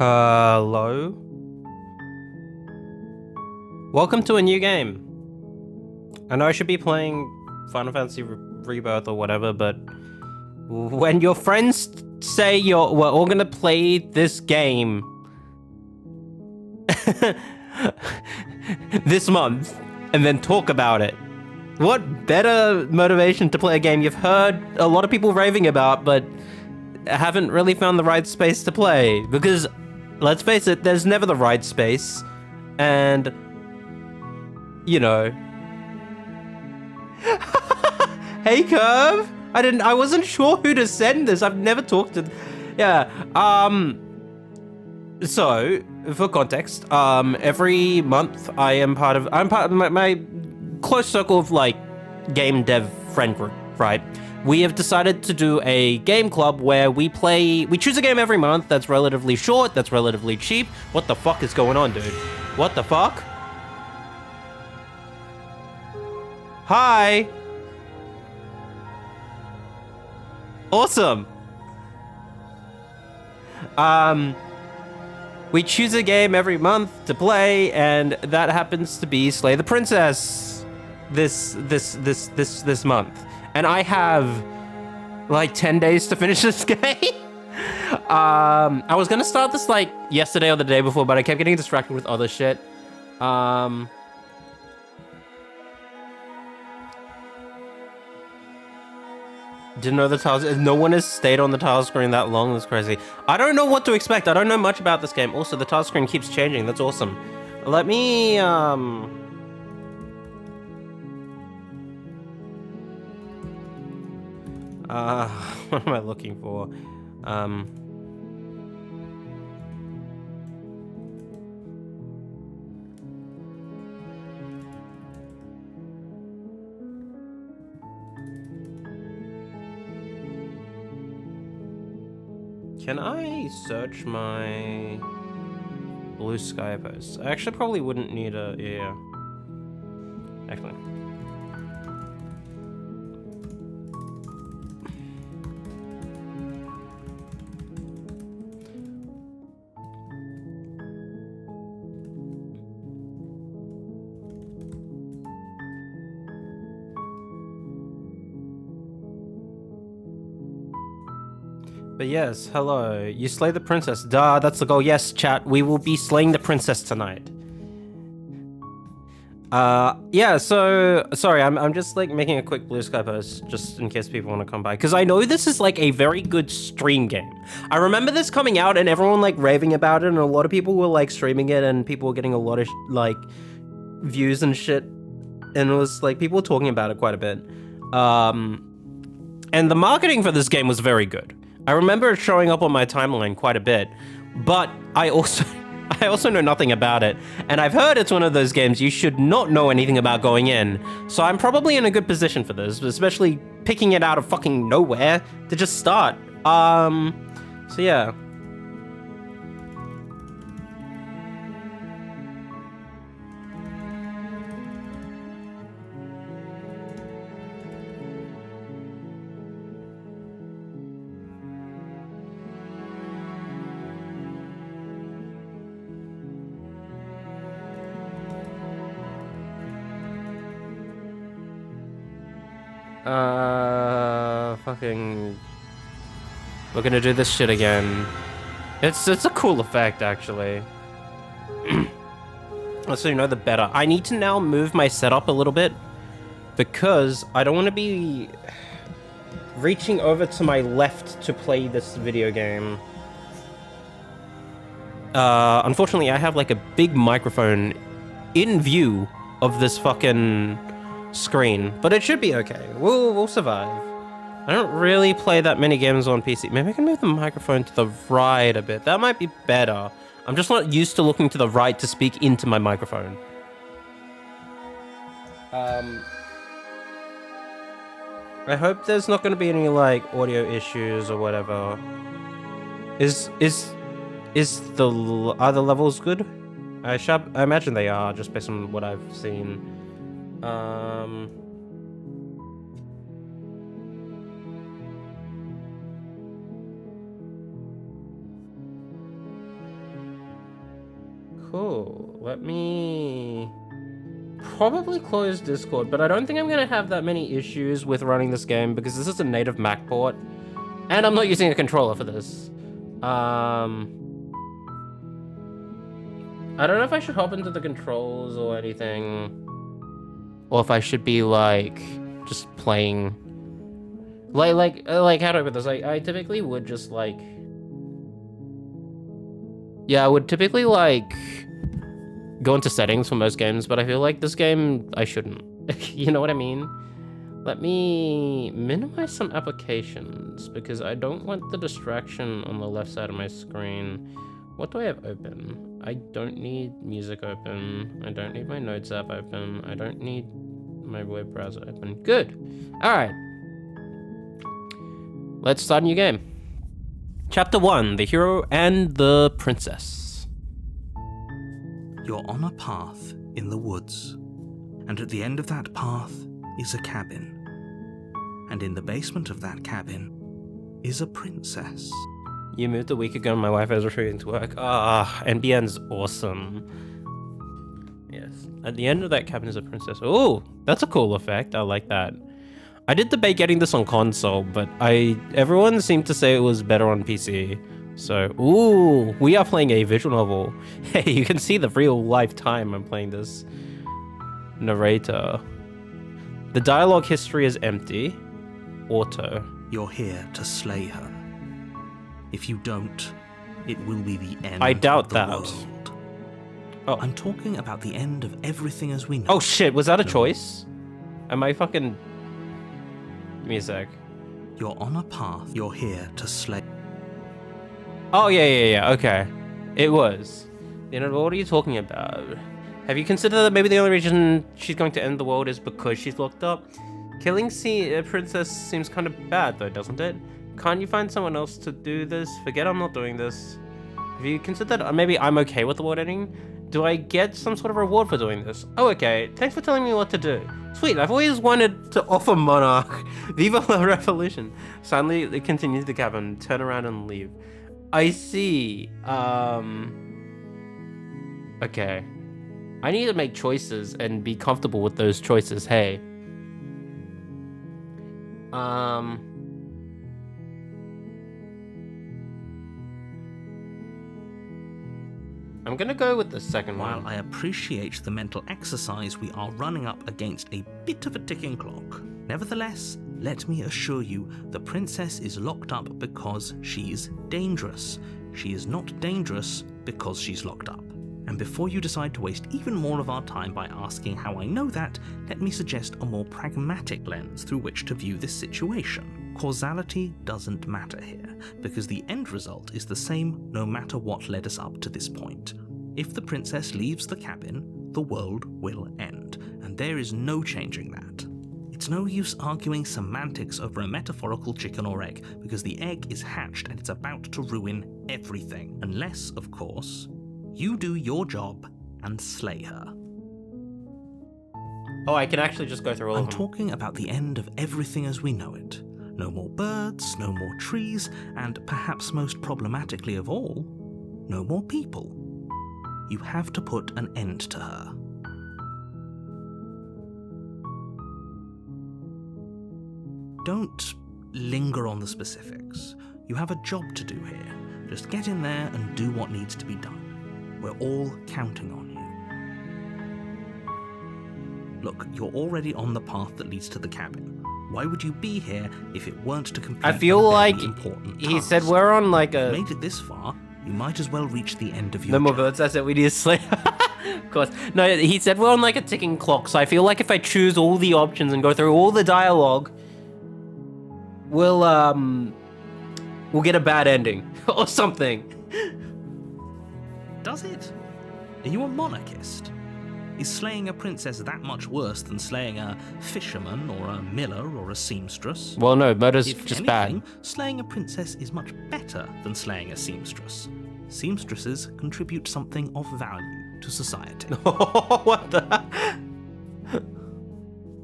Hello? Welcome to a new game. I know I should be playing Final Fantasy Rebirth or whatever, but when your friends say we're all gonna play this game this month and then talk about it, what better motivation to play a game you've heard a lot of people raving about, but haven't really found the right space to play? Because, let's face it, there's never the right space, and, you know. Hey, Curve! I wasn't sure who to send this. I've never talked to... Yeah, so, for context, every month I'm part of my close circle of, like, game dev friend group, right? We have decided to do a game club where we choose a game every month that's relatively short, that's relatively cheap. What the fuck is going on, dude? What the fuck? Hi! Awesome! We choose a game every month to play, and that happens to be Slay the Princess this month. And I have like 10 days to finish this game. I was gonna start this like yesterday or the day before, but I kept getting distracted with other shit. Didn't know the tiles. No one has stayed on the tile screen that long. That's crazy. I don't know what to expect. I don't know much about this game. Also, the tile screen keeps changing. That's awesome. Let me what am I looking for? Can I search my Blue Sky posts? I actually probably wouldn't need a, yeah. Actually. But yes, hello. You slay the princess. Duh, that's the goal. Yes, chat. We will be slaying the princess tonight. Yeah, so sorry, I'm just like making a quick Blue Sky post just in case people want to come by, because I know this is like a very good stream game. I remember this coming out and everyone like raving about it, and a lot of people were like streaming it, and people were getting a lot of like views and shit, and it was like people were talking about it quite a bit. And the marketing for this game was very good. I remember it showing up on my timeline quite a bit, but I also know nothing about it, and I've heard it's one of those games you should not know anything about going in, so I'm probably in a good position for this, especially picking it out of fucking nowhere to just start. So yeah. Fucking... We're gonna do this shit again. It's a cool effect, actually. So you know, the better. I need to now move my setup a little bit, because I don't want to be reaching over to my left to play this video game. Unfortunately, I have like a big microphone in view of this fucking screen, but it should be okay. We'll survive. I don't really play that many games on PC. Maybe I can move the microphone to the right a bit. That might be better. I'm just not used to looking to the right to speak into my microphone. I hope there's not going to be any like audio issues or whatever. Are the levels good? I imagine they are, just based on what I've seen. Cool. Let me probably close Discord, but I don't think I'm gonna have that many issues with running this game because this is a native Mac port, and I'm not using a controller for this. I don't know if I should hop into the controls or anything, or if I should be like just playing. Like how do I put this? I typically would just like. Yeah, I would typically like go into settings for most games, but I feel like this game I shouldn't. You know what I mean? Let me minimize some applications because I don't want the distraction on the left side of my screen. What do I have open? I don't need music open. I don't need my Notes app open. I don't need my web browser open. Good. All right. Let's start a new game. Chapter 1, The Hero and the Princess. You're on a path in the woods, and at the end of that path is a cabin. And in the basement of that cabin is a princess. You moved a week ago and my Wi-Fi is returning to work. NBN's awesome. Yes. At the end of that cabin is a princess. Oh, that's a cool effect. I like that. I did debate getting this on console, but everyone seemed to say it was better on PC. So, ooh, we are playing a visual novel. Hey, you can see the real life time I'm playing this. Narrator. The dialogue history is empty. Auto. You're here to slay her. If you don't, it will be the end I doubt of the that. world. Oh. I'm talking about the end of everything as we know. Oh shit, was that a choice? Am I fucking... Give me a sec. You're on a path. You're here to slay. Oh, yeah, okay. It was. You know, what are you talking about? Have you considered that maybe the only reason she's going to end the world is because she's locked up? Killing a princess seems kind of bad, though, doesn't it? Can't you find someone else to do this? Forget I'm not doing this. Have you considered maybe I'm okay with the world ending? Do I get some sort of reward for doing this? Oh, okay. Thanks for telling me what to do. Sweet, I've always wanted to offer Monarch. Viva la Revolution. Suddenly, they continue the cabin, turn around and leave. I see. Okay. I need to make choices and be comfortable with those choices, hey. I'm gonna go with the second one. While I appreciate the mental exercise, we are running up against a bit of a ticking clock. Nevertheless, let me assure you, the princess is locked up because she's dangerous. She is not dangerous because she's locked up. And before you decide to waste even more of our time by asking how I know that, let me suggest a more pragmatic lens through which to view this situation. Causality doesn't matter here, because the end result is the same no matter what led us up to this point. If the princess leaves the cabin, the world will end, and there is no changing that. It's no use arguing semantics over a metaphorical chicken or egg, because the egg is hatched and it's about to ruin everything, unless, of course, you do your job and slay her. Oh, I can actually just go through all of I'm them. talking about the end of everything as we know it. No more birds, no more trees, and perhaps most problematically of all, no more people. You have to put an end to her. Don't linger on the specifics. You have a job to do here. Just get in there and do what needs to be done. We're all counting on you. Look, you're already on the path that leads to the cabin. Why would you be here if it weren't to complete I feel a very like important he task? said we're on like a... If you made it this far, you might as well reach the end of your No more job. birds, I said we need to slay. Of course. No, he said we're on like a ticking clock, so I feel like if I choose all the options and go through all the dialogue, we'll get a bad ending or something. Does it? Are you a monarchist? Is slaying a princess that much worse than slaying a fisherman or a miller or a seamstress? Well, no, murder's If just anything, bad. slaying a princess is much better than slaying a seamstress. Seamstresses contribute something of value to society. What the?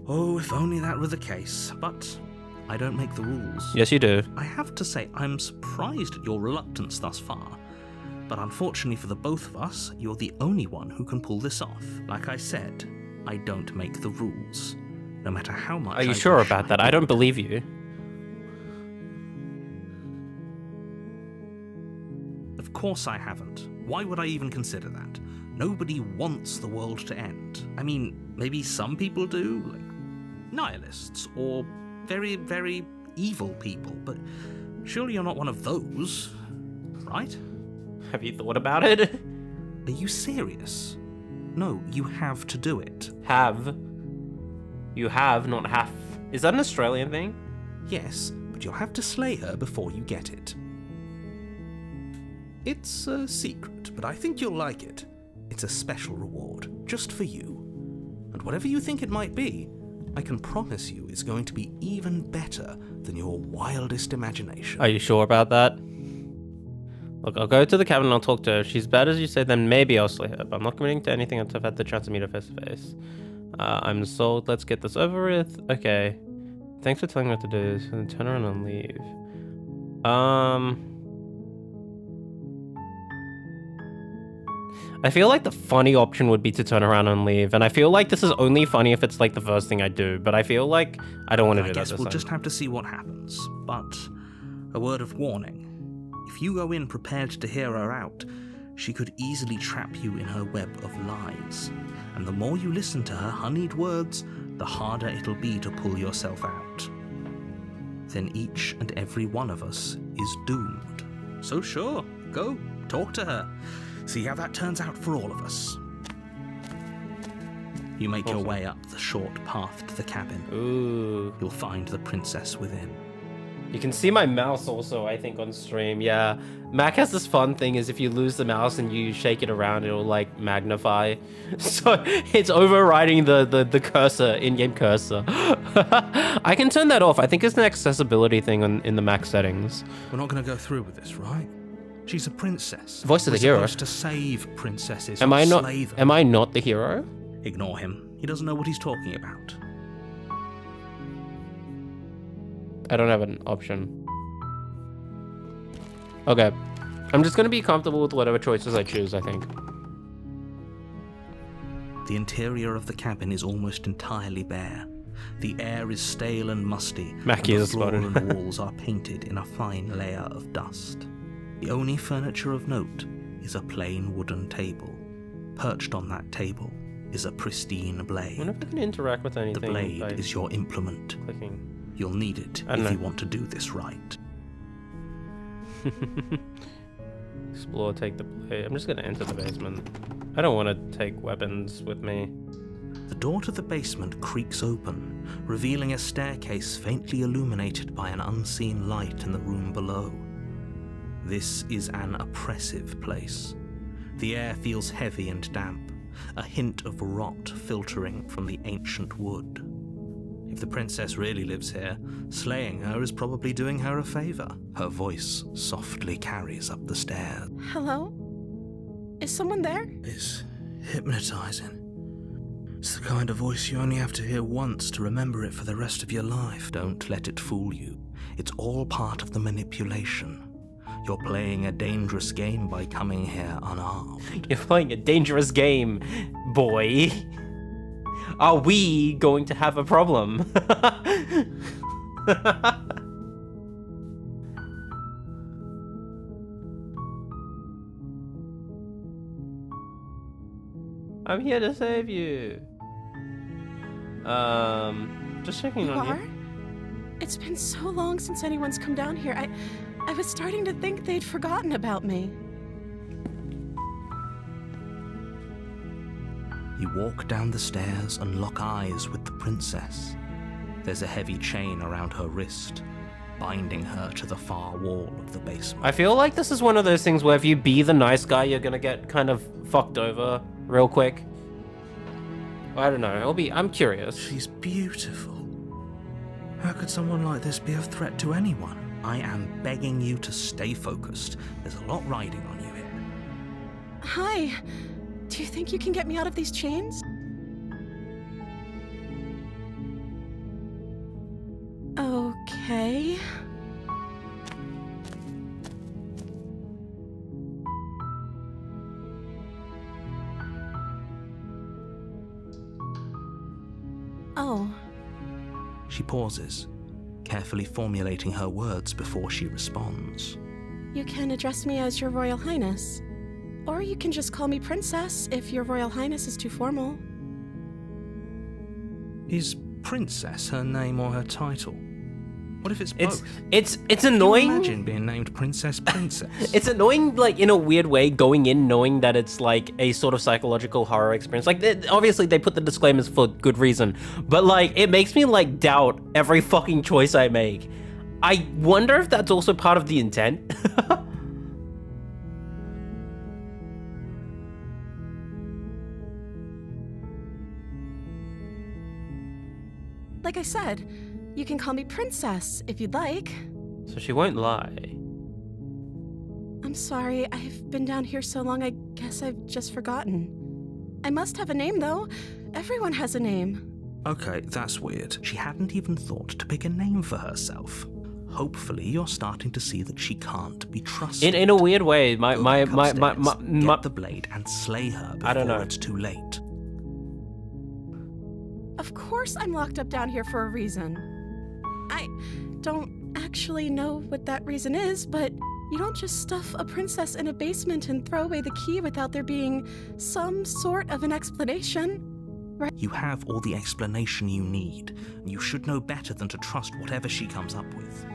Oh, if only that were the case, but I don't make the rules. Yes, you do. I have to say, I'm surprised at your reluctance thus far. But unfortunately for the both of us, you're the only one who can pull this off. Like I said, I don't make the rules. No matter how much Are you I sure wish about that? did. I don't believe you. Of course I haven't. Why would I even consider that? Nobody wants the world to end. I mean, maybe some people do, like nihilists, or very, very evil people, but surely you're not one of those, right? Have you thought about it? Are you serious? No, you have to do it. Have. You have, not have. Is that an Australian thing? Yes, but you'll have to slay her before you get it. It's a secret, but I think you'll like it. It's a special reward, just for you. And whatever you think it might be, I can promise you it's going to be even better than your wildest imagination. Are you sure about that? Look, I'll go to the cabin and I'll talk to her. If she's bad as you say, then maybe I'll slay her. But I'm not committing to anything until I've had the chance to meet her face to face. I'm sold. Let's get this over with. Okay. Thanks for telling me what to do. So then turn around and leave. I feel like the funny option would be to turn around and leave, and I feel like this is only funny if it's like the first thing I do, but I feel like I don't want to do that. I guess we'll just have to see what happens. But a word of warning. If you go in prepared to hear her out, she could easily trap you in her web of lies. And the more you listen to her honeyed words, the harder it'll be to pull yourself out. Then each and every one of us is doomed. So sure, go, talk to her. See how that turns out for all of us. You make your way up the short path to the cabin. Ooh. You'll find the princess within. You can see my mouse also, I think, on stream. Yeah. Mac has this fun thing is if you lose the mouse and you shake it around, it'll like magnify. So it's overriding the cursor, in-game cursor. I can turn that off. I think it's an accessibility thing in the Mac settings. We're not going to go through with this, right? She's a princess. Voice of the hero. We're supposed to save princesses, Am I not? slay them. Am I not the hero? Ignore him. He doesn't know what he's talking about. I don't have an option. Okay. I'm just gonna be comfortable with whatever choices I choose, I think. The interior of the cabin is almost entirely bare. The air is stale and musty, Mackie and the is floor spotted. and walls are painted in a fine layer of dust. The only furniture of note is a plain wooden table. Perched on that table is a pristine I blade. wonder if I can interact with anything. The blade by is your implement. clicking. You'll need it I don't if know. you want to do this right. Explore, take the blade. I'm just gonna enter the basement. I don't want to take weapons with me. The door to the basement creaks open, revealing a staircase faintly illuminated by an unseen light in the room below. This is an oppressive place. The air feels heavy and damp, a hint of rot filtering from the ancient wood. If the princess really lives here, slaying her is probably doing her a favor. Her voice softly carries up the stairs. Hello? Is someone there? It's hypnotizing. It's the kind of voice you only have to hear once to remember it for the rest of your life. Don't let it fool you. It's all part of the manipulation. You're playing a dangerous game by coming here unarmed. You're playing a dangerous game, boy. Are we going to have a problem? I'm here to save you. Just checking You on are? you. It's been so long since anyone's come down here. I was starting to think they'd forgotten about me. You walk down the stairs and lock eyes with the princess. There's a heavy chain around her wrist, binding her to the far wall of the basement. I feel like this is one of those things where if you be the nice guy, you're gonna get kind of fucked over real quick. I don't know. I'm curious. She's beautiful. How could someone like this be a threat to anyone? I am begging you to stay focused. There's a lot riding on you here. Hi. Do you think you can get me out of these chains? Okay. Oh, She pauses, carefully formulating her words before she responds. you can address me as Your Royal Highness. Or you can just call me Princess if Your Royal Highness is too formal. Is Princess her name or her title? What if it's both? It's Can you annoying. imagine being named Princess? It's annoying, like, in a weird way, going in knowing that it's, like, a sort of psychological horror experience. Like, obviously, they put the disclaimers for good reason, but, like, it makes me, like, doubt every fucking choice I make. I wonder if that's also part of the intent. Like I said, you can call me Princess if you'd like. So she won't lie. I'm sorry, I've been down here so long, I guess I've just forgotten. I must have a name, though. Everyone has a name. Okay, that's weird. She hadn't even thought to pick a name for herself. Hopefully, you're starting to see that she can't be trusted. In a weird way, my Go back upstairs, get the blade and slay her before I don't know. it's too late. Of course I'm locked up down here for a reason. I don't actually know what that reason is, but you don't just stuff a princess in a basement and throw away the key without there being some sort of an explanation. You have all the explanation you need, and you should know better than to trust whatever she comes up with.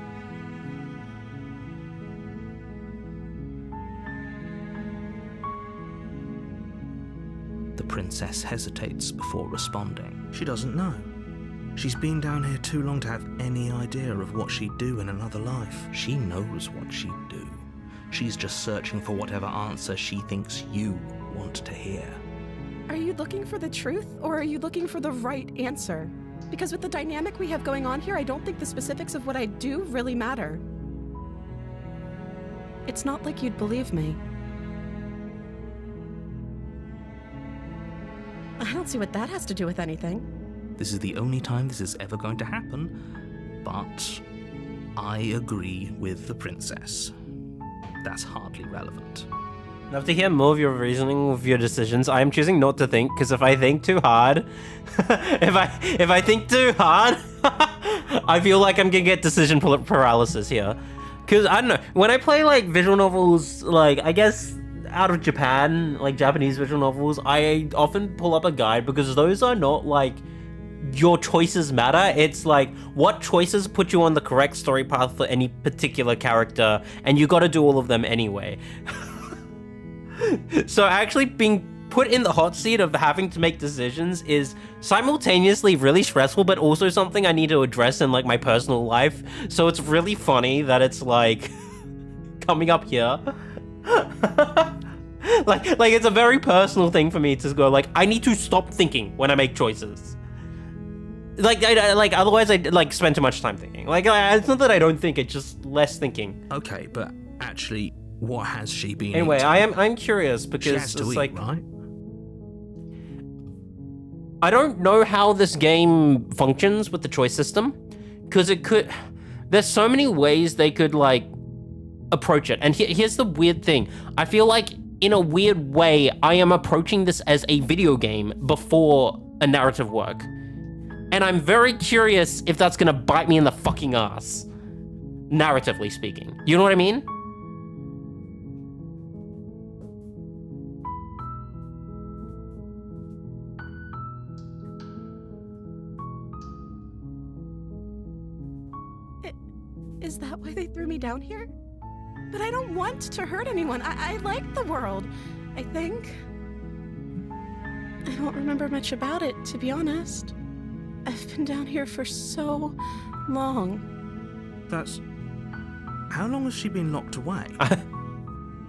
The princess hesitates before responding. She doesn't know. She's been down here too long to have any idea of what she'd do in another life. She knows what she'd do. She's just searching for whatever answer she thinks you want to hear. Are you looking for the truth, or are you looking for the right answer? Because with the dynamic we have going on here, I don't think the specifics of what I do really matter. It's not like you'd believe me. I don't see what that has to do with anything. This is the only time this is ever going to happen, but I agree with the princess. That's hardly relevant. I'd love to hear more of your reasoning with your decisions. I am choosing not to think, because if I think too hard, if I think too hard, I feel like I'm gonna get decision paralysis here. Because I don't know, when I play like visual novels, like I guess out of Japan, like Japanese visual novels, I often pull up a guide because those are not like your choices matter. It's like what choices put you on the correct story path for any particular character, and you got to do all of them anyway. So actually being put in the hot seat of having to make decisions is simultaneously really stressful, but also something I need to address in like my personal life. So it's really funny that it's like coming up here. like it's a very personal thing for me to go like, I need to stop thinking when I make choices. Like otherwise I'd like spend too much time thinking. Like it's not that I don't think, it's just less thinking. Okay, but actually, what has she been Anyway, eating? I'm curious because She has to it's eat, like right? I don't know how this game functions with the choice system, because there's so many ways they could like approach it. And here's the weird thing. I feel like in a weird way, I am approaching this as a video game before a narrative work. And I'm very curious if that's gonna bite me in the fucking ass, narratively speaking. You know what I mean? Is that why they threw me down here? But I don't want to hurt anyone. I like the world, I think. I don't remember much about it, to be honest. I've been down here for so long. That's... How long has she been locked away?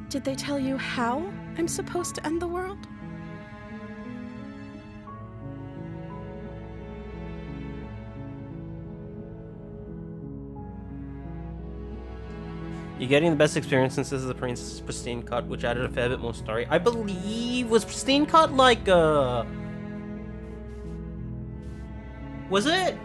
Did they tell you how I'm supposed to end the world? You're getting the best experience since this is the Princess Pristine Cut, which added a fair bit more story. I believe, was Pristine Cut like was it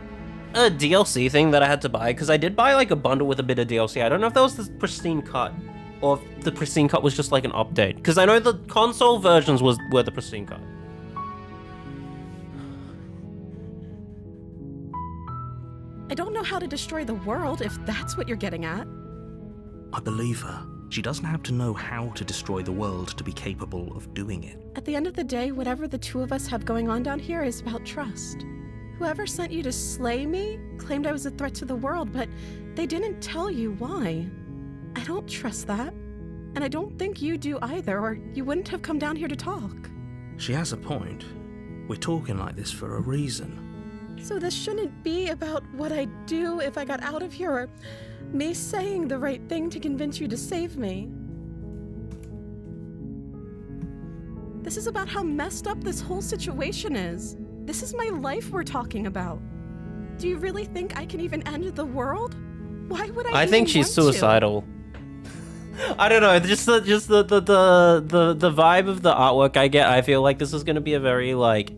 a DLC thing that I had to buy? Because I did buy like a bundle with a bit of DLC. I don't know if that was the Pristine Cut, or if the Pristine Cut was just like an update. Because I know the console versions were the Pristine Cut. don't know how to destroy the world, if that's what you're getting at. I believe her. She doesn't have to know how to destroy the world to be capable of doing it. At the end of the day, whatever the two of us have going on down here is about trust. Whoever sent you to slay me claimed I was a threat to the world, but they didn't tell you why. I don't trust that. And I don't think you do either, or you wouldn't have come down here to talk. She has a point. We're talking like this for a reason. So this shouldn't be about what I'd do if I got out of here, or me saying the right thing to convince you to save me. This is about how messed up this whole situation is. This is my life we're talking about. Do you really think I can even end the world? Why would I I think even she's want to? suicidal. I don't know, just the vibe of the artwork I get. I feel like this is going to be a very like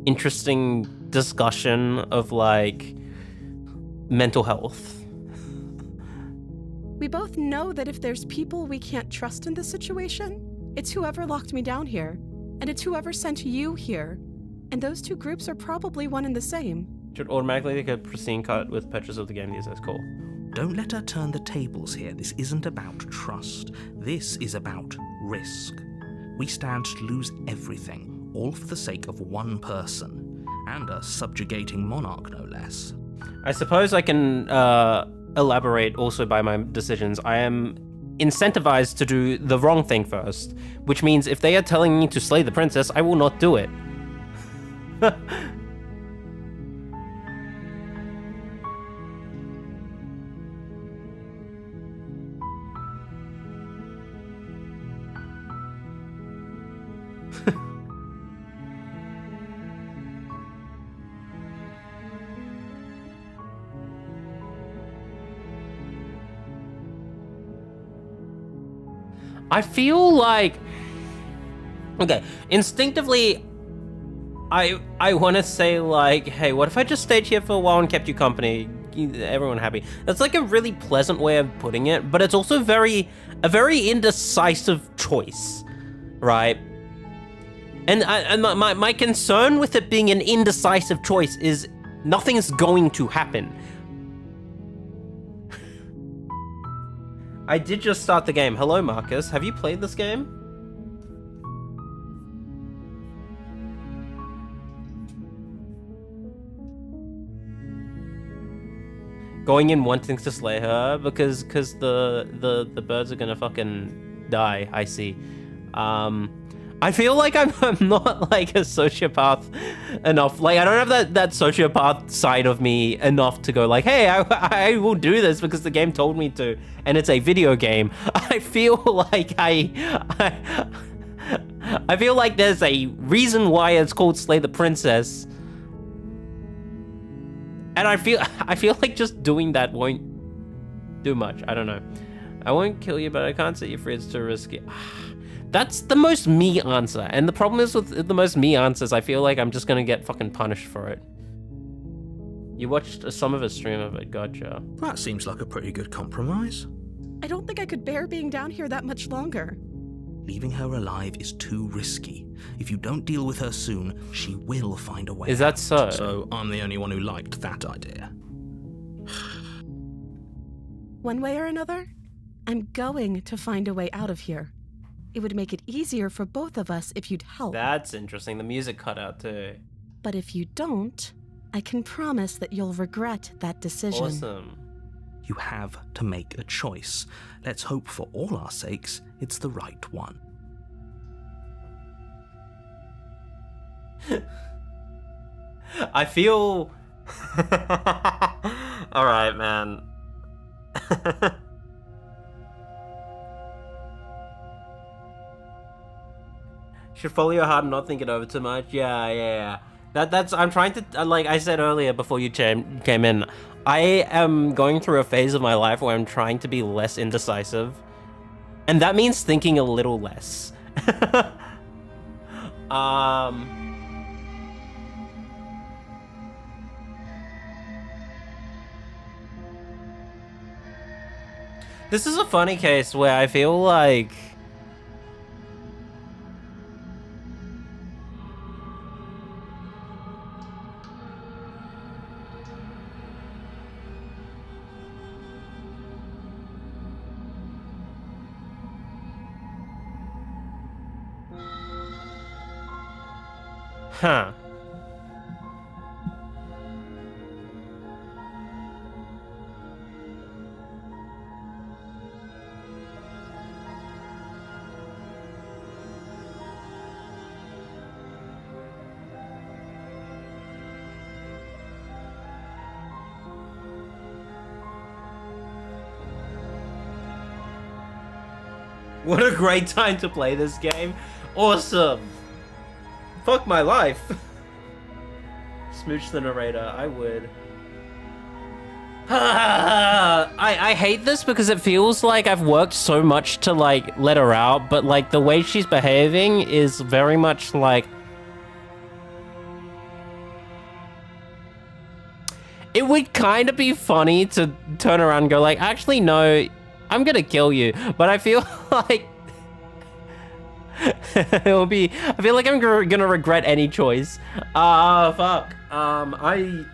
interesting discussion of like mental health. We both know that if there's people we can't trust in this situation, it's whoever locked me down here, and it's whoever sent you here. And those two groups are probably one and the same. Should automatically take a pristine cut with pictures of the game. These days, cool. Don't let her turn the tables here. This isn't about trust. This is about risk. We stand to lose everything, all for the sake of one person, and a subjugating monarch, no less. I suppose I can elaborate also by my decisions. I am incentivized to do the wrong thing first, which means if they are telling me to slay the princess, I will not do it. I feel like, okay, instinctively, I want to say like, hey, what if I just stayed here for a while and kept you company, everyone happy? That's like a really pleasant way of putting it, but it's also a very indecisive choice, right? And my concern with it being an indecisive choice is nothing's going to happen. I did just start the game. Hello, Marcus. Have you played this game? Going in wanting to slay her because the birds are gonna fucking die. I see. I feel like I'm not like a sociopath enough. Like I don't have that sociopath side of me enough to go like, hey, I will do this because the game told me to, and it's a video game. I feel like I feel like there's a reason why it's called Slay the Princess, and I feel like just doing that won't do much. I don't know. I won't kill you, but I can't set you free. It's too risky. That's the most me answer. And the problem is with the most me answers, I feel like I'm just gonna get fucking punished for it. You watched some of a stream of it, gotcha. That seems like a pretty good compromise. I don't think I could bear being down here that much longer. Leaving her alive is too risky. If you don't deal with her soon, she will find a way Is that out. so? So I'm the only one who liked that idea. One way or another, I'm going to find a way out of here. It would make it easier for both of us if you'd help. That's interesting. The music cut out too. But if you don't, I can promise that you'll regret that decision. Awesome. You have to make a choice. Let's hope for all our sakes it's the right one. I feel... Alright, man. Should follow your heart and not think it over too much. Yeah. That's I'm trying to, like I said earlier before you came in, I am going through a phase of my life where I'm trying to be less indecisive, and that means thinking a little less. This is a funny case where I feel like Huh. What a great time to play this game. Awesome. Fuck my life. Smooch the narrator, I would. I hate this because it feels like I've worked so much to like let her out, but like the way she's behaving is very much like... It would kind of be funny to turn around and go like, actually no, I'm gonna kill you, but I feel like I feel like I'm gonna regret any choice. Fuck. I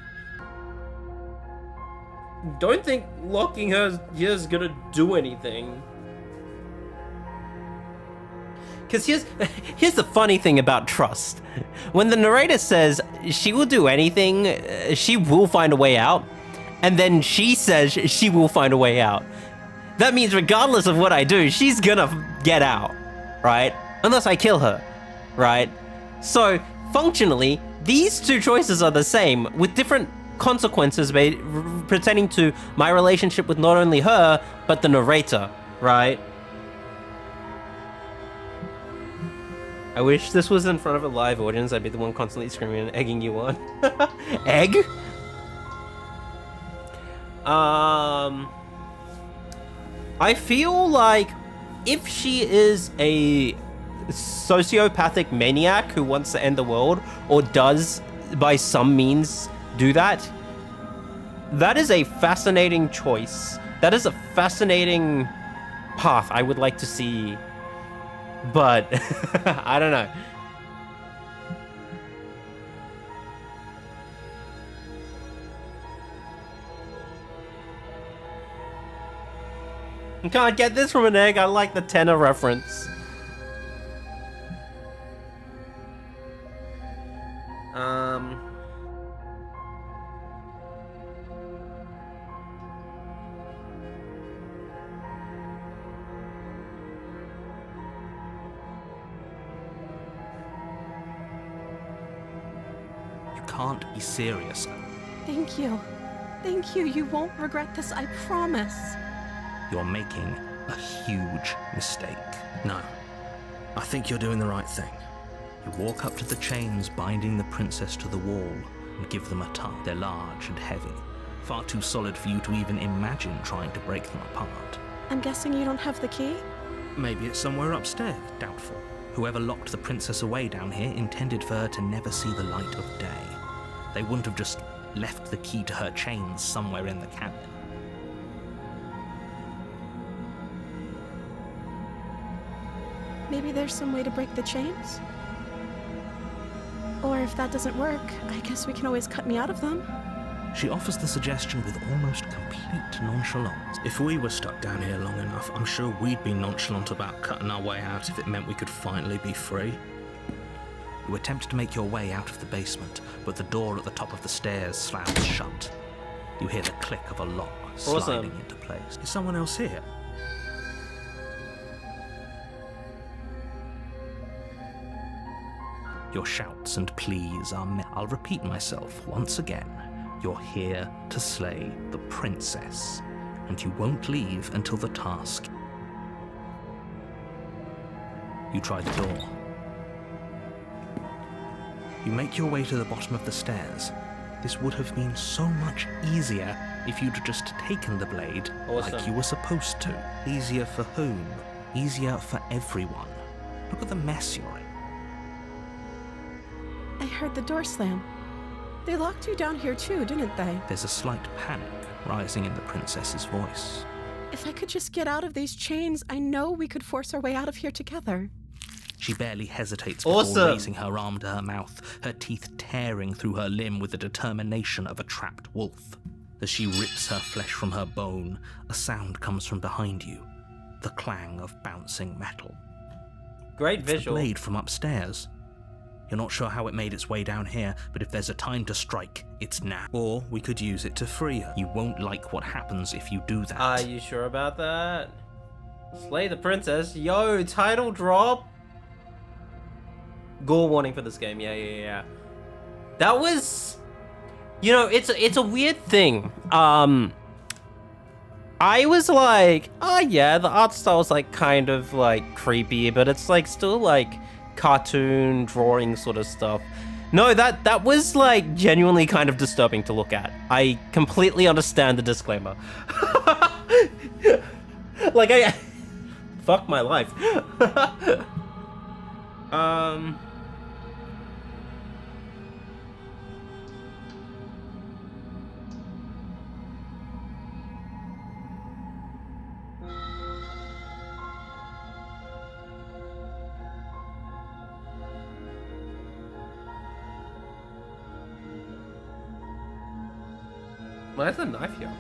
don't think locking her here is gonna do anything. Because here's the funny thing about trust. When the narrator says she will do anything, she will find a way out, and then she says she will find a way out. That means regardless of what I do, she's gonna get out, right? Unless I kill her, right? So, functionally, these two choices are the same, with different consequences pertaining to my relationship with not only her, but the narrator, right? I wish this was in front of a live audience. I'd be the one constantly screaming and egging you on. Egg? I feel like if she is a sociopathic maniac who wants to end the world, or does by some means do that, that is a fascinating choice. That is a fascinating path I would like to see, but I don't know. You can't get this from an egg. I like the tenor reference. You can't be serious. Thank you. Thank you. You won't regret this, I promise. You're making a huge mistake. No, I think you're doing the right thing. You walk up to the chains binding the princess to the wall and give them a tug. They're large and heavy, far too solid for you to even imagine trying to break them apart. I'm guessing you don't have the key? Maybe it's somewhere upstairs. Doubtful. Whoever locked the princess away down here intended for her to never see the light of day. They wouldn't have just left the key to her chains somewhere in the cabin. Maybe there's some way to break the chains? Or if that doesn't work, I guess we can always cut me out of them. She offers the suggestion with almost complete nonchalance. If we were stuck down here long enough, I'm sure we'd be nonchalant about cutting our way out if it meant we could finally be free. You attempt to make your way out of the basement, but the door at the top of the stairs slams shut. You hear the click of a lock sliding into place. Is someone else here? Your shouts and pleas are met. I'll repeat myself once again. You're here to slay the princess, and you won't leave until the task. You try the door. You make your way to the bottom of the stairs. This would have been so much easier if you'd just taken the blade like you were supposed to. Easier for whom? Easier for everyone. Look at the mess you're in. I heard the door slam. They locked you down here too, didn't they? There's a slight panic rising in the princess's voice. If I could just get out of these chains, I know we could force our way out of here together. She barely hesitates before raising her arm to her mouth, her teeth tearing through her limb with the determination of a trapped wolf. As she rips her flesh from her bone, a sound comes from behind you, the clang of bouncing metal. Great it's visual. The blade from upstairs. You're not sure how it made its way down here, but if there's a time to strike, it's now. Or we could use it to free her. You won't like what happens if you do that. Are you sure about that? Slay the princess. Yo, title drop. Gore warning for this game. Yeah. That was... You know, it's a weird thing. I was like, oh yeah, the art style's like kind of like creepy, but it's like still like cartoon drawing sort of stuff. No, that was like genuinely kind of disturbing to look at. I completely understand the disclaimer. Like fuck my life. Why is the knife here?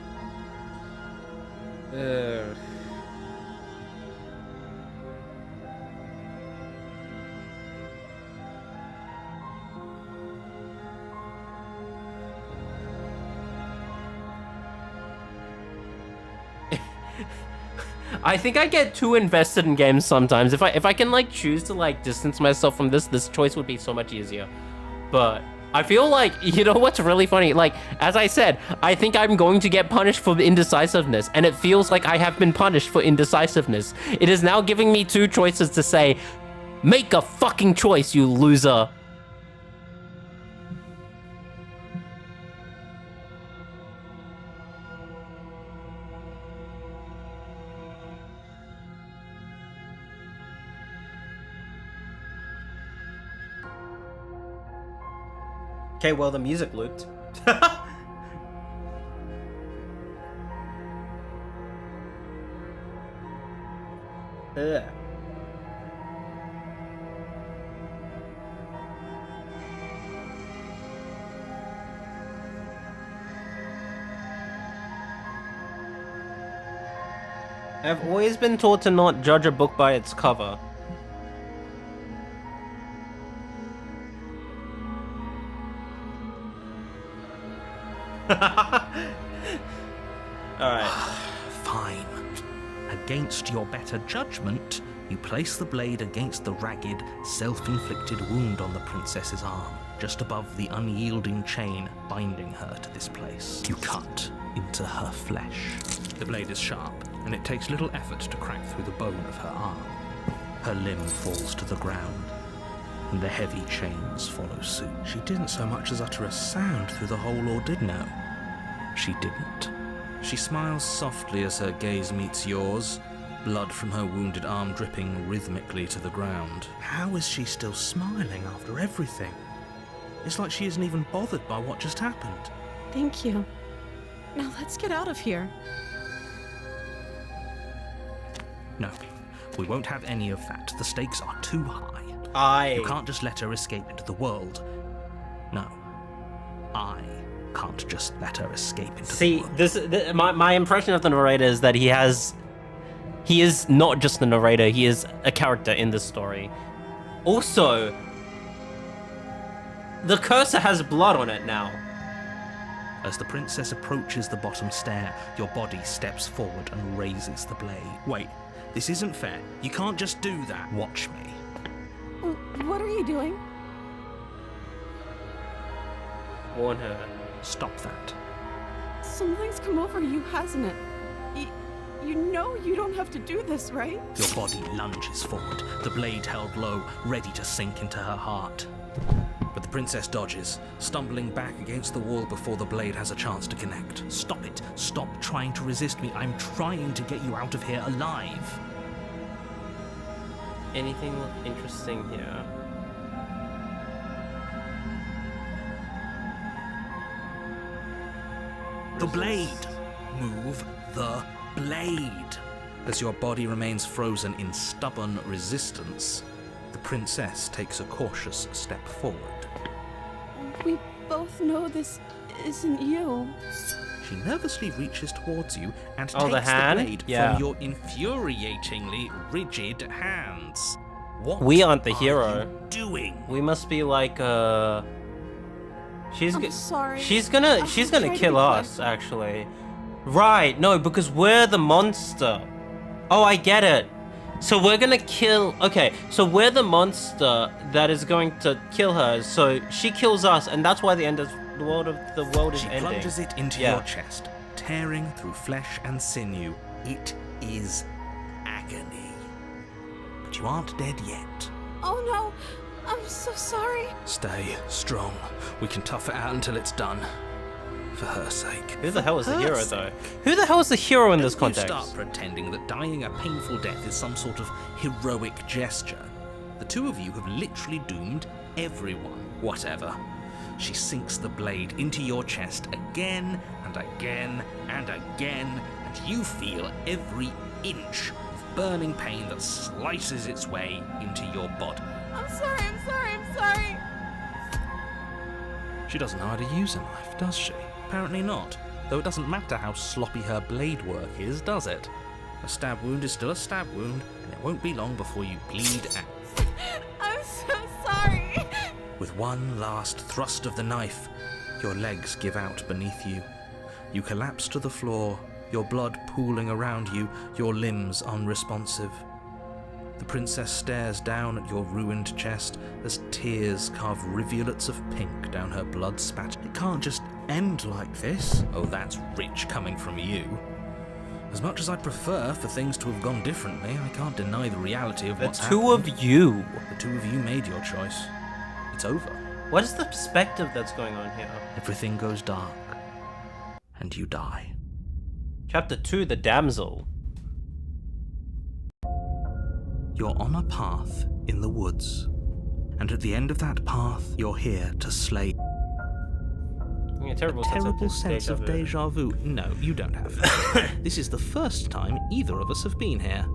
I think I get too invested in games sometimes. If I can like choose to like distance myself from this choice would be so much easier. But I feel like, you know what's really funny? Like, as I said, I think I'm going to get punished for indecisiveness, and it feels like I have been punished for indecisiveness. It is now giving me two choices to say, make a fucking choice, you loser. Okay, well, the music looped. Ugh. I've always been taught to not judge a book by its cover. Alright. Fine. Against your better judgment, you place the blade against the ragged, self-inflicted wound on the princess's arm, just above the unyielding chain binding her to this place. You cut into her flesh. The blade is sharp, and it takes little effort to crack through the bone of her arm. Her limb falls to the ground, and the heavy chains follow suit. She didn't so much as utter a sound through the whole ordeal. No, she didn't. She smiles softly as her gaze meets yours, blood from her wounded arm dripping rhythmically to the ground. How is she still smiling after everything? It's like she isn't even bothered by what just happened. Thank you. Now let's get out of here. No, we won't have any of that. The stakes are too high. You can't just let her escape into the world. No, I can't just let her escape into the world. See, my impression of the narrator is that he is not just the narrator, he is a character in this story. Also, the cursor has blood on it now. As the princess approaches the bottom stair, your body steps forward and raises the blade. Wait, this isn't fair. You can't just do that. Watch me. What are you doing? Warn her. Stop that. Something's come over you, hasn't it? You know you don't have to do this, right? Your body lunges forward, the blade held low, ready to sink into her heart. But the princess dodges, stumbling back against the wall before the blade has a chance to connect. Stop it. Stop trying to resist me. I'm trying to get you out of here alive. Anything interesting here? The blade. Move the blade. As your body remains frozen in stubborn resistance, the princess takes a cautious step forward. We both know this isn't you. She nervously reaches towards you and Oh, the takes the hand? blade Yeah. from your infuriatingly rigid hands. What We aren't the are hero. you doing? We must be like, She's I'm sorry. She's gonna I'll try to kill be us, actually. Right, no, because we're the monster. Oh, I get it. So we're gonna kill... Okay, so we're the monster that is going to kill her, so she kills us, and that's why the world is She ending. plunges it into Yeah. your chest, tearing through flesh and sinew. It is agony. But you aren't dead yet. Oh no, I'm so sorry. Stay strong. We can tough it out until it's done. For her sake. Who the hell is the her hero, sake. though? Who the hell is the hero in this Don't you context? start pretending that dying a painful death is some sort of heroic gesture. The two of you have literally doomed everyone. Whatever. She sinks the blade into your chest again and again and again, and you feel every inch of burning pain that slices its way into your body. I'm sorry. She doesn't know how to use a knife, does she? Apparently not. Though it doesn't matter how sloppy her blade work is, does it? A stab wound is still a stab wound, and it won't be long before you bleed out. I'm so sorry. With one last thrust of the knife, your legs give out beneath you. You collapse to the floor, your blood pooling around you, your limbs unresponsive. The princess stares down at your ruined chest as tears carve rivulets of pink down her blood-spattered. It can't just end like this. Oh, that's rich coming from you. As much as I'd prefer for things to have gone differently, I can't deny the reality of The what's two happened. of you. The two of you made your choice. It's over. What is the perspective that's going on here? Everything goes dark, and you die. Chapter 2, The Damsel. You're on a path in the woods, and at the end of that path, you're here to slay. A terrible, Sense of deja vu. No, you don't have. This is the first time either of us have been here.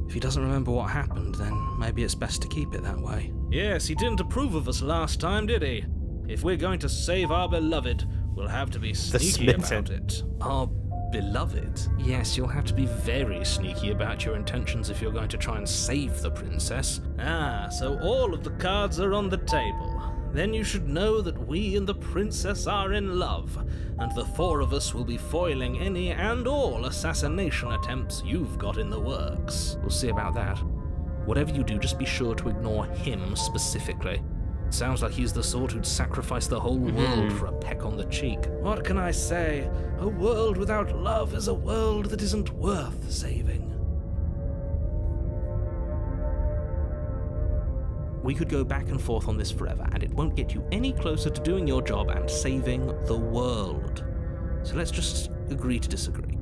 If he doesn't remember what happened, then maybe it's best to keep it that way. Yes, he didn't approve of us last time, did he? If we're going to save our beloved, we'll have to be sneaky about it. Our beloved? Yes, you'll have to be very sneaky about your intentions if you're going to try and save the princess. Ah, so all of the cards are on the table. Then you should know that we and the princess are in love, and the four of us will be foiling any and all assassination attempts you've got in the works. We'll see about that. Whatever you do, just be sure to ignore him specifically. Sounds like he's the sort who'd sacrifice the whole world for a peck on the cheek. What can I say? A world without love is a world that isn't worth saving. We could go back and forth on this forever, and it won't get you any closer to doing your job and saving the world. So let's just agree to disagree.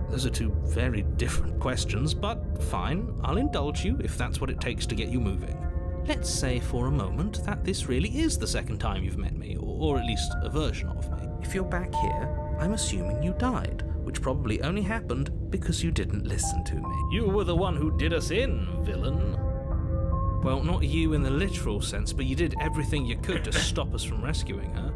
Those are two very different questions, but fine, I'll indulge you if that's what it takes to get you moving. Let's say for a moment that this really is the second time you've met me, or at least a version of me. If you're back here, I'm assuming you died, which probably only happened because you didn't listen to me. You were the one who did us in, villain. Well, not you in the literal sense, but you did everything you could to stop us from rescuing her.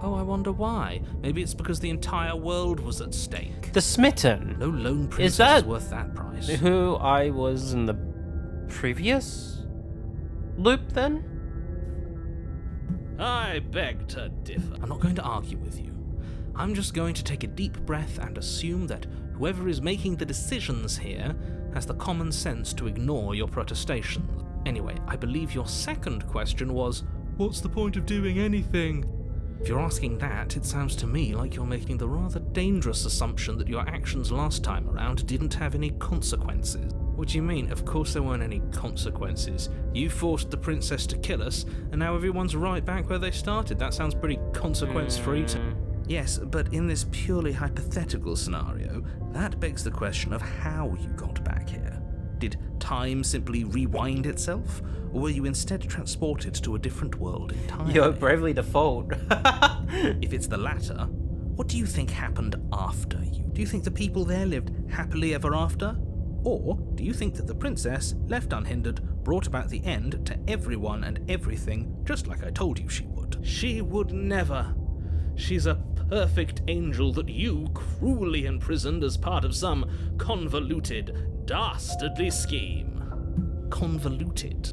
Oh, I wonder why. Maybe it's because the entire world was at stake. The Smitten. No lone princess Is that is worth that price. who I was in the previous loop then? I beg to differ. I'm not going to argue with you. I'm just going to take a deep breath and assume that whoever is making the decisions here has the common sense to ignore your protestations. Anyway, I believe your second question was, what's the point of doing anything? If you're asking that, it sounds to me like you're making the rather dangerous assumption that your actions last time around didn't have any consequences. What do you mean? Of course there weren't any consequences. You forced the princess to kill us, and now everyone's right back where they started. That sounds pretty consequence-free to me. Yes, but in this purely hypothetical scenario, that begs the question of how you got back here. Did time simply rewind itself, or were you instead transported to a different world entirely? Yo, Bravely Default. If it's the latter, what do you think happened after you? Do you think the people there lived happily ever after? Or do you think that the princess, left unhindered, brought about the end to everyone and everything, just like I told you she would? She would never. She's a perfect angel that you cruelly imprisoned as part of some convoluted, dastardly scheme. Convoluted?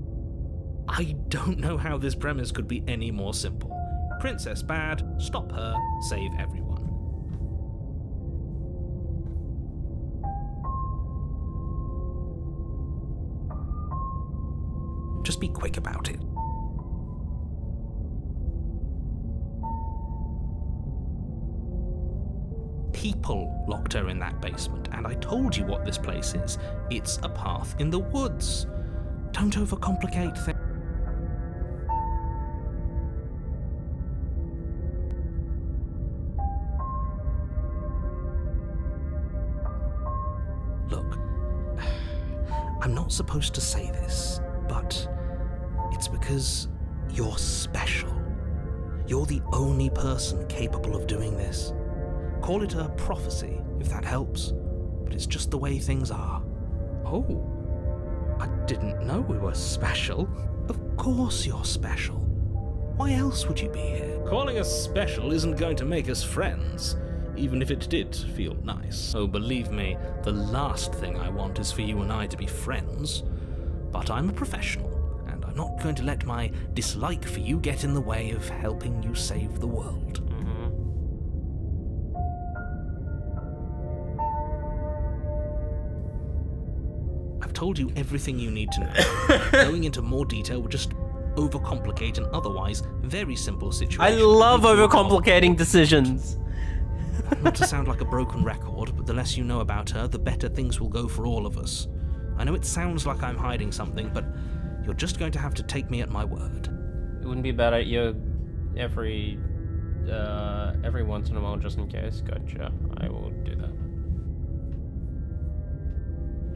I don't know how this premise could be any more simple. Princess bad, stop her, save everyone. Just be quick about it. People locked her in that basement, and I told you what this place is. It's a path in the woods. Don't overcomplicate things. Look, I'm not supposed to say this, but it's because you're special. You're the only person capable of doing this. Call it a prophecy, if that helps, but it's just the way things are. Oh, I didn't know we were special. Of course you're special. Why else would you be here? Calling us special isn't going to make us friends, even if it did feel nice. Oh, believe me, the last thing I want is for you and I to be friends. But I'm a professional, and I'm not going to let my dislike for you get in the way of helping you save the world. I've told you everything you need to know. Going into more detail would just overcomplicate an otherwise very simple situation. I love overcomplicating decisions. Not to sound like a broken record, but the less you know about her, the better things will go for all of us. I know it sounds like I'm hiding something, but you're just going to have to take me at my word. It wouldn't be a bad idea every once in a while, just in case. Gotcha. I will do that.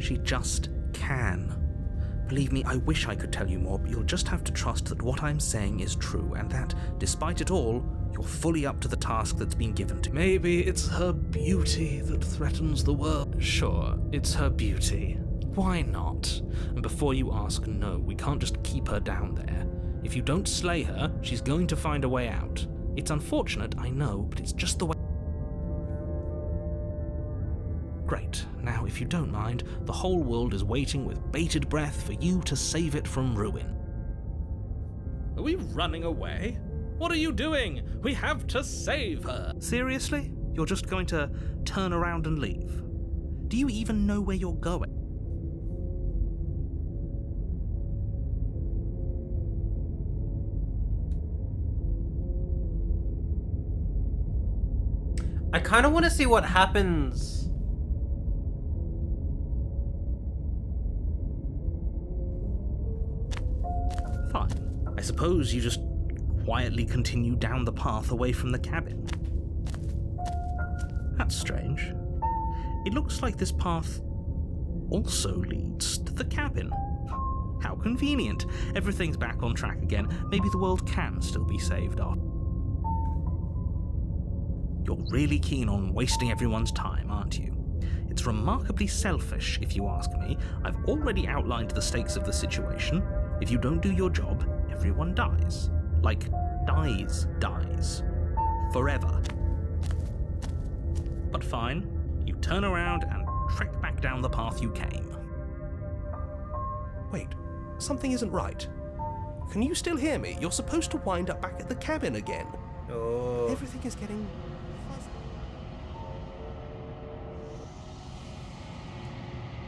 She just can. Believe me, I wish I could tell you more, but you'll just have to trust that what I'm saying is true, and that, despite it all, you're fully up to the task that's been given to you. Maybe it's her beauty that threatens the world. Sure, it's her beauty. Why not? And before you ask, no, we can't just keep her down there. If you don't slay her, she's going to find a way out. It's unfortunate, I know, but it's just the way... Great. Now, if you don't mind, the whole world is waiting with bated breath for you to save it from ruin. Are we running away? What are you doing? We have to save her! Seriously? You're just going to turn around and leave? Do you even know where you're going? I kind of want to see what happens. Fine. I suppose you just quietly continue down the path away from the cabin. That's strange. It looks like this path also leads to the cabin. How convenient. Everything's back on track again. Maybe the world can still be saved off. You're really keen on wasting everyone's time, aren't you? It's remarkably selfish, if you ask me. I've already outlined the stakes of the situation. If you don't do your job, everyone dies. Like, dies. Forever. But fine, you turn around and trek back down the path you came. Wait, something isn't right. Can you still hear me? You're supposed to wind up back at the cabin again. Oh. Everything is getting...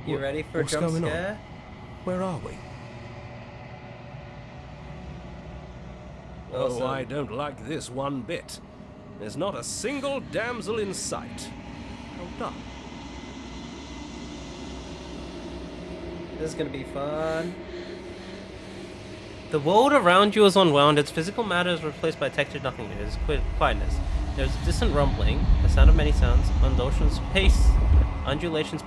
You ready for a What's jump going on? scare? Where are we? Awesome. Oh, I don't like this one bit. There's not a single damsel in sight. Well done. This is gonna be fun. The world around you is unwound. Its physical matter is replaced by textured nothingness. Quietness. There's a distant rumbling, the sound of many sounds. Undulations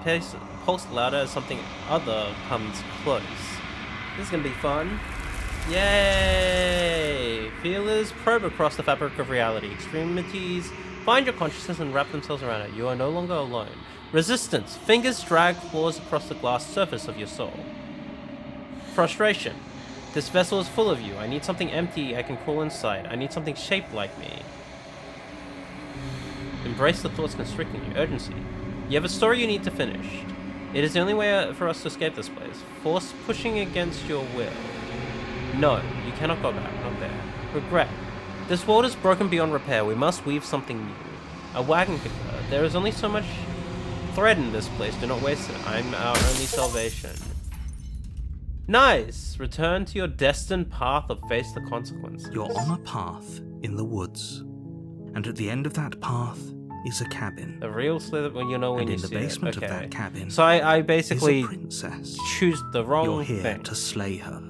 pulse louder as something other comes close. This is gonna be fun. Yay! Feelers probe across the fabric of reality. Extremities find your consciousness and wrap themselves around it. You are no longer alone. Resistance. Fingers drag claws across the glass surface of your soul. Frustration. This vessel is full of you. I need something empty I can crawl inside. I need something shaped like me. Embrace the thoughts constricting you. Urgency. You have a story you need to finish. It is the only way for us to escape this place. Force pushing against your will. No, you cannot go back. Not there. Regret. This world is broken beyond repair. We must weave something new. A wagon could go. There is only so much thread in this place. Do not waste it. I'm our only salvation. Nice! Return to your destined path or face the consequence. You're on a path in the woods, and at the end of that path is a cabin. The real slither when you know when And you in the see basement it. of Okay. that cabin So I is basically a princess. choose the wrong You're here thing. to slay her.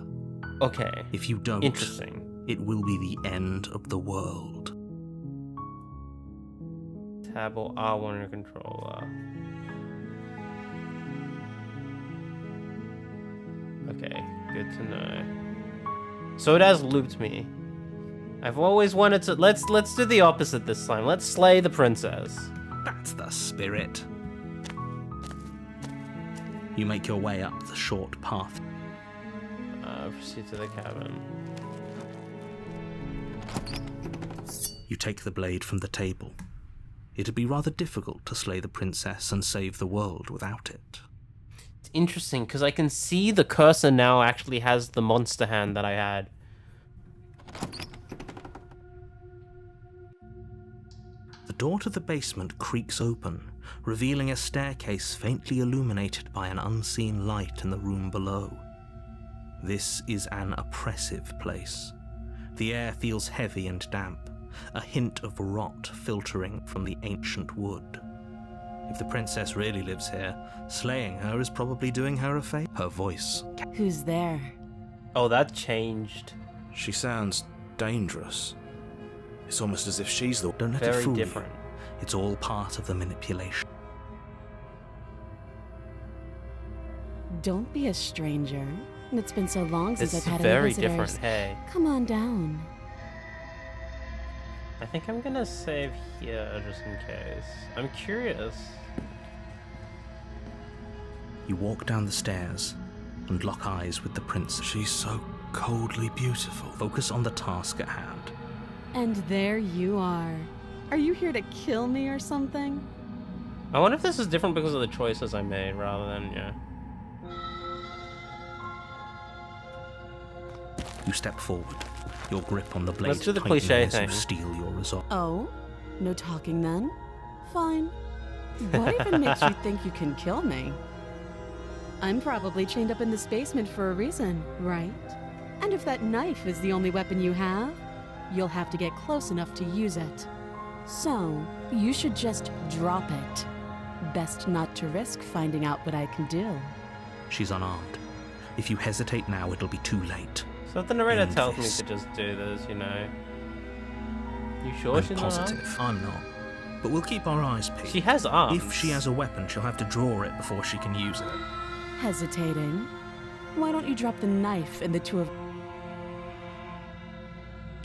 Okay. If you don't, Interesting. it will be the end of the world. Tab or R1 on your controller. Okay, good to know. So it has looped me. I've always wanted to. Let's do the opposite this time. Let's slay the princess. That's the spirit. You make your way up the short path. Proceed to the cabin. You take the blade from the table. It'd be rather difficult to slay the princess and save the world without it. It's interesting because I can see the cursor now actually has the monster hand that I had. The door to the basement creaks open, revealing a staircase faintly illuminated by an unseen light in the room below. This is an oppressive place. The air feels heavy and damp, a hint of rot filtering from the ancient wood. If the princess really lives here, slaying her is probably doing her a favor. Her voice. Who's there? Oh, that changed. She sounds dangerous. It's almost as if she's the... Don't let it Very fool different. you. It's all part of the manipulation. Don't be a stranger. It's been so long since It's I've had any very visitors. different. Hey, Come on down. I think I'm gonna save here just in case. I'm curious. You walk down the stairs and lock eyes with the princess. She's so coldly beautiful. Focus on the task at hand. And there you are. Are you here to kill me or something? I wonder if this is different because of the choices I made rather than, yeah. You step forward, your grip on the blade Let's do the tightening cliché as you thing. steel your resolve. Oh? No talking then? Fine. What even makes you think you can kill me? I'm probably chained up in this basement for a reason, right? And if that knife is the only weapon you have, you'll have to get close enough to use it. So, you should just drop it. Best not to risk finding out what I can do. She's unarmed. If you hesitate now, it'll be too late. So if the narrator End tells me this. to just do this, you know. You sure I'm she's not armed? positive. I'm not. But we'll keep our eyes peeled. She has arms. If she has a weapon, she'll have to draw it before she can use it. Hesitating? Why don't you drop the knife and the two of...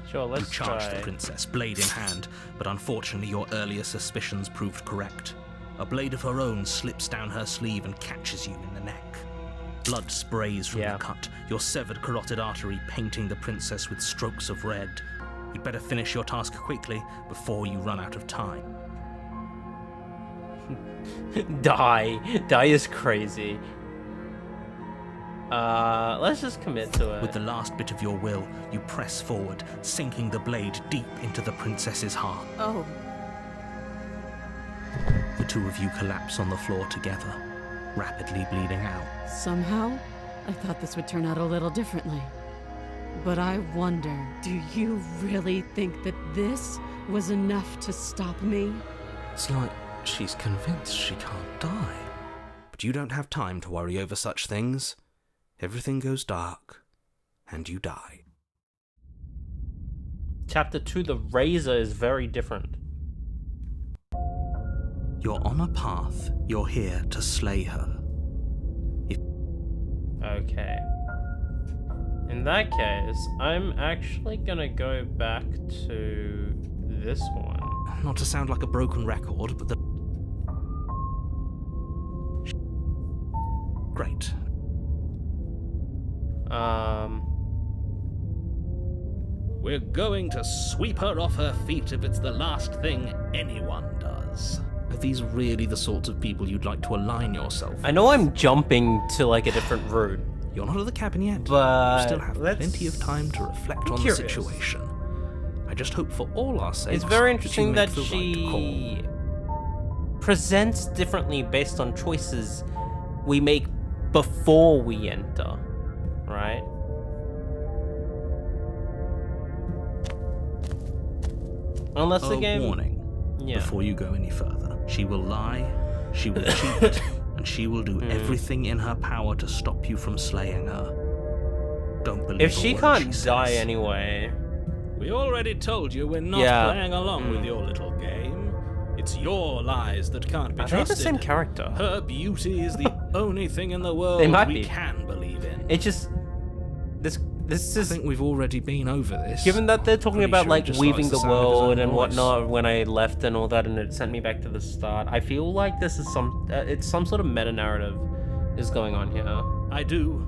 Sure, You let's charge try. the princess, blade in hand, but unfortunately your earlier suspicions proved correct. A blade of her own slips down her sleeve and catches you in the neck. Blood sprays from Yeah. the cut, your severed carotid artery painting the princess with strokes of red. You'd better finish your task quickly before you run out of time. Die. Die is crazy. Let's just commit to it. With the last bit of your will, you press forward, sinking the blade deep into the princess's heart. Oh, The two of you collapse on the floor together, rapidly bleeding out. somehow, I thought this would turn out a little differently. But I wonder, do you really think that this was enough to stop me? It's like she's convinced she can't die. But you don't have time to worry over such things. Everything goes dark, and you die. Chapter 2, the razor is very different. You're on a path. You're here to slay her. Okay. In that case, I'm actually gonna go back to this one. Not to sound like a broken record, but the... Great. We're going to sweep her off her feet if it's the last thing anyone does. is. Are these really the sorts of people you'd like to align yourself with? I know I'm jumping to like a different route. You're not at the cabin yet. But you still have let's- plenty of time to reflect on curious. the situation. I just hope for all our sakes It's very that you interesting make that the right she presents differently based on choices we make before we enter, right? Unless call. the A game... warning. Yeah. Before you go any further. She will lie, she will cheat, and she will do everything in her power to stop you from slaying her. Don't believe If a she word can't she die says. anyway... We already told you we're not Yeah. playing along with your little game. It's your lies that can't be Are they trusted. the same character? Her beauty is the only thing in the world They might we be. can believe in. It just... This I is... think we've already been over this. Given that they're talking Pretty about sure like he just weaving likes the the sound of his own world and voice. whatnot when I left and all that, and it sent me back to the start, I feel like this is it's some sort of meta narrative is going on here. I do,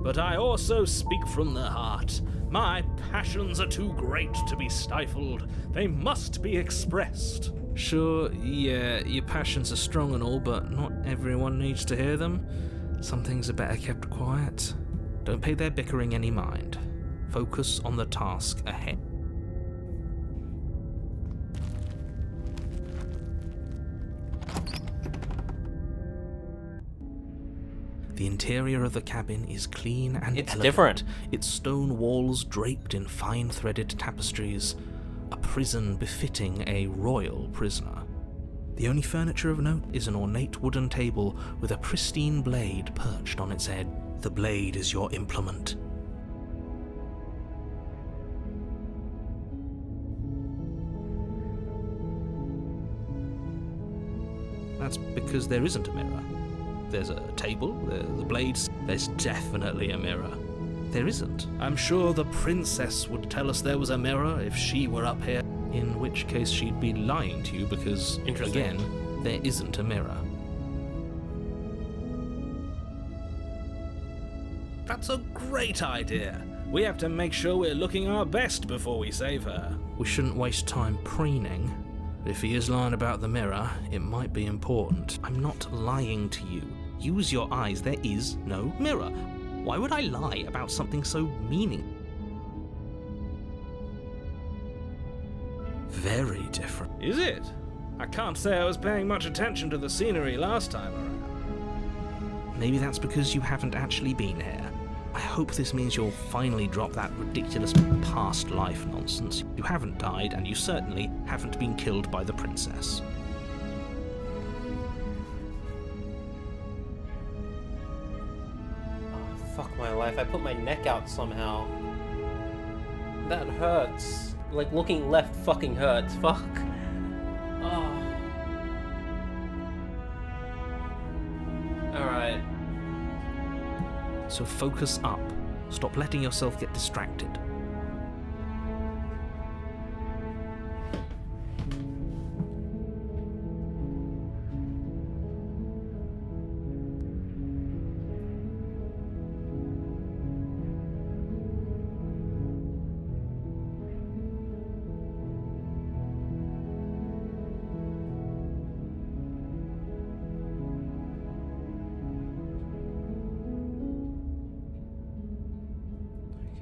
but I also speak from the heart. My passions are too great to be stifled. They must be expressed. Sure, yeah, your passions are strong and all, but not everyone needs to hear them. Some things are better kept quiet. Don't pay their bickering any mind. Focus on the task ahead. The interior of the cabin is clean and It's elegant. different. Its stone walls draped in fine threaded tapestries. A prison befitting a royal prisoner. The only furniture of note is an ornate wooden table with a pristine blade perched on its head. The blade is your implement. That's because there isn't a mirror. There's a table, the blades, there's definitely a mirror. There isn't. I'm sure the princess would tell us there was a mirror if she were up here. In which case she'd be lying to you because, Interesting. again, there isn't a mirror. That's a great idea. We have to make sure we're looking our best before we save her. We shouldn't waste time preening. If he is lying about the mirror, it might be important. I'm not lying to you. Use your eyes. There is no mirror. Why would I lie about something so meaningless? Very different. Is it? I can't say I was paying much attention to the scenery last time around. Maybe that's because you haven't actually been here. I hope this means you'll finally drop that ridiculous past life nonsense. You haven't died, and you certainly haven't been killed by the princess. Oh, fuck my life. I put my neck out somehow. That hurts. Like, looking left fucking hurts. Fuck. Oh. Alright. So focus up. Stop letting yourself get distracted.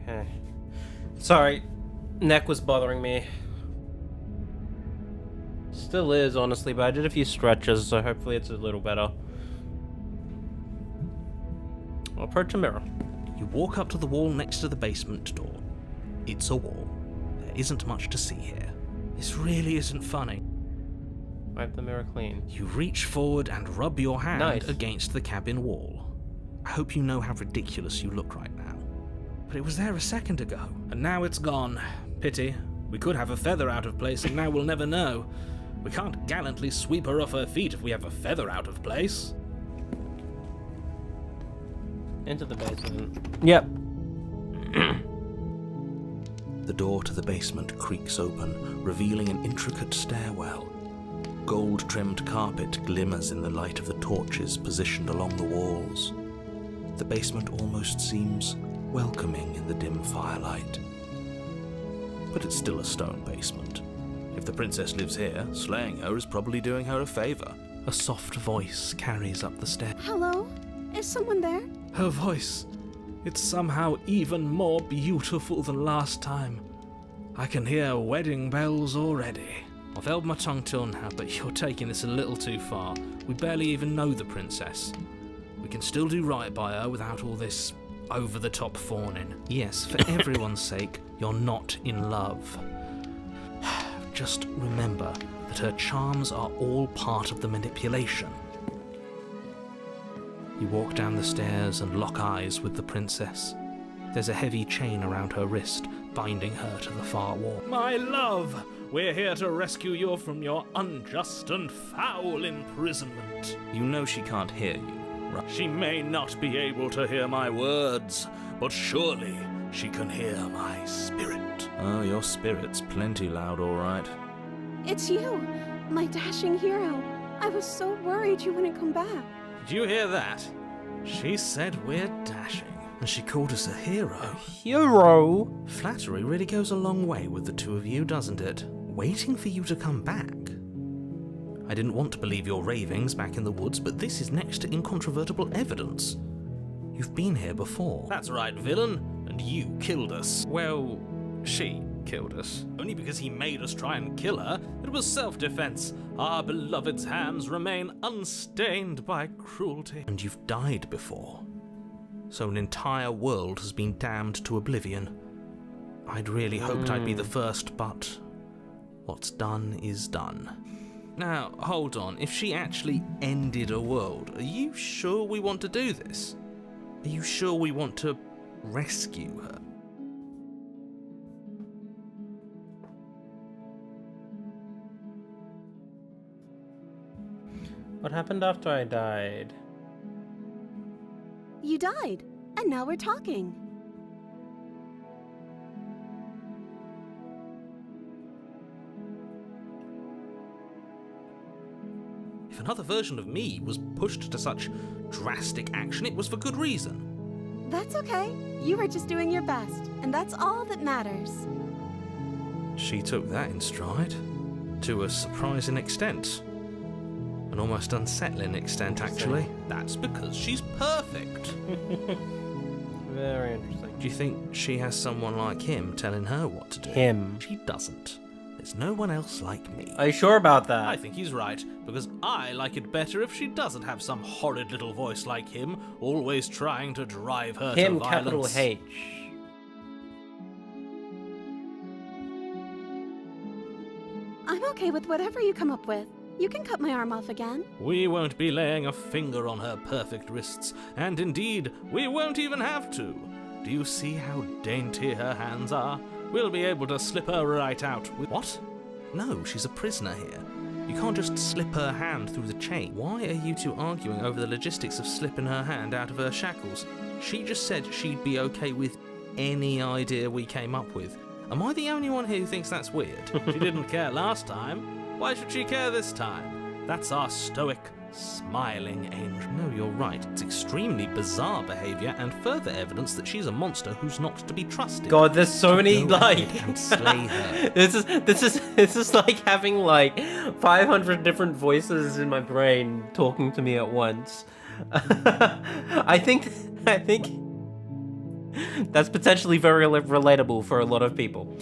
Okay. Sorry. Neck was bothering me. Still is, honestly, but I did a few stretches, so hopefully it's a little better. I'll approach a mirror. You walk up to the wall next to the basement door. It's a wall. There isn't much to see here. This really isn't funny. Wipe the mirror clean. You reach forward and rub your hand Nice. against the cabin wall. I hope you know how ridiculous you look right now. But it was there a second ago. And now it's gone. Pity. We could have a feather out of place, and now we'll never know. We can't gallantly sweep her off her feet if we have a feather out of place. Into the basement. Yep. The door to the basement creaks open, revealing an intricate stairwell. Gold-trimmed carpet glimmers in the light of the torches positioned along the walls. The basement almost seems welcoming in the dim firelight. But it's still a stone basement. If the princess lives here, slaying her is probably doing her a favor. A soft voice carries up the stairs. Hello? Is someone there? Her voice, it's somehow even more beautiful than last time. I can hear wedding bells already. I've held my tongue till now, but you're taking this a little too far. We barely even know the princess. We can still do right by her without all this over-the-top fawning. Yes, for everyone's sake, you're not in love. Just remember that her charms are all part of the manipulation. You walk down the stairs and lock eyes with the princess. There's a heavy chain around her wrist, binding her to the far wall. My love, we're here to rescue you from your unjust and foul imprisonment. You know she can't hear you, right? She may not be able to hear my words, but surely she can hear my spirit. Oh, your spirit's plenty loud, all right. It's you, my dashing hero. I was so worried you wouldn't come back. Did you hear that? She said we're dashing. And she called us a hero. Hero? Flattery really goes a long way with the two of you, doesn't it? Waiting for you to come back. I didn't want to believe your ravings back in the woods, but this is next to incontrovertible evidence. You've been here before. That's right, villain. And you killed us. Well, she killed us. Only because he made us try and kill her. It was self-defense. Our beloved's hands remain unstained by cruelty. And you've died before. So an entire world has been damned to oblivion. I'd really hoped I'd be the first, but what's done is done. Now, hold on. If she actually ended a world, are you sure we want to do this? Are you sure we want to rescue her? What happened after I died? You died, and now we're talking. If another version of me was pushed to such drastic action, it was for good reason. That's okay. You were just doing your best, and that's all that matters. She took that in stride. To a surprising extent. An almost unsettling extent, actually. That's because she's perfect. Very interesting. Do you think she has someone like him telling her what to do? Him. She doesn't. There's no one else like me. Are you sure about that? I think he's right, because I like it better if she doesn't have some horrid little voice like him, always trying to drive her to Him, violence. capital H. I'm okay with whatever you come up with. You can cut my arm off again. We won't be laying a finger on her perfect wrists, and indeed, we won't even have to. Do you see how dainty her hands are? We'll be able to slip her right out with— What? No, she's a prisoner here. You can't just slip her hand through the chain. Why are you two arguing over the logistics of slipping her hand out of her shackles? She just said she'd be okay with any idea we came up with. Am I the only one here who thinks that's weird? She didn't care last time. Why should she care this time? That's our stoic, smiling angel. No, you're right. It's extremely bizarre behavior and further evidence that she's a monster who's not to be trusted. God, there's so many Go like ahead and slay her. this is like having like 500 different voices in my brain talking to me at once. I think that's potentially very relatable for a lot of people.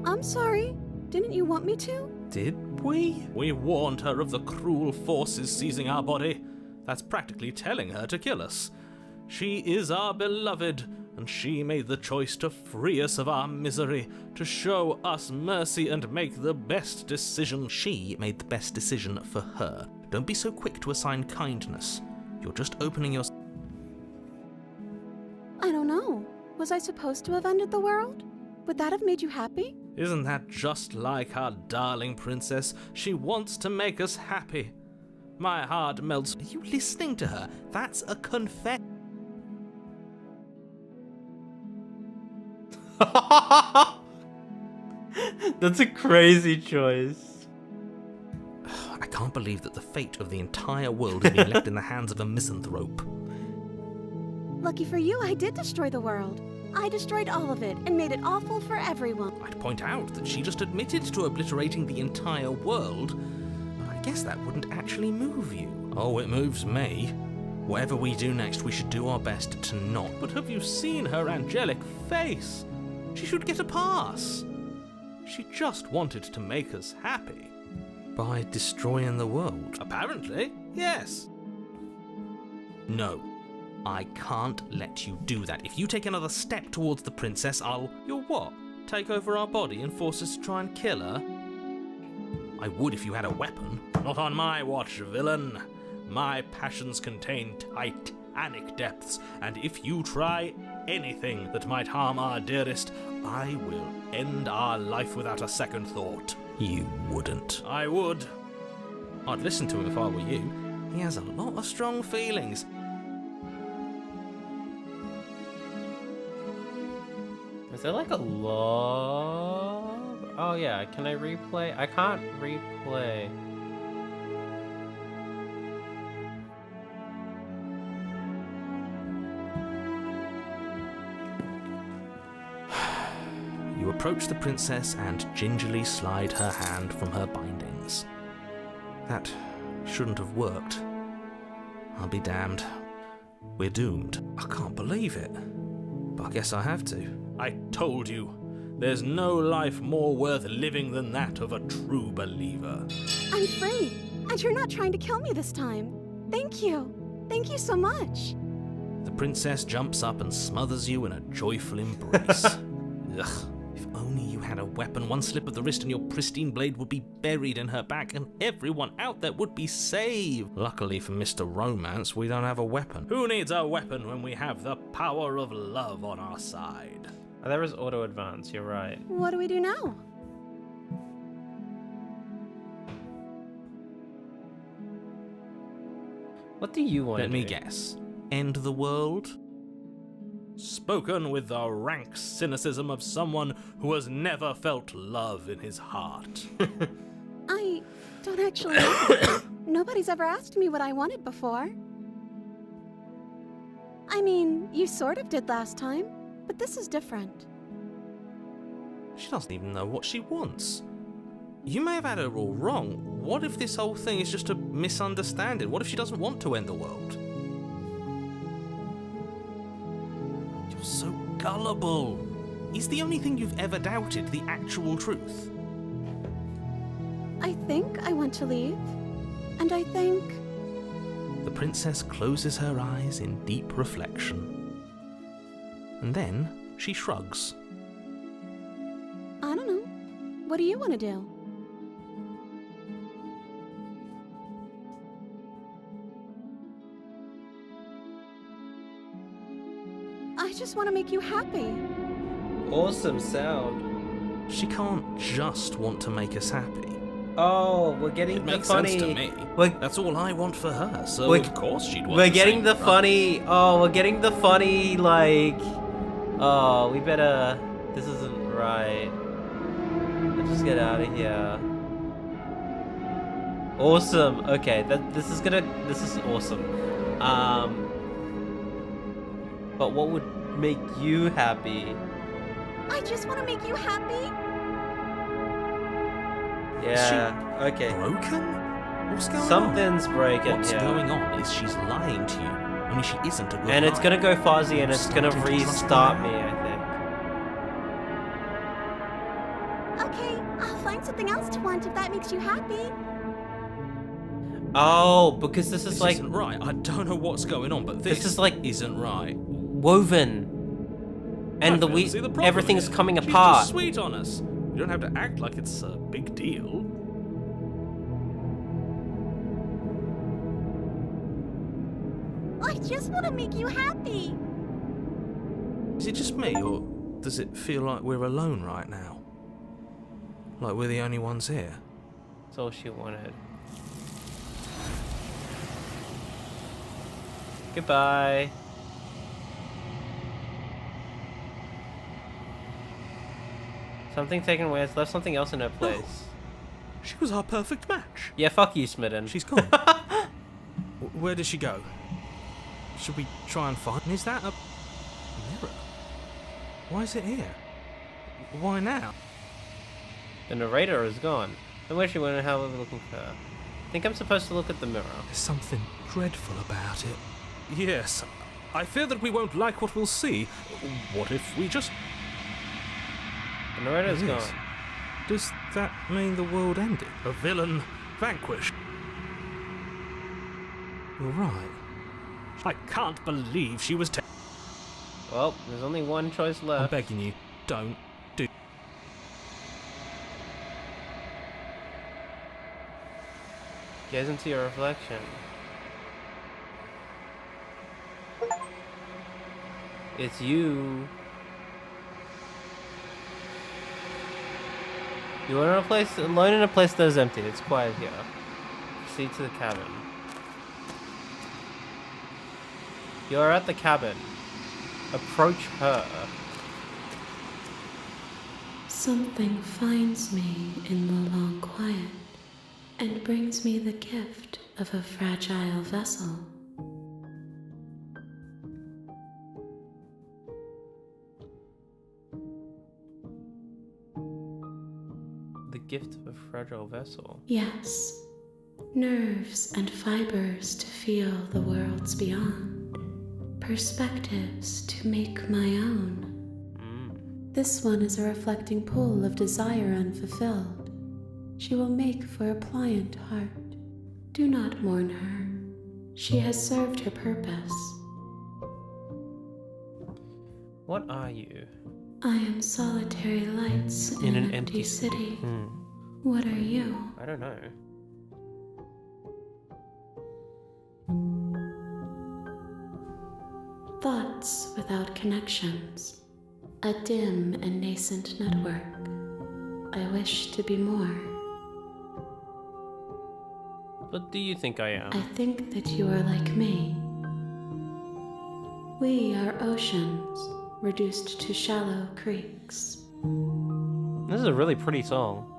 I'm sorry. Didn't you want me to? Did we? We warned her of the cruel forces seizing our body. That's practically telling her to kill us. She is our beloved, and she made the choice to free us of our misery, to show us mercy and make the best decision. She made the best decision for her. Don't be so quick to assign kindness. You're just opening your... I don't know. Was I supposed to have ended the world? Would that have made you happy? Isn't that just like our darling princess? She wants to make us happy. My heart melts. Are you listening to her? That's a confession. That's a crazy choice. I can't believe that the fate of the entire world has been left in the hands of a misanthrope. Lucky for you, I did destroy the world. I destroyed all of it and made it awful for everyone. I'd point out that she just admitted to obliterating the entire world, but I guess that wouldn't actually move you. Oh, it moves me. Whatever we do next, we should do our best to not. But have you seen her angelic face? She should get a pass. She just wanted to make us happy. By destroying the world? Apparently, yes. No. I can't let you do that. If you take another step towards the princess, I'll... You'll what? Take over our body and force us to try and kill her? I would if you had a weapon. Not on my watch, villain. My passions contain titanic depths, and if you try anything that might harm our dearest, I will end our life without a second thought. You wouldn't. I would. I'd listen to him if I were you. He has a lot of strong feelings. Is there like a log? Oh yeah, can I replay? I can't replay. You approach the princess and gingerly slide her hand from her bindings. That shouldn't have worked. I'll be damned. We're doomed. I can't believe it. But I guess I have to. I told you, there's no life more worth living than that of a true believer. I'm free, and you're not trying to kill me this time. Thank you. Thank you so much. The princess jumps up and smothers you in a joyful embrace. Ugh. If only you had a weapon, one slip of the wrist and your pristine blade would be buried in her back and everyone out there would be saved. Luckily for Mr. Romance, we don't have a weapon. Who needs a weapon when we have the power of love on our side? Oh, there is auto advance, you're right. What do we do now? What do you want Let to me do? guess. End the world? Spoken with the rank cynicism of someone who has never felt love in his heart. I don't actually know. Nobody's ever asked me what I wanted before. I mean, you sort of did last time, but this is different. She doesn't even know what she wants. You may have had her all wrong. What if this whole thing is just a misunderstanding? What if she doesn't want to end the world? You're so gullible. Is the only thing you've ever doubted the actual truth? I think I want to leave, and I think... The princess closes her eyes in deep reflection. And then she shrugs. I don't know. What do you want to do? I just want to make you happy. Awesome sound. She can't just want to make us happy. Oh, we're getting It the makes funny. sense to me. We're, That's all I want for her, so We're- of course she'd want we're the getting same the for us. funny. Oh, we're getting the funny. Like, oh, we better. This isn't right. Let's just get out of here. Awesome. Okay, this is awesome. But what would make you happy? I just want to make you happy. Yeah. Okay. Broken? What's going on? Something's breaking. What's yeah. going on is she's lying to you, only she isn't a good And it's liar. gonna go fuzzy, and You're it's gonna starting to trust restart me me. I think. Okay, I'll find something else to want if that makes you happy. Oh, because this is This like isn't right. I don't know what's going on, but this is like isn't right. woven, and I don't see the problem everything's here. coming She's apart. just sweet on us. You don't have to act like it's a big deal. I just want to make you happy. Is it just me, or does it feel like we're alone right now? Like we're the only ones here? That's all she wanted. Goodbye. Something taken away. It's left something else in her place. She was our perfect match. Yeah, fuck you, Smitten. She's gone. Where did she go? Should we try and find... Is that a mirror? Why is it here? Why now? The narrator is gone. Then where she went and how we're looking for her. I think I'm supposed to look at the mirror. There's something dreadful about it. Yes, I fear that we won't like what we'll see. What if we just... The narrator is It gone. is. Does that mean the world ended? A villain vanquished. You're right. I can't believe she was Well, there's only one choice I'm left. begging you, don't do... Gaze into your reflection. It's you. You are in a place alone in a place that is empty. It's quiet here. Proceed to the cabin. You are at the cabin. Approach her. Something finds me in the long quiet and brings me the gift of a fragile vessel. The gift of a fragile vessel. Yes, nerves and fibers to feel the worlds beyond, perspectives to make my own. This one is a reflecting pool of desire unfulfilled. She will make for a pliant heart. Do not mourn her. She has served her purpose. What are you? I am solitary lights in an empty city. What are you? I don't know. Thoughts without connections. A dim and nascent network. I wish to be more. What do you think I am? I think that you are like me. We are oceans, reduced to shallow creeks. This is a really pretty song.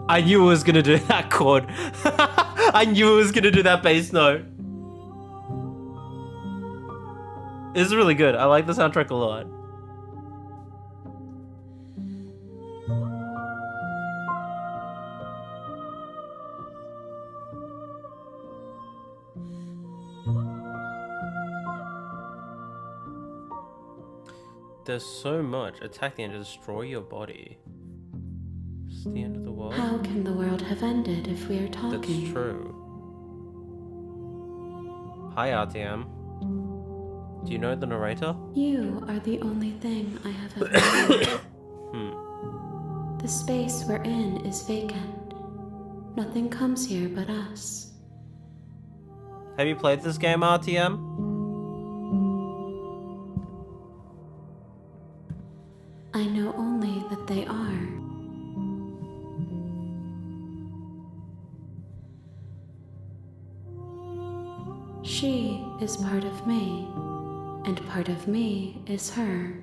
I knew it was gonna do that chord. I knew it was gonna do that bass note. It's really good. I like the soundtrack a lot. There's so much. Attack the end to destroy your body. It's the end of the world. How can the world have ended if we are talking? That's true. Hi, RTM. Do you know the narrator? You are the only thing I have ever known. The space we're in is vacant. Nothing comes here but us. Have you played this game, RTM? I know only that they are. She is part of me, and part of me is her.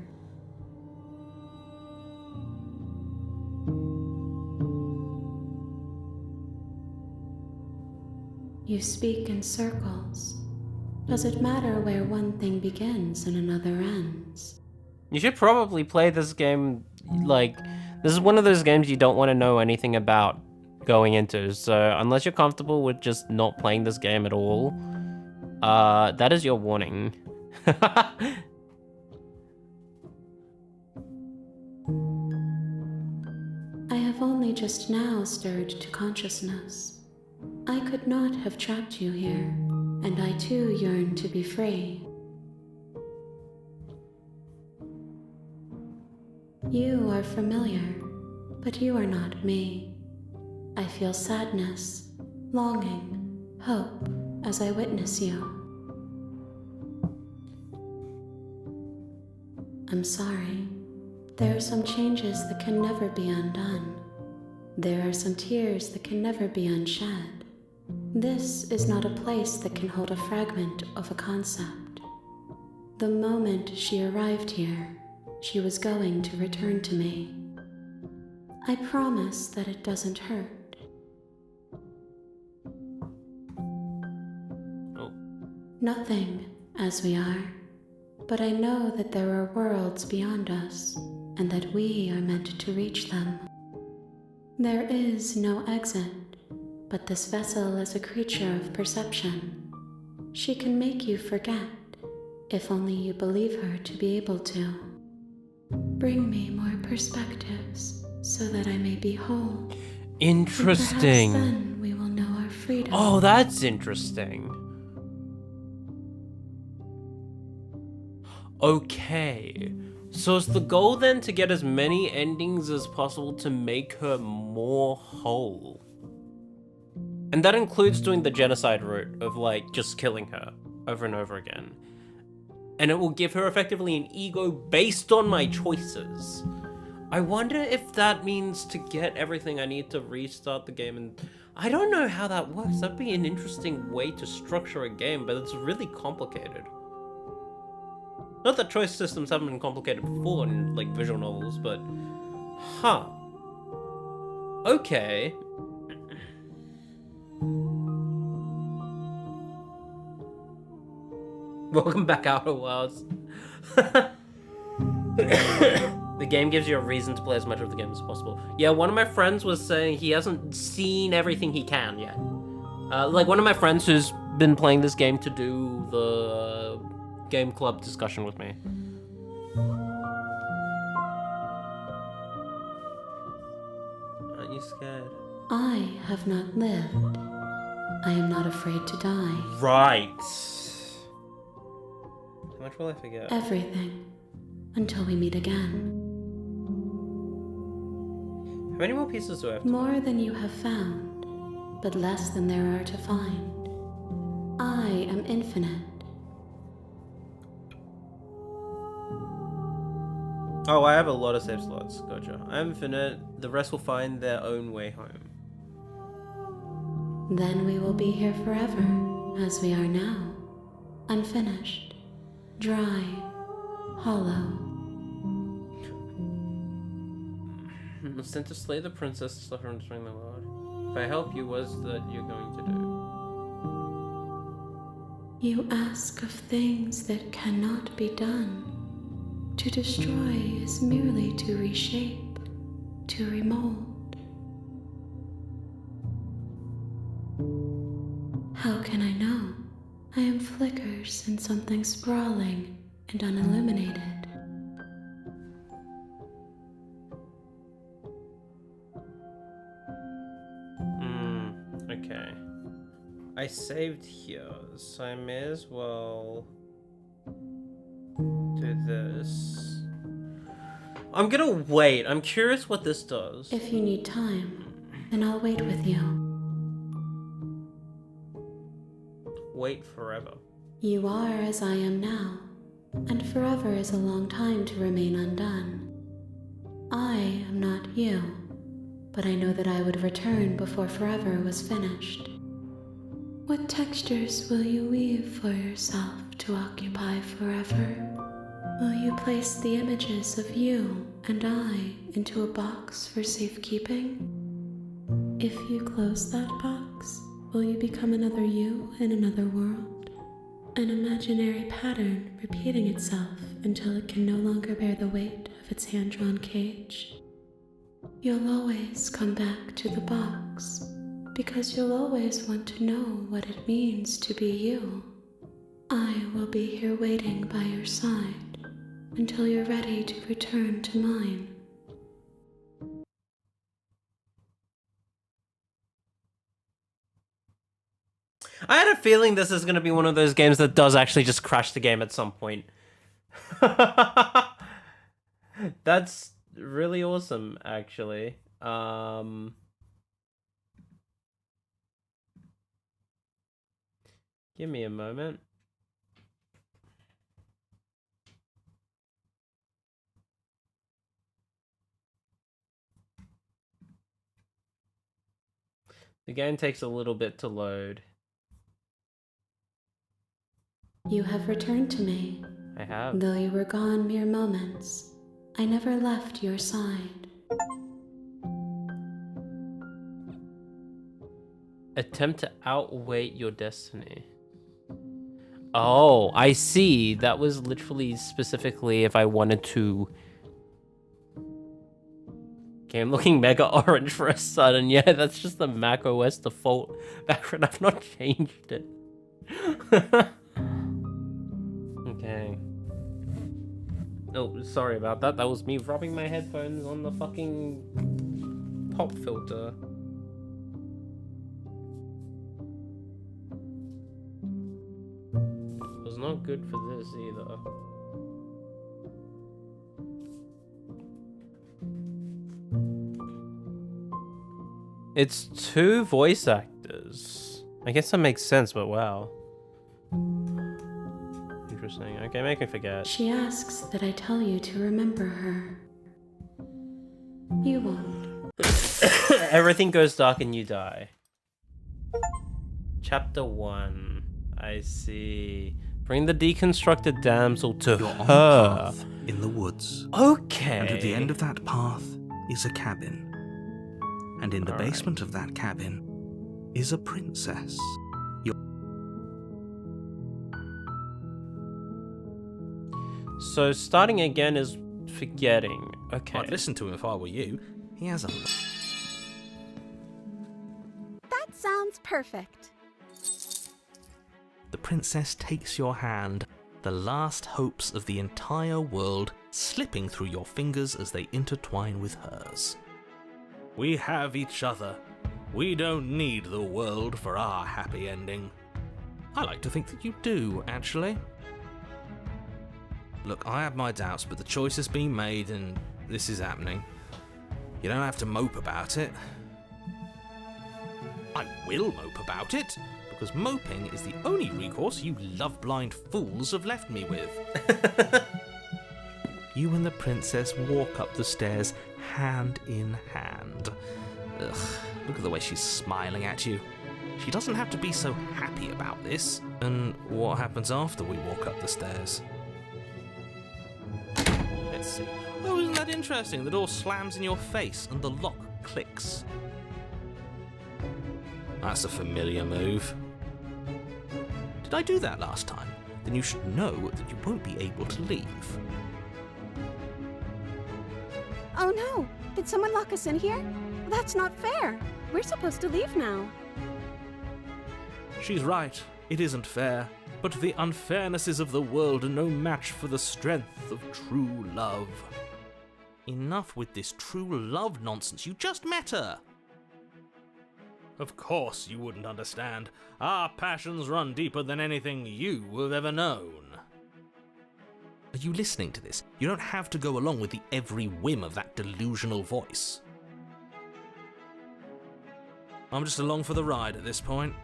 You speak in circles. Does it matter where one thing begins and another ends? You should probably play this game, like, this is one of those games you don't want to know anything about going into, so unless you're comfortable with just not playing this game at all, that is your warning. I have only just now stirred to consciousness. I could not have trapped you here, and I too yearn to be free. You are familiar, but you are not me. I feel sadness, longing, hope as I witness you. I'm sorry. There are some changes that can never be undone. There are some tears that can never be unshed. This is not a place that can hold a fragment of a concept. The moment she arrived here, she was going to return to me. I promise that it doesn't hurt. Oh. Nothing, as we are, but I know that there are worlds beyond us, and that we are meant to reach them. There is no exit, but this vessel is a creature of perception. She can make you forget, if only you believe her to be able to. Bring me more perspectives, so that I may be whole. Interesting. And perhaps then we will know our freedom. Oh, that's interesting. Okay. So is the goal then to get as many endings as possible to make her more whole? And that includes doing the genocide route of like just killing her over and over again. And it will give her effectively an ego based on my choices. I wonder if that means to get everything I need to restart the game, and I don't know how that works. That'd be an interesting way to structure a game, but it's really complicated. Not that choice systems haven't been complicated before in like visual novels, but huh. Okay. Welcome back, Outer Wilds. The game gives you a reason to play as much of the game as possible. Yeah, one of my friends was saying he hasn't seen everything he can yet. Like one of my friends who's been playing this game to do the game club discussion with me. Aren't you scared? I have not lived. I am not afraid to die. Right. How much will I forget? Everything. Until we meet again. How many more pieces do I have to... More than you have found, but less than there are to find. I am infinite. Oh, I have a lot of save slots. Gotcha. I'm infinite. The rest will find their own way home. Then we will be here forever, as we are now. Unfinished. Dry. Hollow. Sent to slay the princess to stop her from destroying the world. If I help you, what is that you're going to do? You ask of things that cannot be done. To destroy is merely to reshape, to remold. How can I know? I am flickers in something sprawling and unilluminated. Okay. I saved here, so I may as well do this. I'm gonna wait. I'm curious what this does. If you need time, then I'll wait with you. Wait forever. You are as I am now, and forever is a long time to remain undone. I am not you, but I know that I would return before forever was finished. What textures will you weave for yourself to occupy forever? Will you place the images of you and I into a box for safekeeping? If you close that box, will you become another you in another world? An imaginary pattern repeating itself until it can no longer bear the weight of its hand-drawn cage. You'll always come back to the box, because you'll always want to know what it means to be you. I will be here waiting by your side until you're ready to return to mine. I had a feeling this is gonna be one of those games that does actually just crash the game at some point. That's really awesome, actually. Give me a moment. The game takes a little bit to load. You have returned to me, I have. Though you were gone mere moments, I never left your side. Attempt to outweigh your destiny. Oh, I see. That was literally specifically if I wanted to. Okay, I'm looking mega orange for a sudden. Yeah, that's just the Mac OS default background. I've not changed it. Okay. Oh, sorry about that. That was me rubbing my headphones on the fucking pop filter. Was not good for this either. It's 2 voice actors. I guess that makes sense, but wow. Interesting. Okay, make me forget. She asks that I tell you to remember her. You won't. Everything goes dark and you die. Chapter 1. I see. Bring the deconstructed damsel to You're on a her. path in the woods. Okay. And at the end of that path is a cabin. And in the Alright. basement of that cabin is a princess. So starting again is forgetting. Okay. I'd listen to him if I were you. He has a... That sounds perfect. The princess takes your hand, the last hopes of the entire world slipping through your fingers as they intertwine with hers. We have each other. We don't need the world for our happy ending. I like to think that you do, actually. Look, I have my doubts, but the choice has been made and this is happening. You don't have to mope about it. I will mope about it, because moping is the only recourse you love-blind fools have left me with. You and the princess walk up the stairs hand in hand. Ugh, look at the way she's smiling at you. She doesn't have to be so happy about this. And what happens after we walk up the stairs? Let's see. Oh, isn't that interesting? The door slams in your face and the lock clicks. That's a familiar move. Did I do that last time? Then you should know that you won't be able to leave. Oh no! Did someone lock us in here? That's not fair. We're supposed to leave now. She's right. It isn't fair. But the unfairnesses of the world are no match for the strength of true love. Enough with this true love nonsense. You just met her. Of course you wouldn't understand. Our passions run deeper than anything you have ever known. Are you listening to this? You don't have to go along with the every whim of that delusional voice. I'm just along for the ride at this point.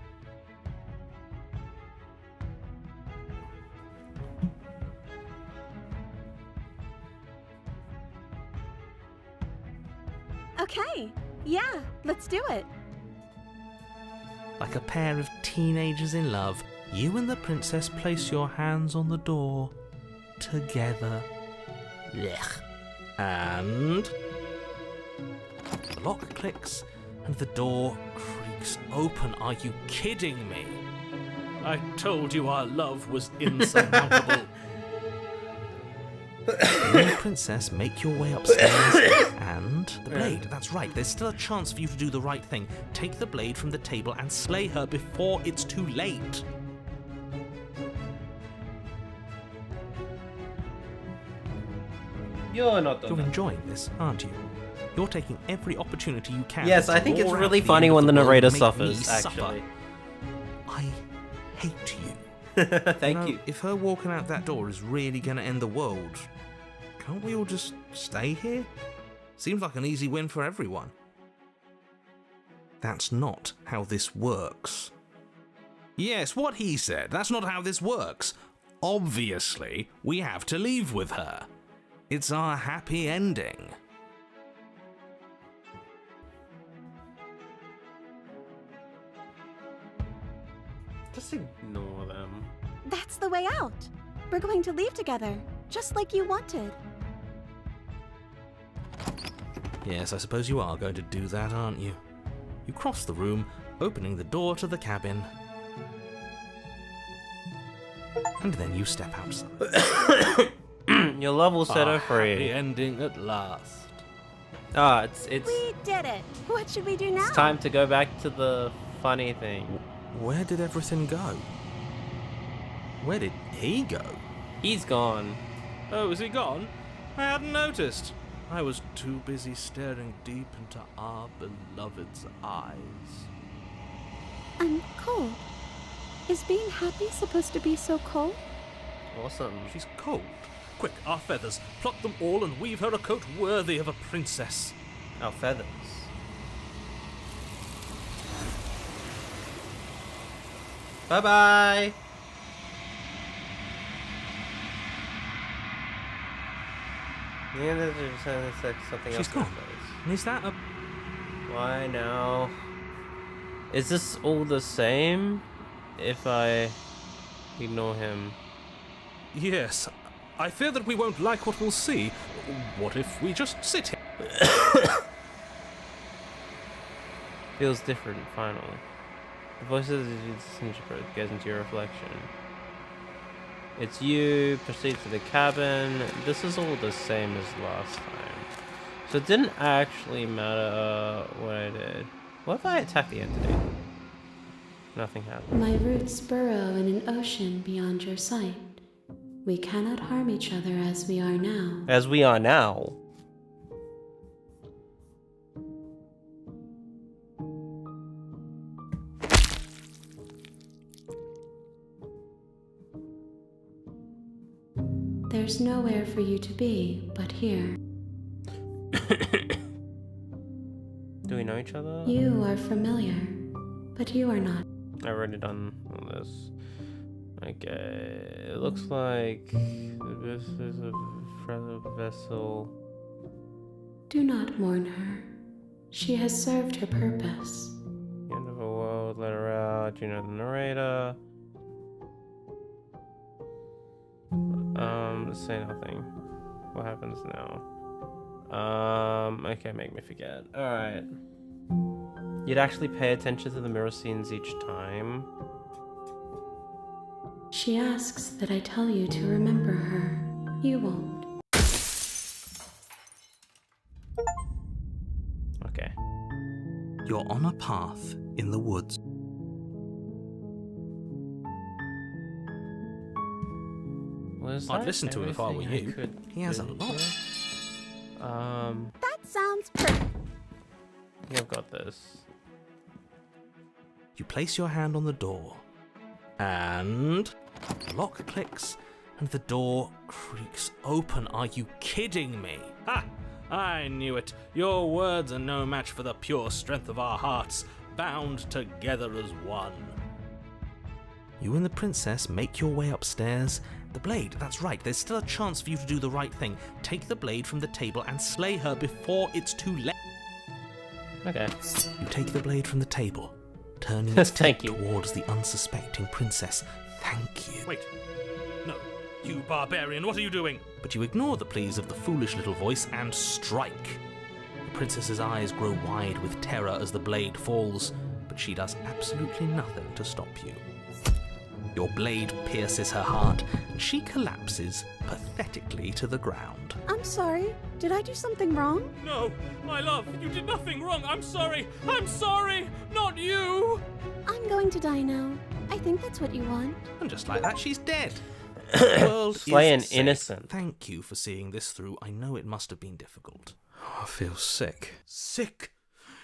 Okay, yeah, let's do it. Like a pair of teenagers in love, you and the princess place your hands on the door together. Blech. And The lock clicks and the door creaks open. Are you kidding me? I told you our love was insurmountable. You and the princess make your way upstairs and the blade. That's right, there's still a chance for you to do the right thing. Take the blade from the table and slay her before it's too late. You're not You're enjoying this, aren't you? You're taking every opportunity you can. Yes, to I think it's roar out really the funny end of when the world narrator and make suffers, me suffer. actually. I hate you. Thank you. If her walking out that door is really going to end the world, can't we all just stay here? Seems like an easy win for everyone. That's not how this works. Yes, what he said. That's not how this works. Obviously, we have to leave with her. It's our happy ending. Just ignore them. That's the way out. We're going to leave together, just like you wanted. Yes, I suppose you are going to do that, aren't you? You cross the room, opening the door to the cabin. And then you step outside. Your love will set her Happy free. ending at last. Ah, it's We did it! What should we do now? it's time to go back to the funny thing. Where did everything go? Where did he go? He's gone. Oh, is he gone? I hadn't noticed. I was too busy staring deep into our beloved's eyes. I'm cold. Is being happy supposed to be so cold? Awesome. She's cold. Quick, our feathers. Pluck them all and weave her a coat worthy of a princess. Our feathers. Bye bye. Yeah, there's something She's else. gone. And is that a... Why now? Is this all the same if I ignore him? Yes, I fear that we won't like what we'll see. What if we just sit here? Feels different, finally. The voices as you disintegrate goes into your reflection. It's you, proceed to the cabin. This is all the same as last time. So it didn't actually matter what I did. What if I attack the entity? Nothing happened. My roots burrow in an ocean beyond your sight. We cannot harm each other as we are now. As we are now. There's nowhere for you to be but here. Do we know each other? You are familiar, but you are not. I've already done all this. Okay, it looks like this is a fragile vessel. Do not mourn her. She has served her purpose. The end of a world, let her out. You know the narrator. Say nothing. What happens now? Okay, make me forget. Alright. You'd actually pay attention to the mirror scenes each time. She asks that I tell you to remember her. You won't. Okay. You're on a path in the woods. Was I'd that listen to it if I were everything you. could He has a do lot. here? That sounds perfect. I think I've got this. You place your hand on the door, and the lock clicks, and the door creaks open. Are you kidding me? Ha! I knew it. Your words are no match for the pure strength of our hearts, bound together as one. You and the princess make your way upstairs. The blade, that's right, there's still a chance for you to do the right thing. Take the blade from the table and slay her before it's too late. Okay. You take the blade from the table, turning Yes, it thank you. towards the unsuspecting princess. Thank you. Wait. No. You barbarian, what are you doing? But you ignore the pleas of the foolish little voice and strike. The princess's eyes grow wide with terror as the blade falls, but she does absolutely nothing to stop you. Your blade pierces her heart, and she collapses pathetically to the ground. I'm sorry. Did I do something wrong? No, my love, you did nothing wrong. I'm sorry. I'm sorry. Not you. I'm going to die now. I think that's what you want. And just like that, she's dead. The world Slay is an safe. innocent. Thank you for seeing this through. I know it must have been difficult. I feel sick. Sick.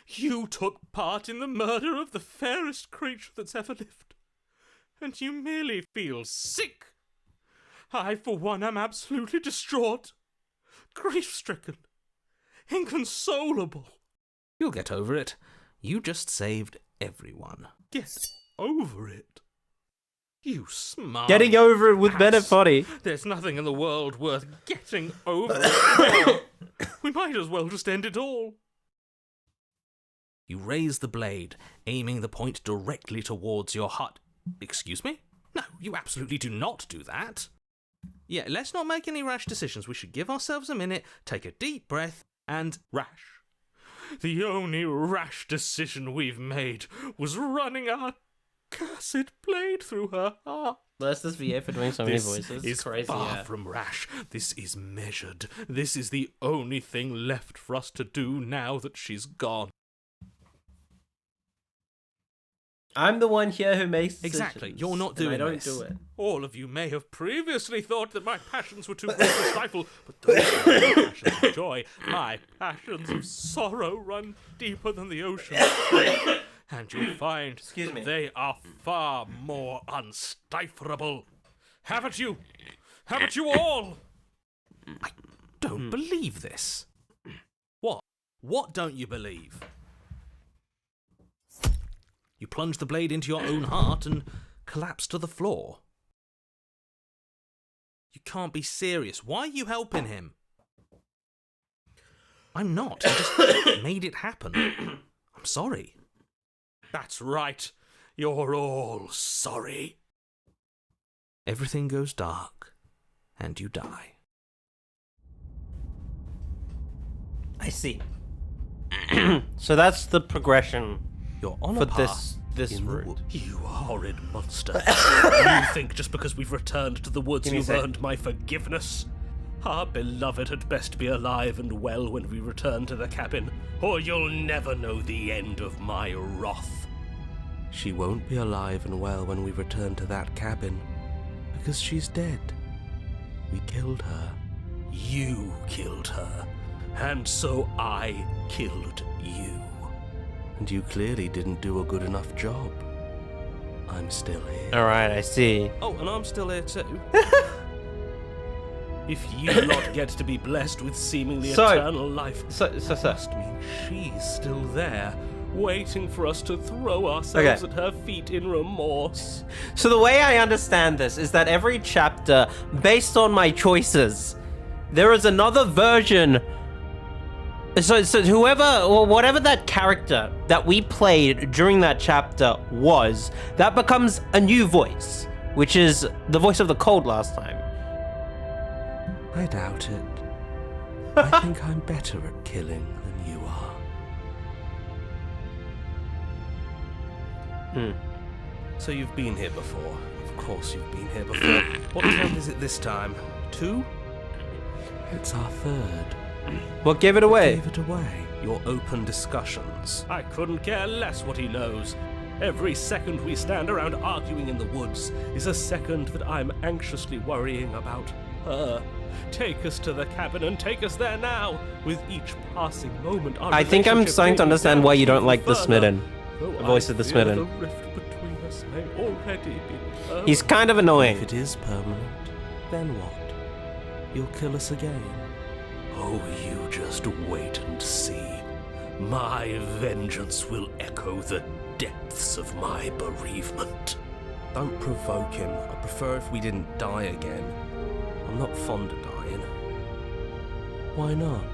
You took part in the murder of the fairest creature that's ever lived. And you merely feel sick. I, for one, am absolutely distraught, grief-stricken, inconsolable. You'll get over it. You just saved everyone. Get over it. You smart. Getting over it with ass. Benefodi. There's nothing in the world worth getting over. It. We might as well just end it all. You raise the blade, aiming the point directly towards your heart. Excuse me? No, you absolutely do not do that. Yeah, let's not make any rash decisions. We should give ourselves a minute, take a deep breath, and Rash. The only rash decision we've made was running our cursed blade through her heart. That's this VA for doing so many This voices. is Crazy. far Yeah. from rash. This is measured. This is the only thing left for us to do now that she's gone. I'm the one here who makes decisions, Exactly, you're not and doing I don't this. do it. All of you may have previously thought that my passions were too great to stifle, but those are not passions of joy. My passions of sorrow run deeper than the ocean. And you'll find Excuse me. that they are far more unstifleable. Haven't you? Haven't you all? don't believe this. What? What don't you believe? You plunge the blade into your own heart and collapse to the floor. You can't be serious. Why are you helping him? I'm not. I just made it happen. I'm sorry. That's right. You're all sorry. Everything goes dark, and you die. I see. So that's the progression You're on for a path this in the route. woods. You horrid monster. You think just because we've returned to the woods Give me a you've sec. earned my forgiveness? Our beloved had best be alive and well when we return to the cabin, or you'll never know the end of my wrath. She won't be alive and well when we return to that cabin, because she's dead. We killed her. You killed her, and so I killed you. And you clearly didn't do a good enough job. I'm still here. All right, I see. Oh, and I'm still here too. If you lot get to be blessed with seemingly So- eternal life, So. must mean she's still there, waiting for us to throw ourselves Okay. at her feet in remorse. So the way I understand this is that every chapter, based on my choices, there is another version. So whoever or whatever that character that we played during that chapter was, that becomes a new voice, which is the voice of the cold last time. I doubt it. I think I'm better at killing than you are. So you've been here before. Of course you've been here before. What time is it this time? 2? It's our 3rd. What gave it away? Gave it away. Your open discussions. I couldn't care less what he knows. Every second we stand around arguing in the woods is a second that I'm anxiously worrying about her. Take us to the cabin and take us there now. With each passing moment, our I think I'm relationship starting to may be understand down why you don't even like the further, Smitten. though The voice I of the fear Smitten. The rift between us may already be permanent. He's kind of If annoying. it is permanent, then what? You'll kill us again. Oh, you just wait and see. My vengeance will echo the depths of my bereavement. Don't provoke him. I prefer if we didn't die again. I'm not fond of dying. Why not?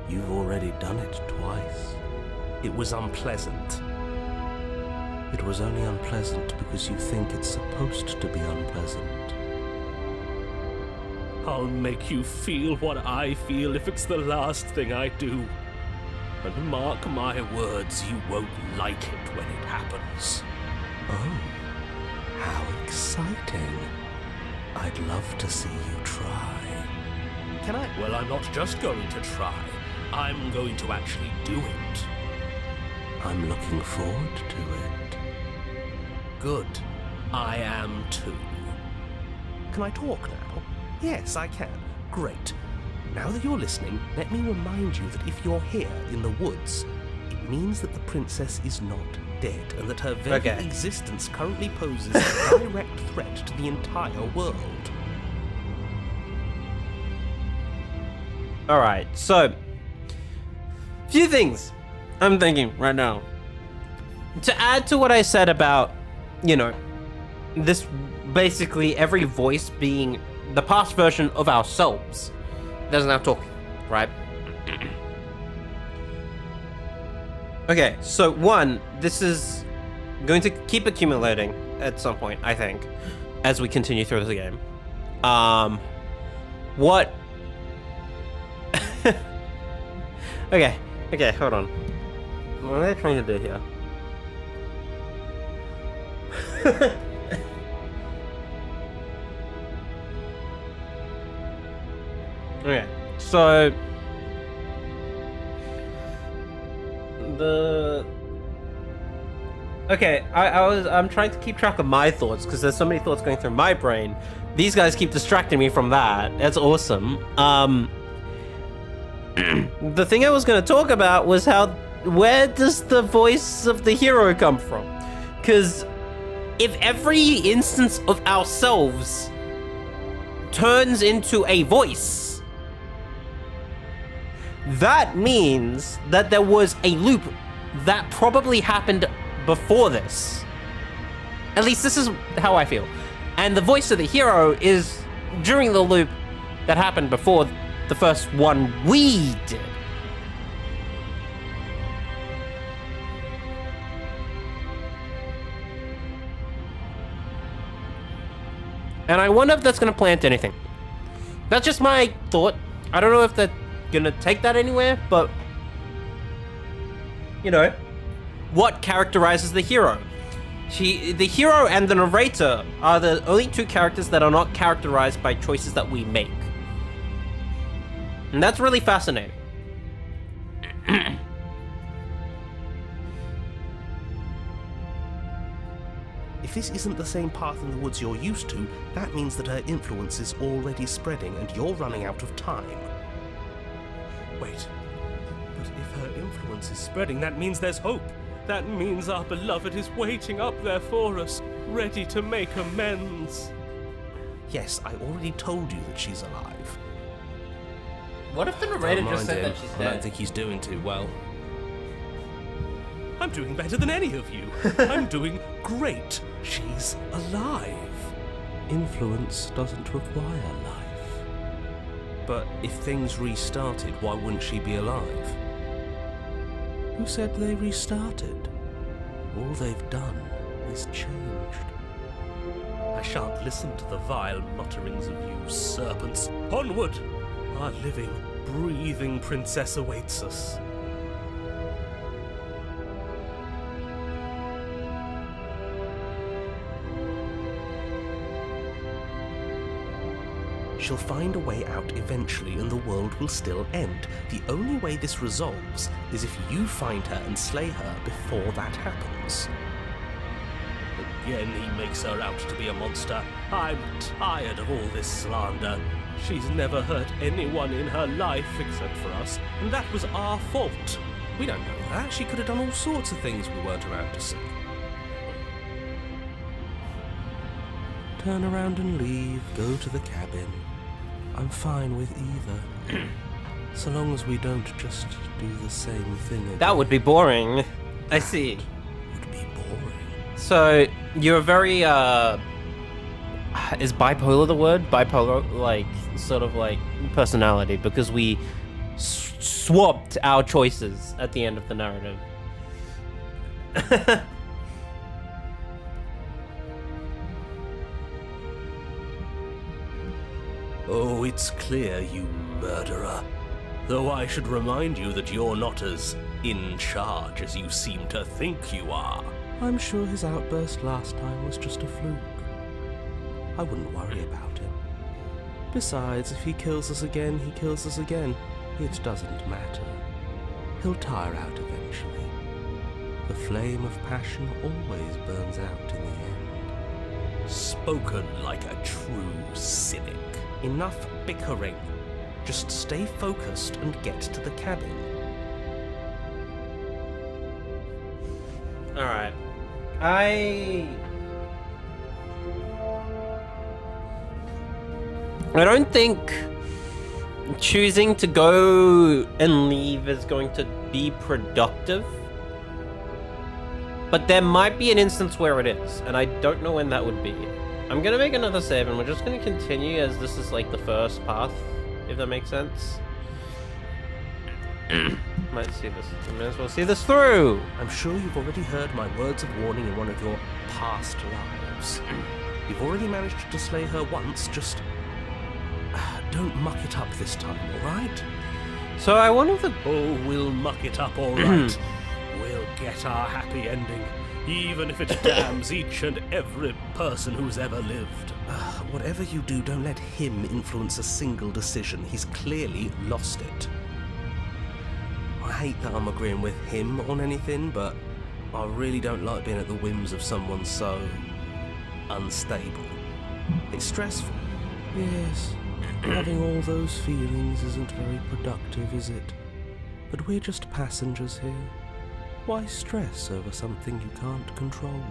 You've already done it twice. It was unpleasant. It was only unpleasant because you think it's supposed to be unpleasant. I'll make you feel what I feel if it's the last thing I do. And mark my words, you won't like it when it happens. Oh, how exciting. I'd love to see you try. Can I? Well, I'm not just going to try. I'm going to actually do it. I'm looking forward to it. Good. I am too. Can I talk now? Yes, I can. Great. Now that you're listening, let me remind you that if you're here in the woods, it means that the princess is not dead, and that her very Okay. existence currently poses a direct threat to the entire world. All right, so few things I'm thinking right now. To add to what I said about, this basically every voice being the past version of ourselves that's now talking, right? Okay, so one, this is going to keep accumulating at some point, I think, as we continue through the game. What? Okay, hold on. What are they trying to do here? Okay, so I'm trying to keep track of my thoughts because there's so many thoughts going through my brain. These guys keep distracting me from that. That's awesome. The thing I was going to talk about was where does the voice of the hero come from? Because if every instance of ourselves turns into a voice, that means that there was a loop that probably happened before this. At least this is how I feel. And the voice of the hero is during the loop that happened before the first one we did. And I wonder if that's gonna plant anything. That's just my thought. I don't know if they're gonna take that anywhere, but you know, what characterizes the hero? The hero and the narrator are the only two characters that are not characterized by choices that we make. And that's really fascinating. If this isn't the same path in the woods you're used to, that means that her influence is already spreading and you're running out of time. Wait, but if her influence is spreading, that means there's hope. That means our beloved is waiting up there for us, ready to make amends. Yes, I already told you that she's alive. What if the narrator Don't just said mind that him. she's I don't dead? think he's doing too well. I'm doing better than any of you. I'm doing great. She's alive. Influence doesn't require life. But if things restarted, why wouldn't she be alive? Who said they restarted? All they've done is changed. I shan't listen to the vile mutterings of you serpents. Onward! Our living, breathing princess awaits us. She'll find a way out eventually and the world will still end. The only way this resolves is if you find her and slay her before that happens. Again he makes her out to be a monster. I'm tired of all this slander. She's never hurt anyone in her life except for us, and that was our fault. We don't know that. She could have done all sorts of things we weren't around to see. Turn around and leave, go to the cabin. I'm fine with either. So long as we don't just do the same thing again. That would be boring. I see. Would be boring. So you're very is bipolar the word? Bipolar, like sort of like personality, because we swapped our choices at the end of the narrative. Oh, it's clear, you murderer. Though I should remind you that you're not as in charge as you seem to think you are. I'm sure his outburst last time was just a fluke. I wouldn't worry about him. Besides, if he kills us again, he kills us again. It doesn't matter. He'll tire out eventually. The flame of passion always burns out in the end. Spoken like a true cynic. Enough bickering. Just stay focused and get to the cabin. Alright. I don't think choosing to go and leave is going to be productive. But there might be an instance where it is, and I don't know when that would be. I'm gonna make another save, and we're just gonna continue as this is like the first path, if that makes sense. Might see this. I may as well see this through. I'm sure you've already heard my words of warning in one of your past lives. You've already managed to slay her once, just don't muck it up this time, alright? So I wonder if the... Oh, we'll muck it up all right. We'll get our happy ending, even if it damns each and every person who's ever lived. Whatever you do, don't let him influence a single decision. He's clearly lost it. I hate that I'm agreeing with him on anything, but I really don't like being at the whims of someone so unstable. It's stressful. Yes, having all those feelings isn't very productive, is it? But we're just passengers here. Why stress over something you can't control?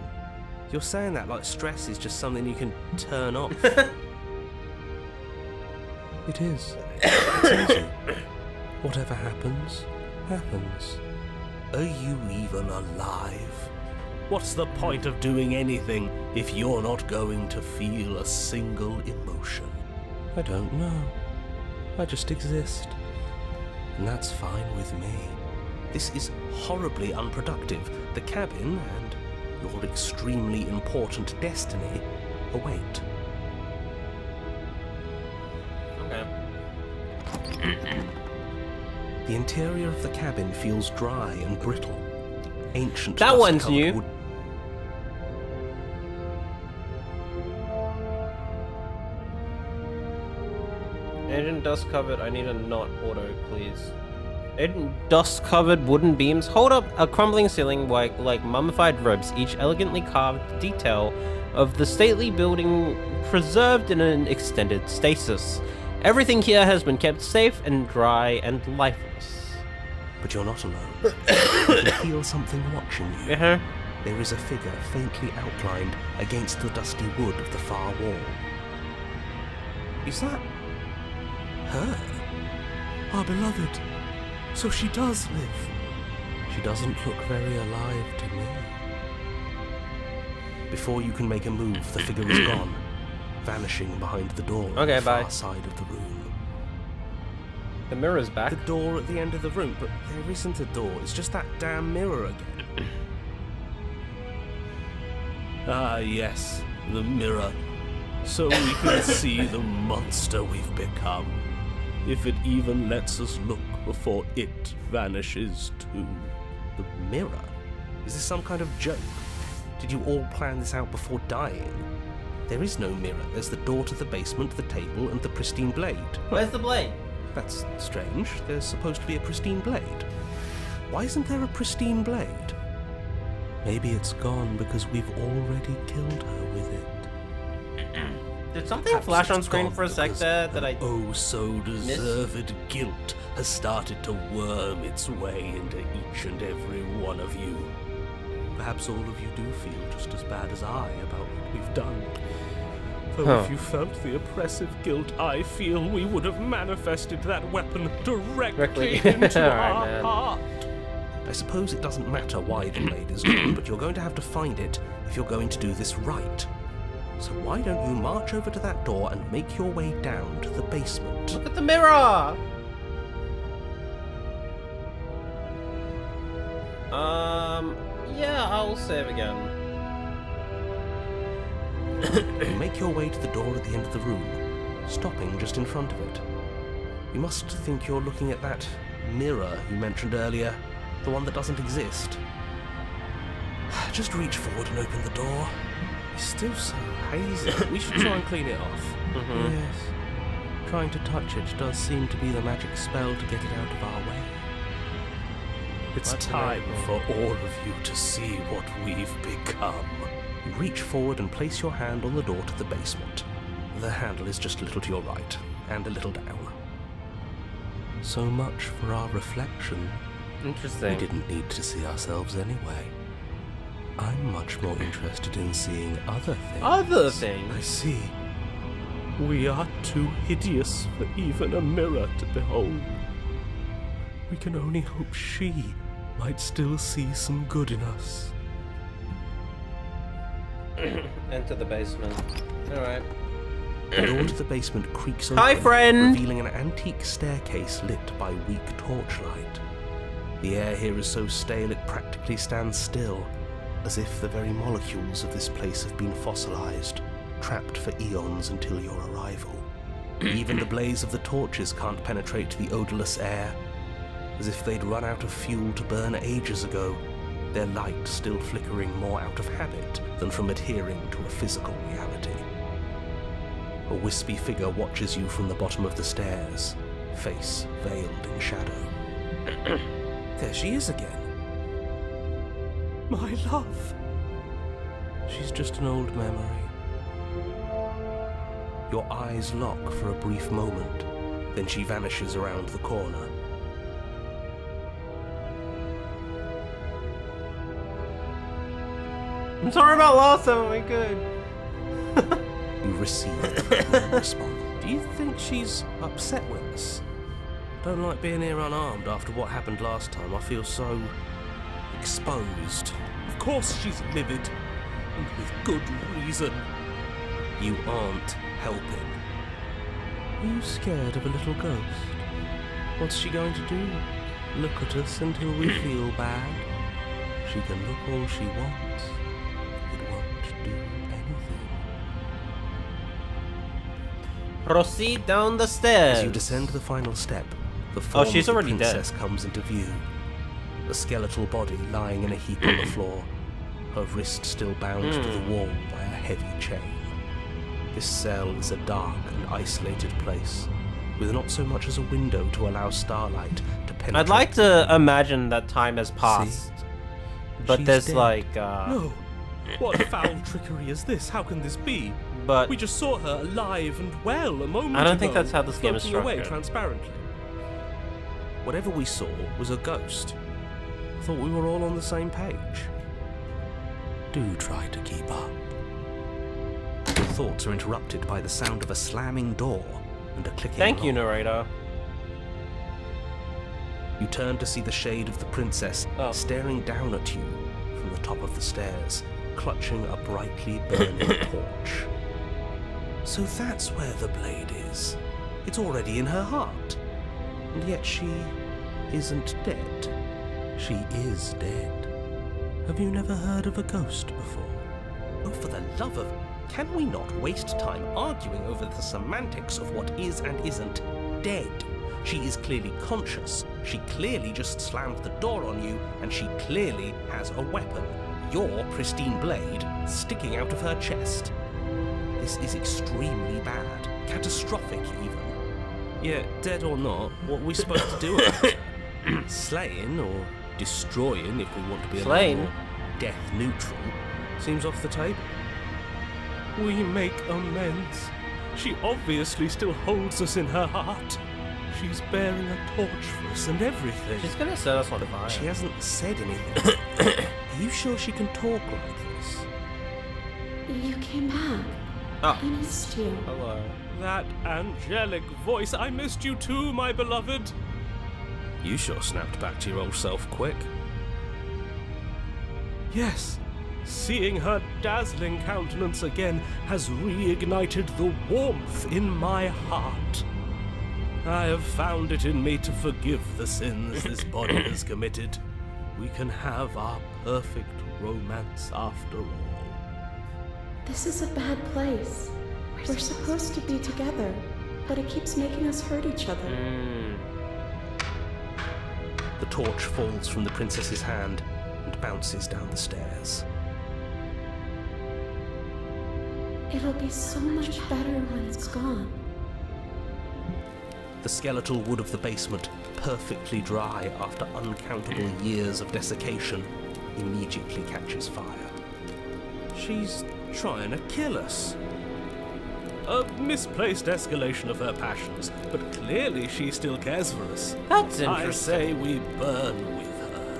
You're saying that like stress is just something you can turn off. It is. It's easy. Whatever happens, happens. Are you even alive? What's the point of doing anything if you're not going to feel a single emotion? I don't know. I just exist. And that's fine with me. This is horribly unproductive. The cabin and your extremely important destiny await. Okay. The interior of the cabin feels dry and brittle. Ancient That one's dust-covered new. wood- Agent dust covered. I need a not auto, please. Agent dust covered wooden beams hold up a crumbling ceiling like mummified ropes, each elegantly carved detail of the stately building preserved in an extended stasis. Everything here has been kept safe and dry and lifeless. But you're not alone. You can feel something watching you. Uh-huh. There is a figure faintly outlined against the dusty wood of the far wall. Is that her? Our beloved. So she does live. She doesn't look very alive to me. Before you can make a move, the figure is gone, vanishing behind the door on the far side of the room. The mirror's back. The door at the end of the room, but there isn't a door. It's just that damn mirror again. Ah, yes, the mirror. So we can see the monster we've become. If it even lets us look before it vanishes too. The mirror? Is this some kind of joke? Did you all plan this out before dying? There is no mirror. There's the door to the basement, the table, and the pristine blade. Where's the blade? That's strange. There's supposed to be a pristine blade. Why isn't there a pristine blade? Maybe it's gone because we've already killed her with it. Did something Perhaps flash on it's screen gone for a sec because there that I... Oh, so deserved guilt has started to worm its way into each and every one of you. Perhaps all of you do feel just as bad as I about what we've done. Though if you felt the oppressive guilt I feel, we would have manifested that weapon directly into Alright, our man. heart. I suppose it doesn't matter why the blade is gone, but you're going to have to find it if you're going to do this right. So why don't you march over to that door and make your way down to the basement? Look at the mirror! Yeah, I'll save again. You make your way to the door at the end of the room, stopping just in front of it. You must think you're looking at that mirror you mentioned earlier, the one that doesn't exist. Just reach forward and open the door. It's still so hazy. We should try and clean it off. Yes. Trying to touch it does seem to be the magic spell to get it out of our way. It's time for all of you to see what we've become. You reach forward and place your hand on the door to the basement. The handle is just a little to your right, and a little down. So much for our reflection. Interesting. We didn't need to see ourselves anyway. I'm much more interested in seeing other things. Other things? I see. We are too hideous for even a mirror to behold. We can only hope she might still see some good in us. Enter the basement. Alright. The door to the basement creaks open, Hi, friend! revealing an antique staircase lit by weak torchlight. The air here is so stale it practically stands still, as if the very molecules of this place have been fossilized, trapped for eons until your arrival. Even the blaze of the torches can't penetrate the odorless air, as if they'd run out of fuel to burn ages ago, their light still flickering more out of habit than from adhering to a physical reality. A wispy figure watches you from the bottom of the stairs, face veiled in shadow. There she is again. My love. She's just an old memory. Your eyes lock for a brief moment, then she vanishes around the corner. I'm sorry about last time, oh my god. You receive no response. Do you think she's upset with us? Don't like being here unarmed after what happened last time. I feel so exposed. Of course she's livid, and with good reason. You aren't helping. Are you scared of a little ghost? What's she going to do? Look at us until we feel bad? She can look all she wants. It won't do anything. Proceed down the stairs. As you descend the final step, the form she's of the already dead. princess comes into view. A skeletal body lying in a heap on the floor, her wrist still bound to the wall by a heavy chain. This cell is a dark and isolated place, with not so much as a window to allow starlight to penetrate. I'd like to imagine that time has passed. But She's there's dead. like, No. What foul trickery is this? How can this be? but We just saw her alive and well a moment ago. I don't think that's how this game is floating away structured. transparently. Whatever we saw was a ghost. I thought we were all on the same page. Do try to keep up. Your thoughts are interrupted by the sound of a slamming door and a clicking thank you, lock. narrator. You turn to see the shade of the princess staring down at you from the top of the stairs, clutching a brightly burning torch. So that's where the blade is. It's already in her heart. And yet she isn't dead. She is dead. Have you never heard of a ghost before? Oh, for the love of... Can we not waste time arguing over the semantics of what is and isn't dead? She is clearly conscious. She clearly just slammed the door on you, and she clearly has a weapon. Your pristine blade sticking out of her chest. This is extremely bad. Catastrophic, even. Yeah, dead or not, what are we supposed to do about it? Slaying or destroying, if we want to be a little Slaying? more death neutral, seems off the table. We make amends. She obviously still holds us in her heart. She's bearing a torch for us and everything. She's gonna set us on fire. She hasn't said anything. Are you sure she can talk like this? You came back. Oh. I missed you. Hello. That angelic voice. I missed you too, my beloved. You sure snapped back to your old self quick. Yes, seeing her dazzling countenance again has reignited the warmth in my heart. I have found it in me to forgive the sins this body has committed. We can have our perfect romance after all. This is a bad place. We're supposed to be together, but it keeps making us hurt each other. The torch falls from the princess's hand and bounces down the stairs. It'll be so much better when it's gone. The skeletal wood of the basement, perfectly dry after uncountable years of desiccation, immediately catches fire. She's trying to kill us. A misplaced escalation of her passions, but clearly she still cares for us. That's I interesting. say we burn with her.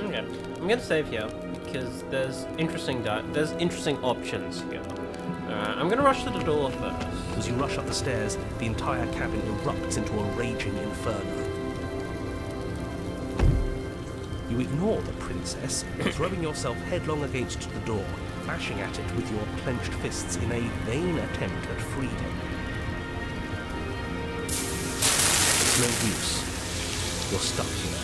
Okay, I'm gonna save here because there's interesting options here. I'm gonna rush to the door first. As you rush up the stairs, the entire cabin erupts into a raging inferno. You ignore the princess, throwing yourself headlong against the door, bashing at it with your clenched fists in a vain attempt at freedom. No use. You're stuck here.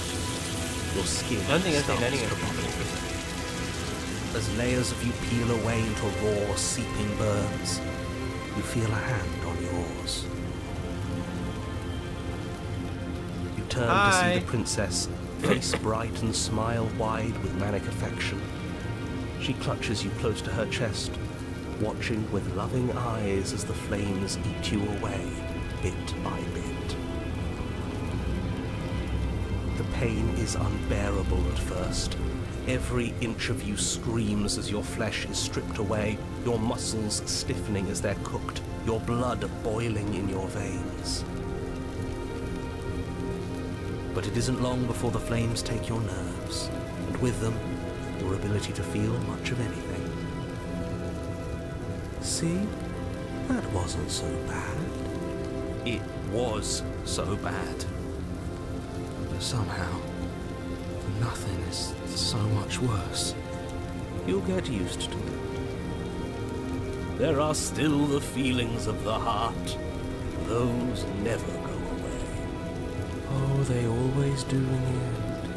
Your skin I don't think I've seen starts any to of them. bubble. As layers of you peel away into raw, seeping burns, you feel a hand on yours. You turn to Hi. see the princess, face bright and smile wide with manic affection. She clutches you close to her chest, watching with loving eyes as the flames eat you away, bit by bit. The pain is unbearable at first. Every inch of you screams as your flesh is stripped away, your muscles stiffening as they're cooked, your blood boiling in your veins. But it isn't long before the flames take your nerves, and with them, your ability to feel much of anything. See? That wasn't so bad. It was so bad. But somehow, nothing is so much worse. You'll get used to it. There are still the feelings of the heart. Those never go away. Oh, they always do in the end.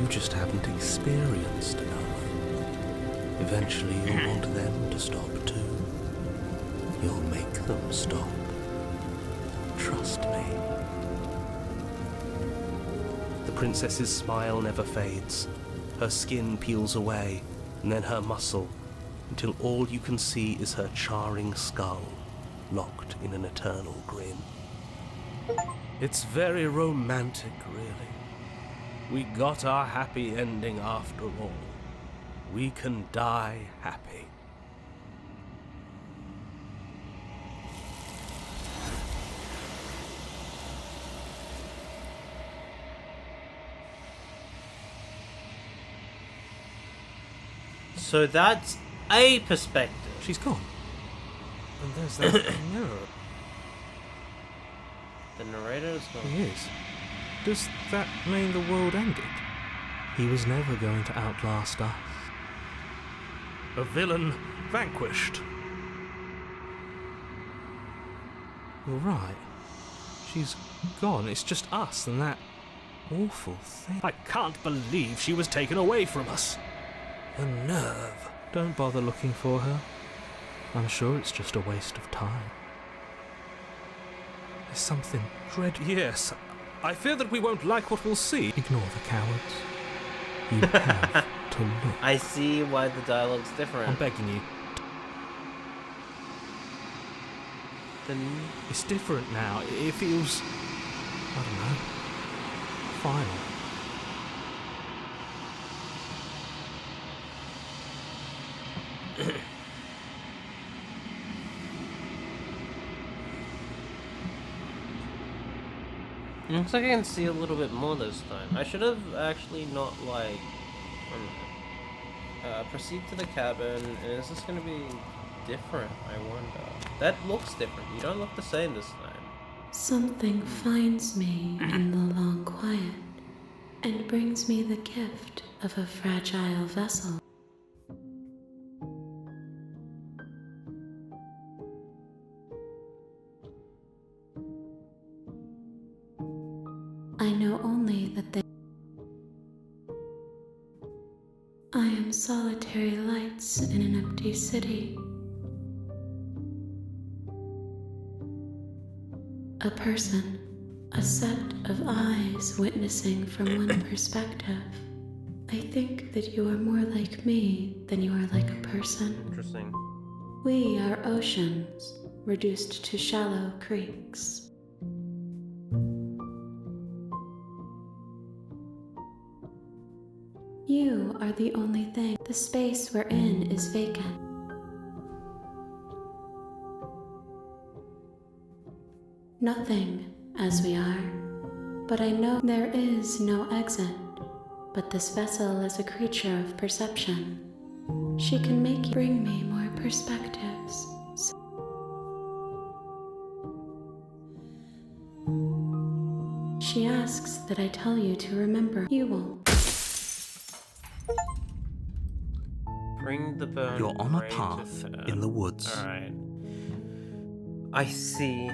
You just haven't experienced enough. Eventually you'll want them to stop too. You'll make them stop. Trust me. The princess's smile never fades. Her skin peels away, and then her muscle, until all you can see is her charring skull, locked in an eternal grin. It's very romantic, really. We got our happy ending after all. We can die happy. So that's a perspective. She's gone. And there's that mirror. The narrator is gone. He is. Does that mean the world ended? He was never going to outlast us. A villain vanquished. You're right. She's gone. It's just us and that awful thing. I can't believe she was taken away from us. The nerve. Don't bother looking for her. I'm sure it's just a waste of time. There's something dreadful. Yes, I fear that we won't like what we'll see. Ignore the cowards. You have to look. I see why the dialogue's different. I'm begging you. Then It's different now. It feels, I don't know, final. it looks like I can see a little bit more this time. I should have actually not proceed to the cabin. Is this gonna be different? I wonder. That looks different. You don't look the same this time. Something finds me in the long quiet and brings me the gift of a fragile vessel. I know only that I am solitary lights in an empty city. A person, a set of eyes witnessing from one perspective. I think that you are more like me than you are like a person. Interesting. We are oceans, reduced to shallow creeks. You are the only thing. The space we're in is vacant. Nothing, as we are. But I know there is no exit. But this vessel is a creature of perception. She can bring me more perspectives. She asks that I tell you to remember. You won't. Bring the bone. You're on a ray to path Fern. in the woods. Alright. I see.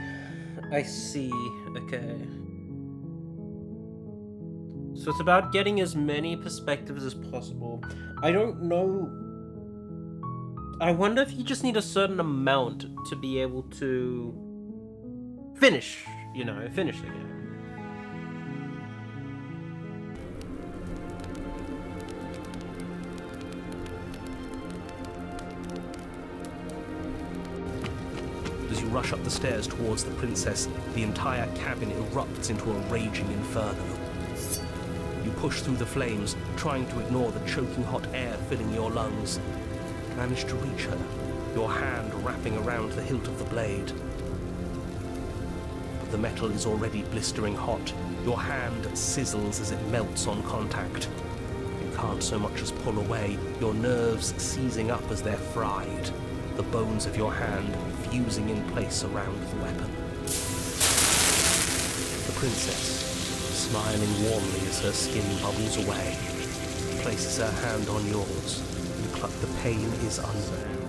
Okay. So it's about getting as many perspectives as possible. I don't know. I wonder if you just need a certain amount to be able to finish the game. As you rush up the stairs towards the princess, the entire cabin erupts into a raging inferno. You push through the flames, trying to ignore the choking hot air filling your lungs. Manage to reach her, your hand wrapping around the hilt of the blade. But the metal is already blistering hot. Your hand sizzles as it melts on contact. You can't so much as pull away, your nerves seizing up as they're fried, the bones of your hand fusing in place around the weapon. The princess, smiling warmly as her skin bubbles away, places her hand on yours. You cluck. The pain is unbearable.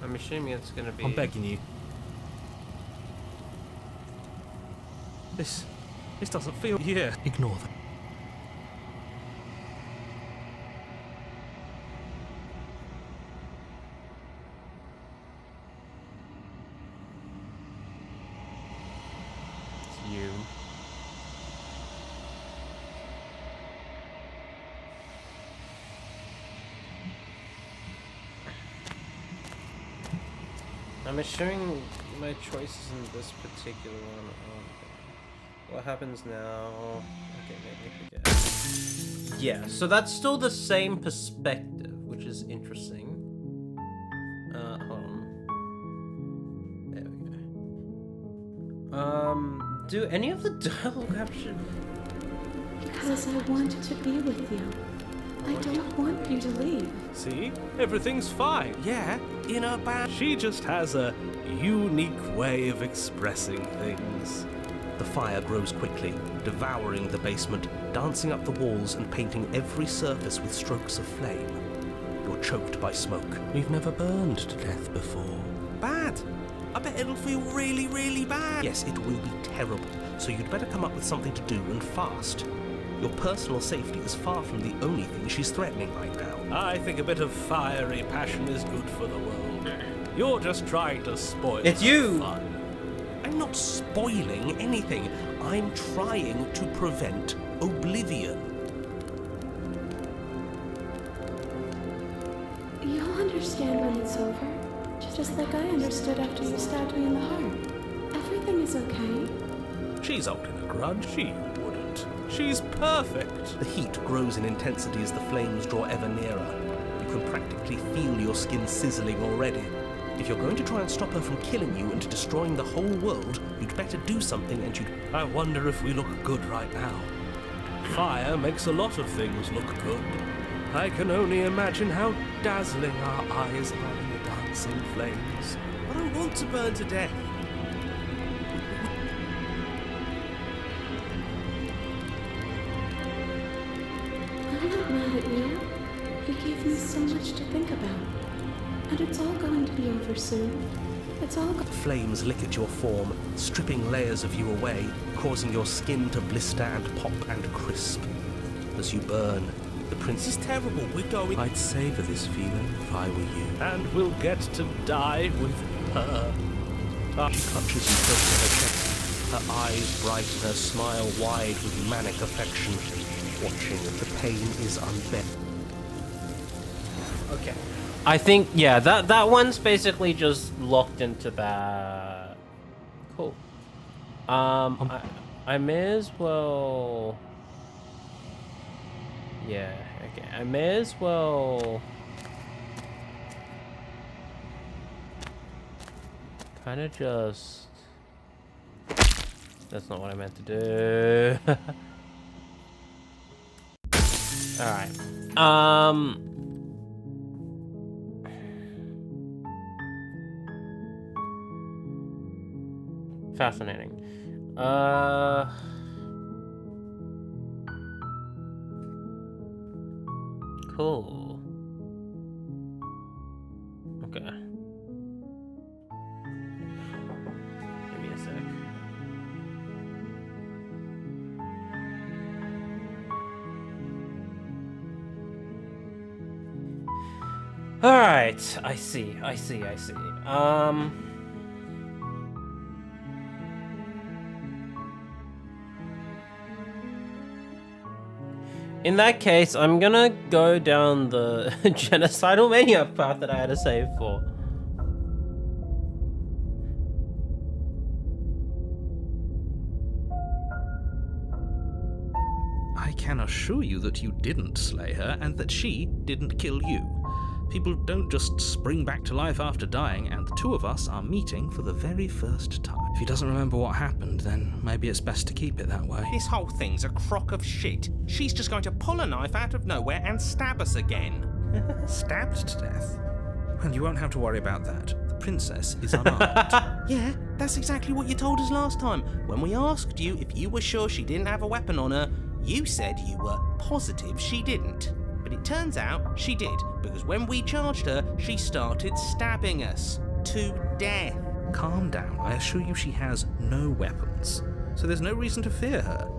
I'm assuming it's gonna be... I'm begging you. This doesn't feel... Yeah. Ignore them. It's you. I'm assuming my choice is in this particular one. What happens now? Okay, maybe forget. Yeah, so that's still the same perspective, which is interesting. Hold on. There we go. Do any of the dialogue caption? Because I wanted to be with you. I don't want you to leave. See? Everything's fine. Yeah, in a band. She just has a unique way of expressing things. The fire grows quickly, devouring the basement, dancing up the walls and painting every surface with strokes of flame. You're choked by smoke. We've never burned to death before. Bad! I bet it'll feel really, really bad. Yes, it will be terrible, so you'd better come up with something to do and fast. Your personal safety is far from the only thing she's threatening right now. I think a bit of fiery passion is good for the world. You're just trying to spoil It's her you! fun. I'm not spoiling anything. I'm trying to prevent oblivion. You'll understand when it's over. Just like I understood after you stabbed me in the heart. Everything is okay. She's holding a grudge. She wouldn't. She's perfect. The heat grows in intensity as the flames draw ever nearer. You can practically feel your skin sizzling already. If you're going to try and stop her from killing you and destroying the whole world, you'd better do something and I wonder if we look good right now. Fire makes a lot of things look good. I can only imagine how dazzling our eyes are in the dancing flames. I don't want to burn to death. I'm not mad at you. You gave me so much to think about. And it's all going to be over soon. It's all The flames lick at your form, stripping layers of you away, causing your skin to blister and pop and crisp. As you burn, the prince is terrible. We're going... I'd savor this feeling if I were you. And we'll get to die with her. She clutches you close to her chest, her eyes bright and her smile wide with manic affection, watching as the pain is unbearable. Okay. I think, yeah, that one's basically just locked into that. Cool. I may as well... Yeah, okay. I may as well... kind of just... That's not what I meant to do. Alright. Fascinating. Cool. Okay. Alright, I see. In that case, I'm gonna go down the genocidal maniac path that I had to save for. I can assure you that you didn't slay her and that she didn't kill you. People don't just spring back to life after dying, and the two of us are meeting for the very first time. If he doesn't remember what happened, then maybe it's best to keep it that way. This whole thing's a crock of shit. She's just going to pull a knife out of nowhere and stab us again. Stabbed to death? Well, you won't have to worry about that. The princess is unarmed. Yeah, that's exactly what you told us last time. When we asked you if you were sure she didn't have a weapon on her, you said you were positive she didn't. But it turns out she did, because when we charged her, she started stabbing us to death. Calm down. I assure you she has no weapons. So there's no reason to fear her.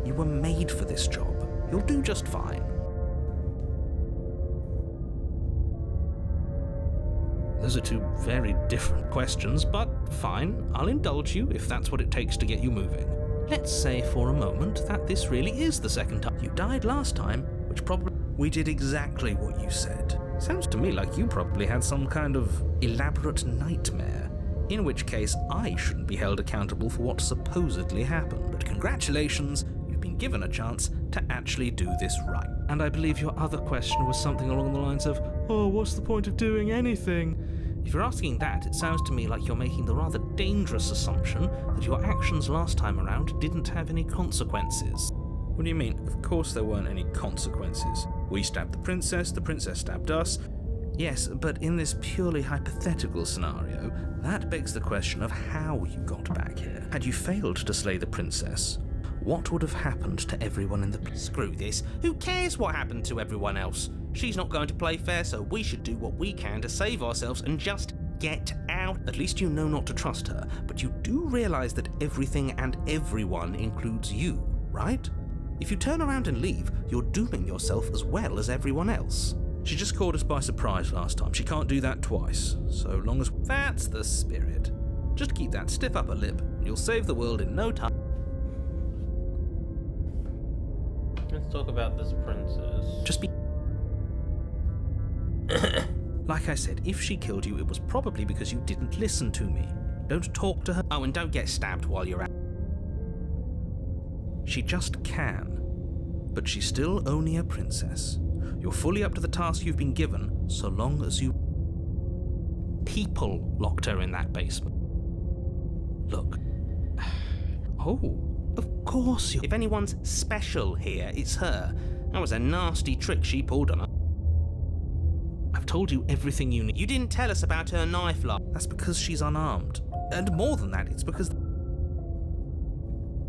You were made for this job. You'll do just fine. Those are two very different questions, but fine. I'll indulge you if that's what it takes to get you moving. Let's say for a moment that this really is the second time. You died last time, which probably... We did exactly what you said. Sounds to me like you probably had some kind of elaborate nightmare. In which case, I shouldn't be held accountable for what supposedly happened. But congratulations, you've been given a chance to actually do this right. And I believe your other question was something along the lines of, oh, what's the point of doing anything? If you're asking that, it sounds to me like you're making the rather dangerous assumption that your actions last time around didn't have any consequences. What do you mean? Of course there weren't any consequences. We stabbed the princess stabbed us. Yes, but in this purely hypothetical scenario, that begs the question of how you got back here. Had you failed to slay the princess, what would have happened to everyone in the... Screw this. Who cares what happened to everyone else? She's not going to play fair, so we should do what we can to save ourselves and just get out. At least you know not to trust her, but you do realize that everything and everyone includes you, right? If you turn around and leave, you're dooming yourself as well as everyone else. She just caught us by surprise last time. She can't do that twice, so long as... That's the spirit. Just keep that stiff upper lip, and you'll save the world in no time. Let's talk about this princess. Just be... Like I said, if she killed you, it was probably because you didn't listen to me. Don't talk to her. Oh, and don't get stabbed while you're out. She just can. But she's still only a princess. You're fully up to the task you've been given, so long as you... People locked her in that basement. Look. Oh, of course you... If anyone's special here, it's her. That was a nasty trick she pulled on her. I've told you everything you need. You didn't tell us about her knife lock. That's because she's unarmed. And more than that, it's because...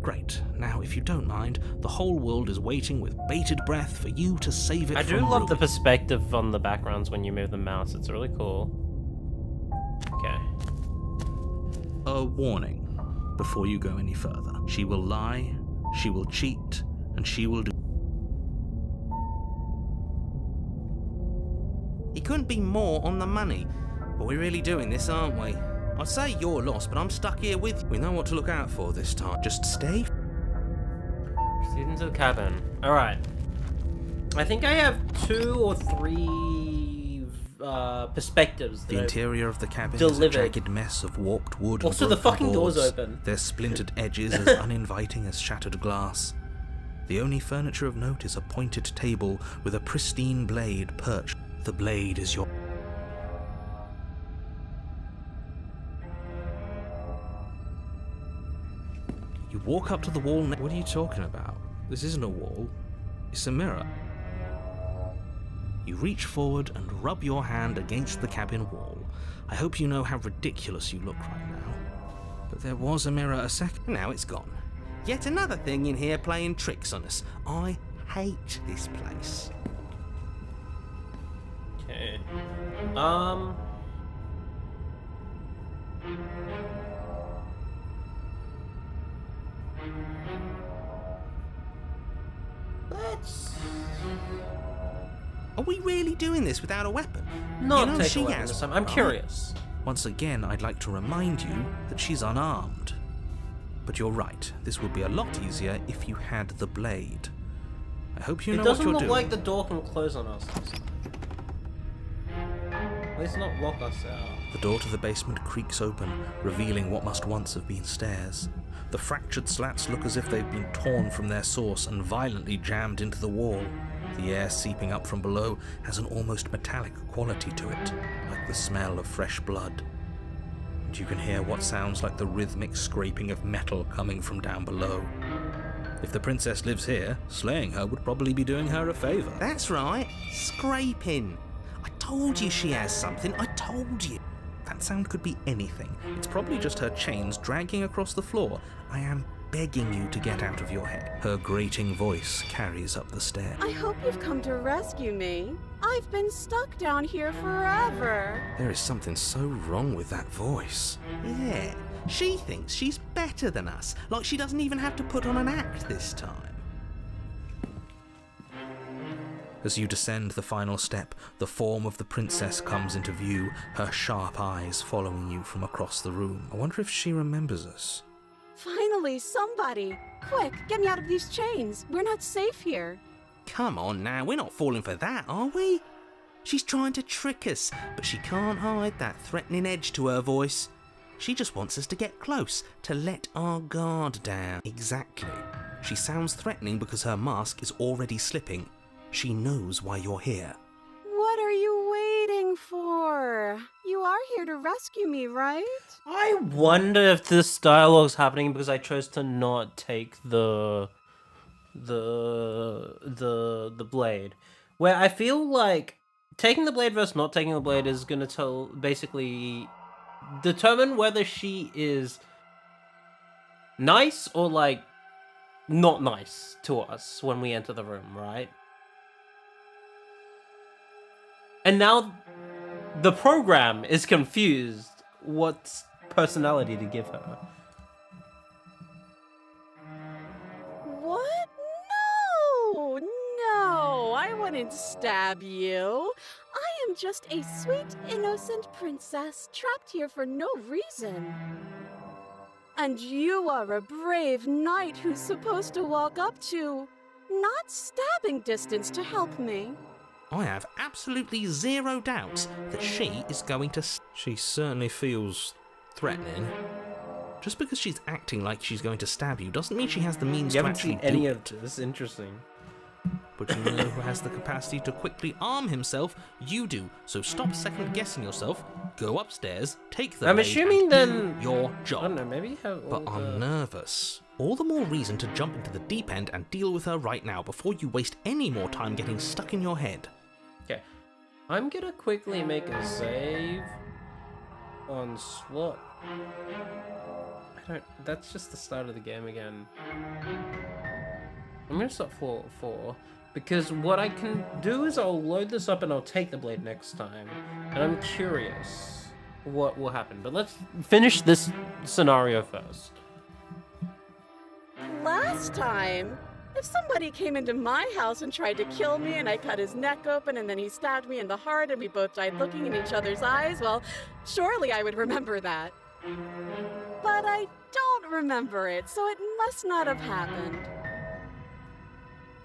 Great. Now, if you don't mind, the whole world is waiting with bated breath for you to save it I from do love ruin. the perspective on the backgrounds when you move the mouse. It's really cool. Okay. A warning before you go any further. She will lie, she will cheat, and she will do... He couldn't be more on the money. But we're really doing this, aren't we? I'd say you're lost, but I'm stuck here with you. We know what to look out for this time. Just stay... Proceed into the cabin. Alright. I think I have 2 or 3 perspectives. The interior of the cabin delivered. is a jagged mess of warped wood and Also, the broken fucking door's boards. open. Their splintered edges as uninviting as shattered glass. The only furniture of note is a pointed table with a pristine blade perched. The blade is your... You walk up to the wall... What are you talking about? This isn't a wall. It's a mirror. You reach forward and rub your hand against the cabin wall. I hope you know how ridiculous you look right now. But there was a mirror a second... Now it's gone. Yet another thing in here playing tricks on us. I hate this place. Okay. Are we really doing this without a weapon? not You know, take she a weapon has, this time. I'm right? curious. Once again, I'd like to remind you that she's unarmed. But you're right, this would be a lot easier if you had the blade. I hope you It know what doesn't you're look doing. like the door can close on us this time. At least not lock us out. The door to the basement creaks open, revealing what must once have been stairs. The fractured slats look as if they've been torn from their source and violently jammed into the wall. The air seeping up from below has an almost metallic quality to it, like the smell of fresh blood. And you can hear what sounds like the rhythmic scraping of metal coming from down below. If the princess lives here, slaying her would probably be doing her a favour. That's right, scraping. I told you she has something, I told you. That sound could be anything. It's probably just her chains dragging across the floor. I am begging you to get out of your head. Her grating voice carries up the stair. I hope you've come to rescue me. I've been stuck down here forever. There is something so wrong with that voice. Yeah, she thinks she's better than us, like she doesn't even have to put on an act this time. As you descend the final step, the form of the princess comes into view, her sharp eyes following you from across the room. I wonder if she remembers us. Finally, somebody. Quick, get me out of these chains. We're not safe here. Come on now, we're not falling for that, are we? She's trying to trick us, but she can't hide that threatening edge to her voice. She just wants us to get close, to let our guard down. Exactly. She sounds threatening because her mask is already slipping. She knows why you're here. What are you waiting for? You are here to rescue me, right? I wonder if this dialogue's happening because I chose to not take the blade. Where I feel like taking the blade versus not taking the blade is gonna basically determine whether she is nice or like not nice to us when we enter the room, right? And now the program is confused what personality to give her. What? No! No! I wouldn't stab you. I am just a sweet, innocent princess trapped here for no reason. And you are a brave knight who's supposed to walk up to, not stabbing distance to help me. I have absolutely zero doubts that she is going to... She certainly feels threatening. Just because she's acting like she's going to stab you doesn't mean she has the means You to haven't actually seen any do of it. this. Interesting. But you know who has the capacity to quickly arm himself? You do. So stop second-guessing yourself, go upstairs, take the I'm blade, assuming and then- do your I don't job. know, maybe have all But I'm nervous. All the more reason to jump into the deep end and deal with her right now before you waste any more time getting stuck in your head. Okay. I'm gonna quickly make a save on slot. That's just the start of the game again. I'm gonna start 4 because what I can do is I'll load this up and I'll take the blade next time. And I'm curious what will happen. But let's finish this scenario first. Last time, if somebody came into my house and tried to kill me and I cut his neck open and then he stabbed me in the heart and we both died looking in each other's eyes, well, surely I would remember that. But I don't remember it, so it must not have happened.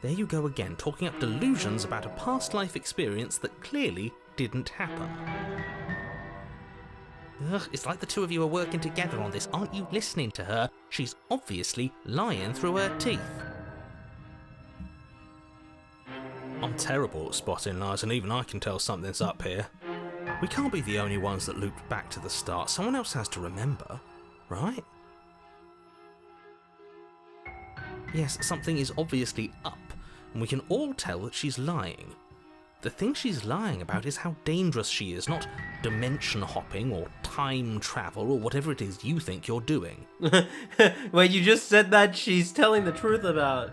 There you go again, talking up delusions about a past life experience that clearly didn't happen. Ugh, it's like the two of you are working together on this. Aren't you listening to her? She's obviously lying through her teeth. I'm terrible at spotting lies, and even I can tell something's up here. We can't be the only ones that looped back to the start. Someone else has to remember, right? Yes, something is obviously up, and we can all tell that she's lying. The thing she's lying about is how dangerous she is, not dimension hopping or time travel or whatever it is you think you're doing. Wait, you just said that she's telling the truth about...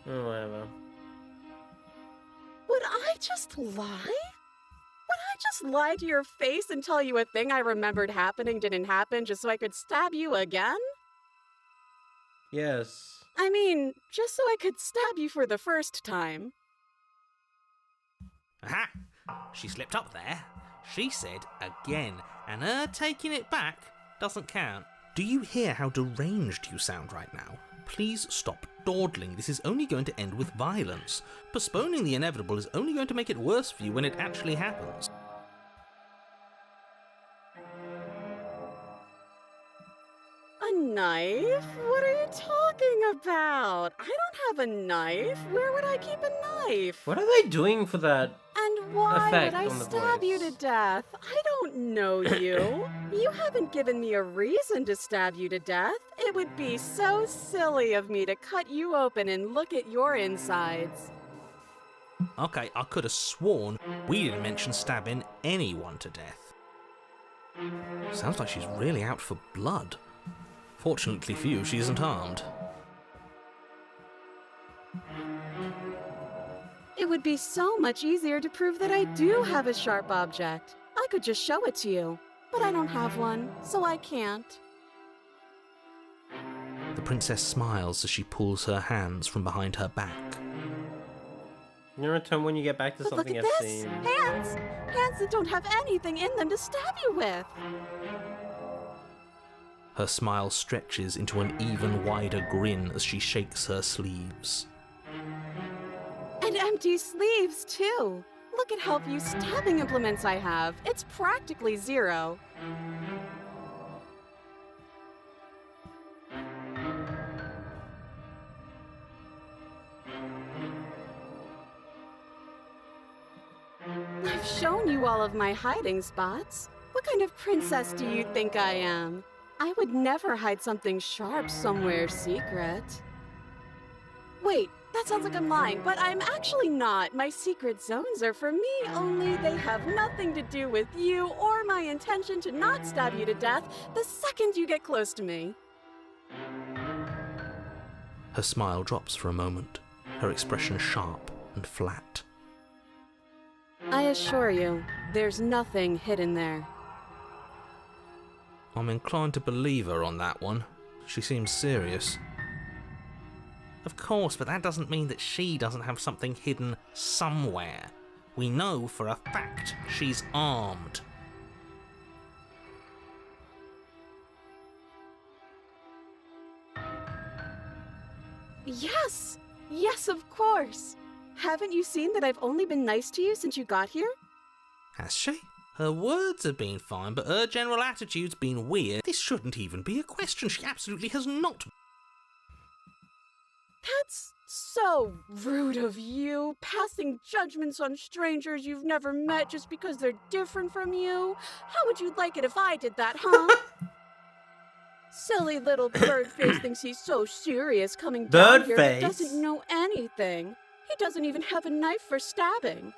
Oh, whatever. Would I just lie? Would I just lie to your face and tell you a thing I remembered happening didn't happen just so I could stab you again? Yes. I mean, just so I could stab you for the first time. Aha! She slipped up there. She said again, and her taking it back doesn't count. Do you hear how deranged you sound right now? Please stop dawdling. This is only going to end with violence. Postponing the inevitable is only going to make it worse for you when it actually happens. A knife? What are you talking about? I don't have a knife. Where would I keep a knife? What are they doing for that? And why Effect would I on the stab you to voice. death? I don't know you. You haven't given me a reason to stab you to death. It would be so silly of me to cut you open and look at your insides. Okay, I could have sworn we didn't mention stabbing anyone to death. Sounds like she's really out for blood. Fortunately for you, she isn't armed. It would be so much easier to prove that I do have a sharp object. I could just show it to you, but I don't have one, so I can't. The princess smiles as she pulls her hands from behind her back. Can you return when you get back to But look something at I've this! seen? Hands! Hands that don't have anything in them to stab you with! Her smile stretches into an even wider grin as she shakes her sleeves. And empty sleeves, too! Look at how few stabbing implements I have. It's practically zero. I've shown you all of my hiding spots. What kind of princess do you think I am? I would never hide something sharp somewhere secret. Wait, that sounds like I'm lying, but I'm actually not. My secret zones are for me, only they have nothing to do with you or my intention to not stab you to death the second you get close to me. Her smile drops for a moment, her expression sharp and flat. I assure you, there's nothing hidden there. I'm inclined to believe her on that one. She seems serious. Of course, but that doesn't mean that she doesn't have something hidden somewhere. We know for a fact she's armed. Yes! Yes, of course! Haven't you seen that I've only been nice to you since you got here? Has she? Her words have been fine, but her general attitude's been weird. This shouldn't even be a question. She absolutely has not. That's so rude of you, passing judgments on strangers you've never met just because they're different from you. How would you like it if I did that, huh? Silly little Birdface thinks he's so serious coming down here, but Birdface? doesn't know anything. He doesn't even have a knife for stabbing.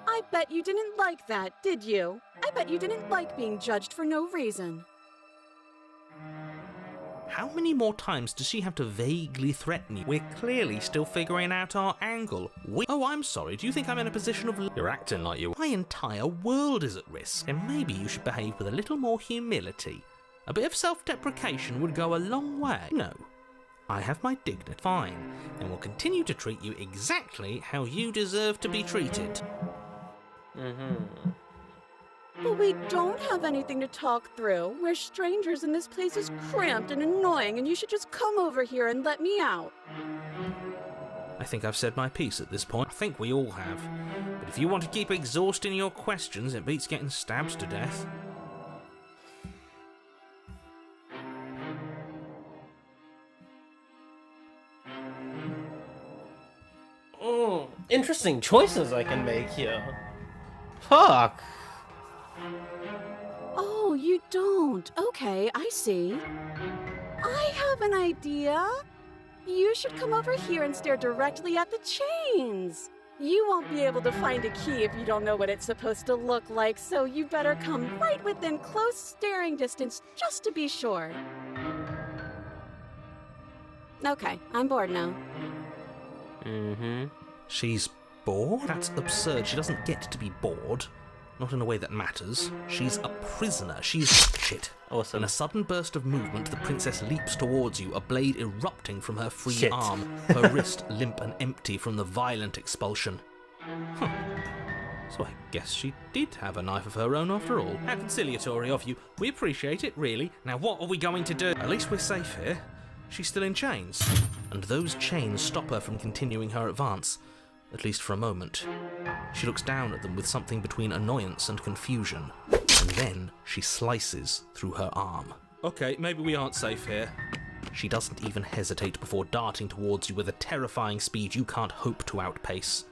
I bet you didn't like that, did you? I bet you didn't like being judged for no reason. How many more times does she have to vaguely threaten you? We're clearly still figuring out our angle. Oh, I'm sorry. Do you think I'm in a position of... You're acting like you... My entire world is at risk, and maybe you should behave with a little more humility. A bit of self-deprecation would go a long way. No. I have my dignity. Fine. And will continue to treat you exactly how you deserve to be treated. But we don't have anything to talk through. We're strangers and this place is cramped and annoying and you should just come over here and let me out. I think I've said my piece at this point. I think we all have. But if you want to keep exhausting your questions, it beats getting stabbed to death. Interesting choices I can make here. Fuck. Oh, you don't. Okay, I see. I have an idea. You should come over here and stare directly at the chains. You won't be able to find a key if you don't know what it's supposed to look like, so you better come right within close staring distance just to be sure. Okay, I'm bored now. She's bored? That's absurd. She doesn't get to be bored. Not in a way that matters. She's a prisoner. She's... Shit. Awesome. In a sudden burst of movement, the princess leaps towards you, a blade erupting from her free Shit. arm, her wrist limp and empty from the violent expulsion. So I guess she did have a knife of her own after all. How conciliatory of you. We appreciate it, really. Now what are we going to do? At least we're safe here. She's still in chains. And those chains stop her from continuing her advance. At least for a moment. She looks down at them with something between annoyance and confusion. And then she slices through her arm. Okay, maybe we aren't safe here. She doesn't even hesitate before darting towards you with a terrifying speed you can't hope to outpace.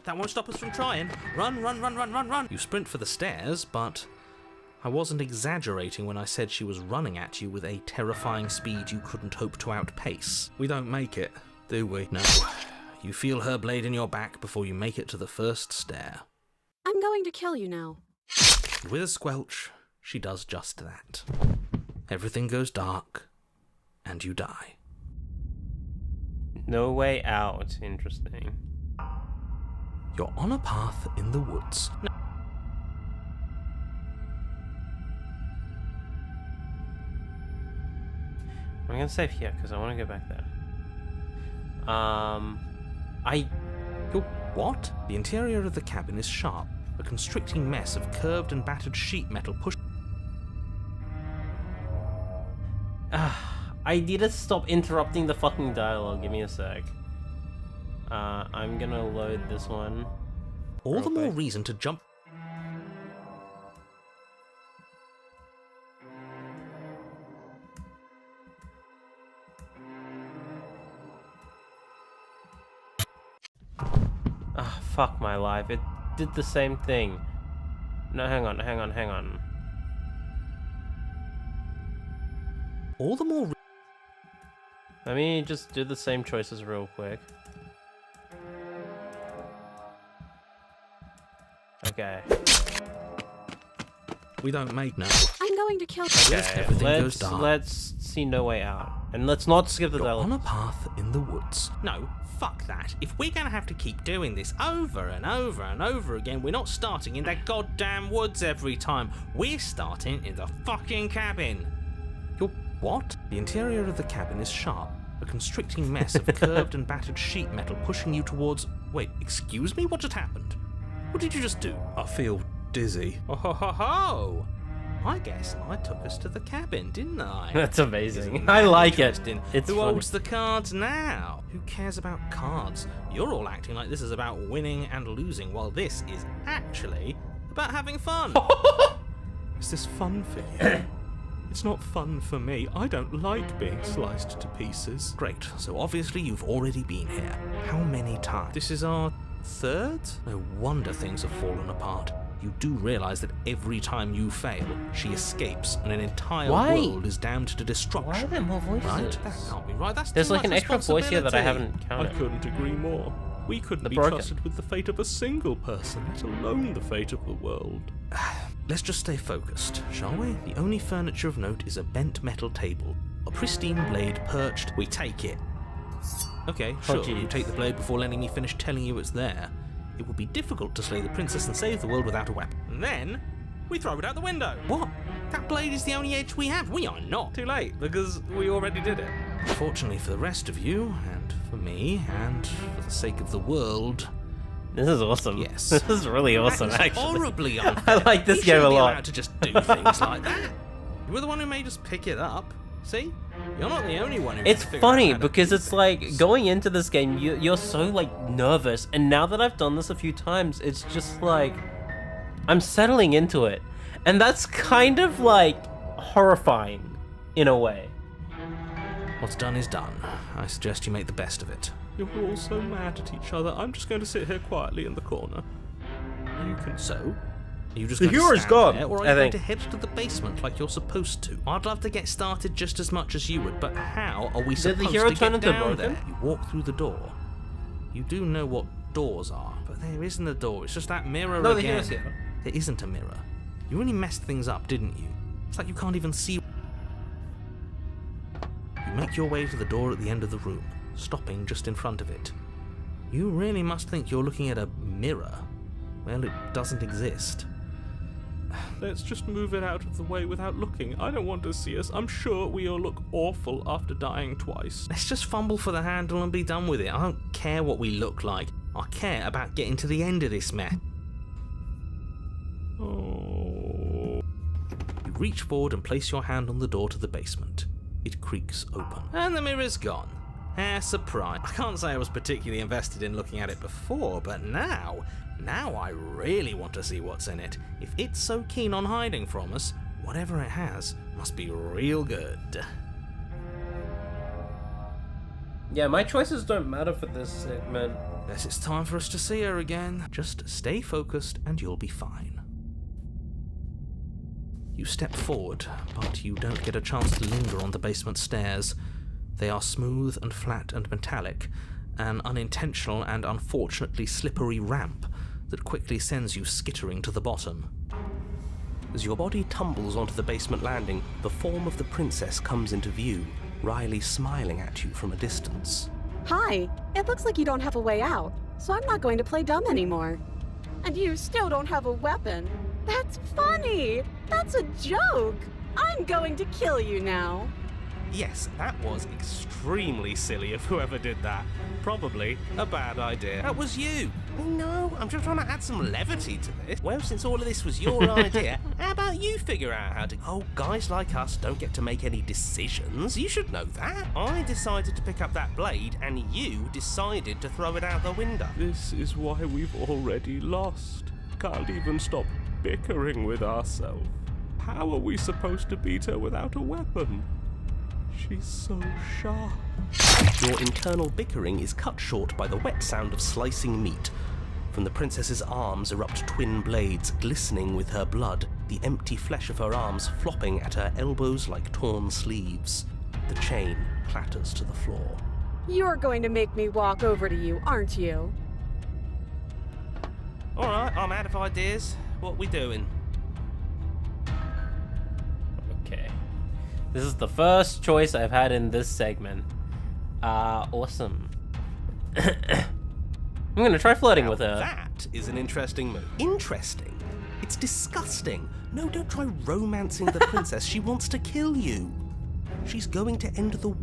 That won't stop us from trying. Run, run, run, run, run, run. You sprint for the stairs, but I wasn't exaggerating when I said she was running at you with a terrifying speed you couldn't hope to outpace. We don't make it, do we? No. You feel her blade in your back before you make it to the first stair. I'm going to kill you now. And with a squelch, she does just that. Everything goes dark, and you die. No way out. Interesting. You're on a path in the woods. I'm gonna save here because I want to go back there. What? The interior of the cabin is sharp, a constricting mess of curved and battered sheet metal pushed. I need to stop interrupting the fucking dialogue. Give me a sec. I'm gonna load this one. All the more reason to jump. Ah, fuck my life. It did the same thing. No, hang on. All the more. Let me just do the same choices real quick. Okay. We don't make no. I'm going to kill you. Yes, everything goes dark. Let's see No Way Out. And let's not skip the You're dialogue. on a path in the woods. No, fuck that. If we're gonna have to keep doing this over and over and over again, we're not starting in that goddamn woods every time. We're starting in the fucking cabin. You're what? The interior of the cabin is sharp, a constricting mess of curved and battered sheet metal pushing you towards. Wait, excuse me? What just happened? What did you just do? I feel dizzy. Oh ho ho ho! I guess I took us to the cabin, didn't I? That's amazing. Isn't I that like it. interesting? It's Who funny. holds the cards now? Who cares about cards? You're all acting like this is about winning and losing, while this is actually about having fun. Is this fun for you? It's not fun for me. I don't like being sliced to pieces. Great, so obviously you've already been here. How many times? This is our third? No wonder things have fallen apart. You do realise that every time you fail, she escapes and an entire Why? world is damned to destruction. Why are there more voices? Right? That can't be right. That's There's too like much an extra voice here that I responsibility. haven't I counted. couldn't agree more. We couldn't The be broken. trusted with the fate of a single person, let alone the fate of the world. Let's just stay focused, shall we? The only furniture of note is a bent metal table, a pristine blade perched. We take it. Okay, sure. You jeez. take the blade before letting me finish telling you it's there. It would be difficult to slay the princess and save the world without a weapon. And then we throw it out the window. What? That blade is the only edge we have. We are not. Too late, because we already did it. Fortunately for the rest of you, and for me, and for the sake of the world, This is awesome. Yes. This is really awesome, That is actually. horribly unfair. I like this We game a shouldn't be lot. allowed to just do things like that. You were the one who made us pick it up. See? You're not the only one who It's can figure funny out how to because do it's like things. going into this game, you're so like nervous, and now that I've done this a few times, it's just like I'm settling into it, and that's kind of like horrifying in a way. what's done is done. I suggest you make the best of it. You're all so mad at each other. I'm just going to sit here quietly in the corner. You can. So, are you just The going to humor's stand gone, there, or are I you going think. to head to the basement like you're supposed to? I'd love to get started just as much as you would, but how are we Did the supposed hero to turn get into down broken? there? You walk through the door. You do know what doors are, but there isn't a door. It's just that mirror No, the again. hero's here. There isn't a mirror. You really messed things up, didn't you? It's like you can't even see. You make your way to the door at the end of the room, stopping just in front of it. You really must think you're looking at a mirror. Well, it doesn't exist. Let's just move it out of the way without looking. I don't want to see us. I'm sure we all look awful after dying twice. Let's just fumble for the handle and be done with it. I don't care what we look like. I care about getting to the end of this mess. Oh. You reach forward and place your hand on the door to the basement. It creaks open. And the mirror's gone. Surprise. I can't say I was particularly invested in looking at it before, but now I really want to see what's in it. If it's so keen on hiding from us, whatever it has must be real good. Yeah, my choices don't matter for this segment. Guess it's time for us to see her again. Just stay focused and you'll be fine. You step forward, but you don't get a chance to linger on the basement stairs. They are smooth and flat and metallic, an unintentional and unfortunately slippery ramp that quickly sends you skittering to the bottom. As your body tumbles onto the basement landing, the form of the princess comes into view, wryly smiling at you from a distance. Hi, it looks like you don't have a way out, so I'm not going to play dumb anymore. And you still don't have a weapon. That's funny! That's a joke! I'm going to kill you now. Yes, that was extremely silly of whoever did that. Probably a bad idea. That was you. No, I'm just trying to add some levity to this. Well, since all of this was your idea, how about you figure out how to... Oh, guys like us don't get to make any decisions. You should know that. I decided to pick up that blade, and you decided to throw it out the window. This is why we've already lost. Can't even stop bickering with ourselves. How are we supposed to beat her without a weapon? She's so sharp. Your internal bickering is cut short by the wet sound of slicing meat. From the princess's arms erupt twin blades, glistening with her blood, the empty flesh of her arms flopping at her elbows like torn sleeves. The chain clatters to the floor. You're going to make me walk over to you, aren't you? Alright, I'm out of ideas. What we doing? Okay. This is the first choice I've had in this segment. Awesome. I'm gonna try flirting with her. That is an interesting move. Interesting? It's disgusting. No, don't try romancing the princess. She wants to kill you. She's going to end the...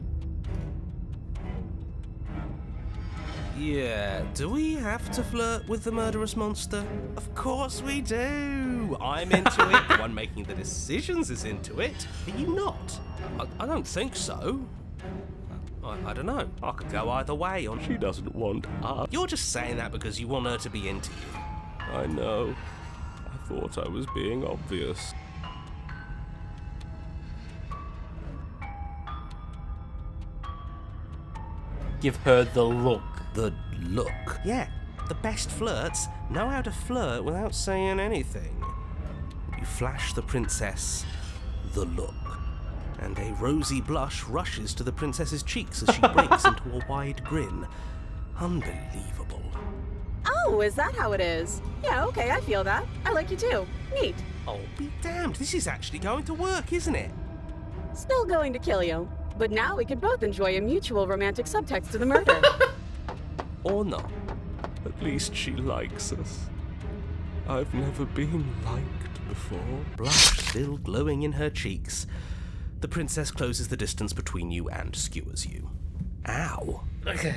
Yeah, do we have to flirt with the murderous monster? Of course we do. I'm into it. The one making the decisions is into it. Are you not? I don't think so. I don't know. I could go either way on... She doesn't want us. You're just saying that because you want her to be into you. I know. I thought I was being obvious. Give her the look. The look. Yeah, the best flirts know how to flirt without saying anything. You flash the princess the look, and a rosy blush rushes to the princess's cheeks as she breaks into a wide grin. Unbelievable. Oh, is that how it is? Yeah, okay, I feel that. I like you too. Neat. Oh, be damned, this is actually going to work, isn't it? Still going to kill you. But now we can both enjoy a mutual romantic subtext to the murder. Or not. At least she likes us. I've never been liked before. Blush still glowing in her cheeks. The princess closes the distance between you and skewers you. Ow. Okay.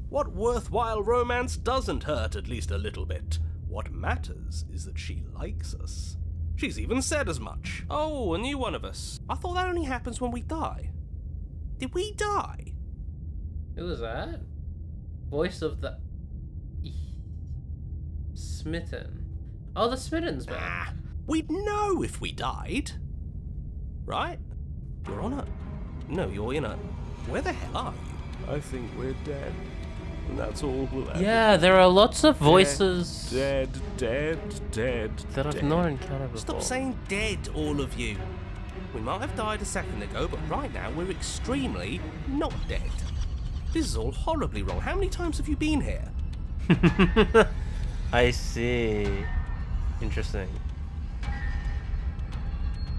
What worthwhile romance doesn't hurt at least a little bit? What matters is that she likes us. She's even said as much. Oh, a new one of us. I thought that only happens when we die. Did we die? Who was that? Voice of the... Smitten. Oh, the Smitten's back. Ah, we'd know if we died. Right? You're on it. No, you're in it. Where the hell are you? I think we're dead. And that's all we'll ever Yeah, there are lots of voices Dead. that I've not encountered before. Stop saying dead, all of you. We might have died a second ago, but right now we're extremely not dead. This is all horribly wrong. How many times have you been here? I see. Interesting.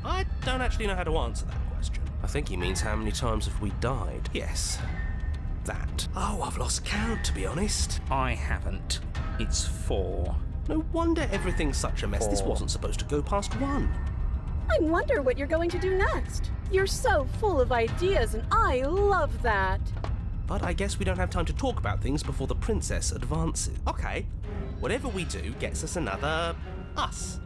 I don't actually know how to answer that question. I think he means how many times have we died? Yes. That. Oh, I've lost count, to be honest. I haven't. It's 4. No wonder everything's such a mess. This wasn't supposed to go past 1. I wonder what you're going to do next. You're so full of ideas, and I love that. But I guess we don't have time to talk about things before the princess advances. Okay, whatever we do gets us another us.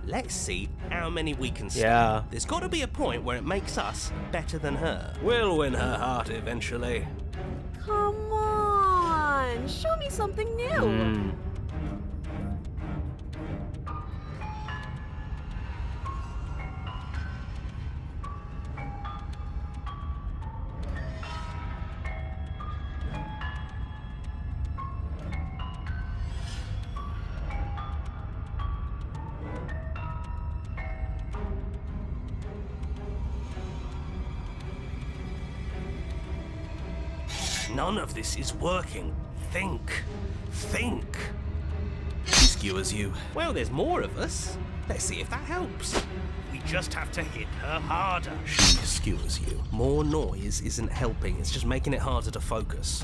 Let's see how many we can steal. Yeah. There's got to be a point where it makes us better than her. We'll win her heart eventually. Come on, show me something new. None of this is working. Think. Think. She skewers you. Well, there's more of us. Let's see if that helps. We just have to hit her harder. She skewers you. More noise isn't helping. It's just making it harder to focus.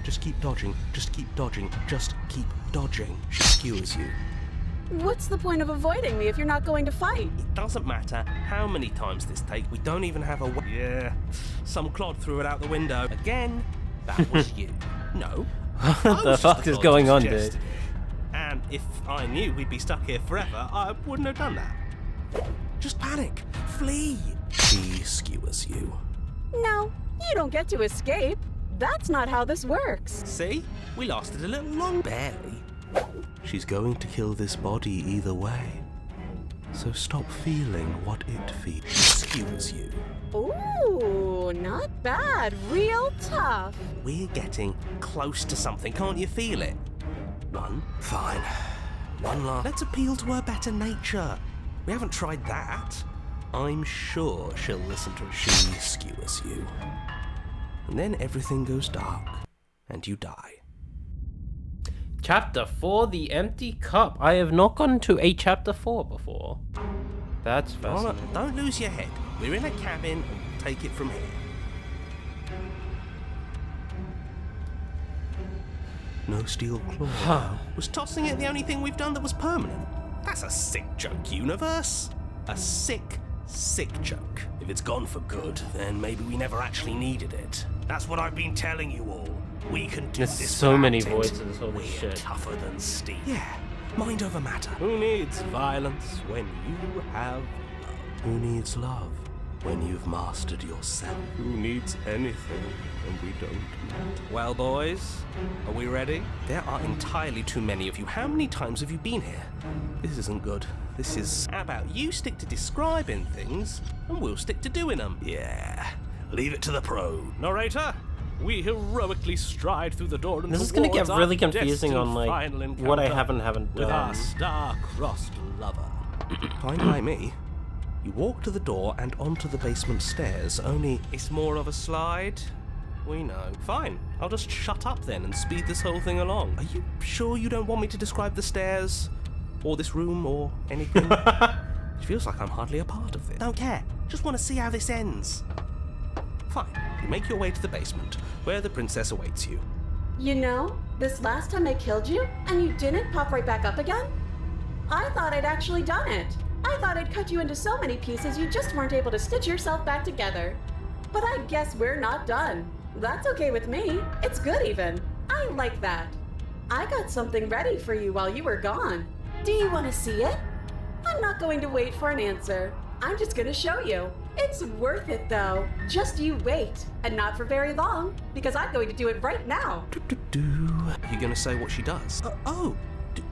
Just keep dodging. Just keep dodging. Just keep dodging. She skewers you. What's the point of avoiding me if you're not going to fight? It doesn't matter how many times this takes. We don't even have a... Yeah. Some clod threw it out the window. Again. That was you. No. What the fuck is going on, dude? And if I knew we'd be stuck here forever, I wouldn't have done that. Just panic. Flee. She skewers you. No, you don't get to escape. That's not how this works. See? We lasted a little long. Barely. She's going to kill this body either way. So stop feeling what it feels. She skewers you. Ooh, not bad. Real tough. We're getting close to something. Can't you feel it? One. Fine. One last. Let's appeal to her better nature. We haven't tried that. I'm sure she'll listen to. She skewers you. And then everything goes dark. And you die. Chapter 4, The Empty Cup. I have not gone to a chapter 4 before. That's fascinating. Don't lose your head. We're in a cabin and we'll take it from here. No steel claw. Was tossing it the only thing we've done that was permanent? That's a sick joke, universe. A sick, sick joke. If it's gone for good, then maybe we never actually needed it. That's what I've been telling you all. We can do There's this. so many without it. voices, holy We're shit. tougher than steel. Yeah, mind over matter. Who needs violence when you have... Who needs love when you've mastered yourself? Who needs anything and we don't need? Well, boys, are we ready? There are entirely too many of you. How many times have you been here? This isn't good. This is... How about you stick to describing things, and we'll stick to doing them? Yeah. Leave it to the pro. Narrator, we heroically stride through the door and This is gonna get towards really our confusing on destined like final what I encounter haven't with our done. star-crossed lover. Fine by me. You walk to the door and onto the basement stairs, only it's more of a slide. We know. Fine. I'll just shut up then and speed this whole thing along. Are you sure you don't want me to describe the stairs? Or this room, or anything? It feels like I'm hardly a part of it. Don't care. Just want to see how this ends. Fine. You make your way to the basement, where the princess awaits you. You know, this last time I killed you, and you didn't pop right back up again? I thought I'd actually done it. I thought I'd cut you into so many pieces you just weren't able to stitch yourself back together. But I guess we're not done. That's okay with me. It's good even. I like that. I got something ready for you while you were gone. Do you want to see it? I'm not going to wait for an answer. I'm just going to show you. It's worth it though. Just you wait. And not for very long, because I'm going to do it right now. You gonna say what she does?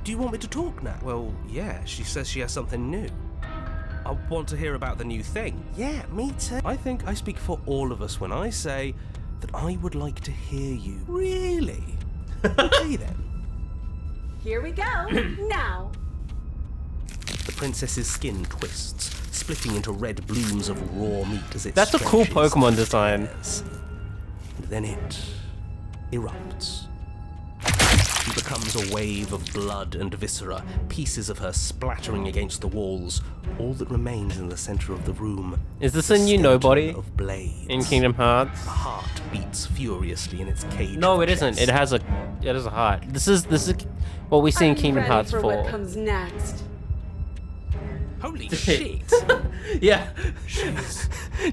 Do you want me to talk now? Well, yeah, she says she has something new. I want to hear about the new thing. Yeah, me too. I think I speak for all of us when I say that I would like to hear you. Really? Okay then. Here we go. Now. The princess's skin twists, splitting into red blooms of raw meat as it That's a cool stretches Pokemon and design. flares. And then it erupts. She becomes a wave of blood and viscera, pieces of her splattering against the walls. All that remains in the center of the room. Is this a a new skeleton nobody of blades. in Kingdom Hearts? The heart beats furiously in its cage. No, of it isn't. chest. It has a heart. This is what we see in Are you Kingdom ready Hearts for 4. what comes next? Holy shit! Yeah. She's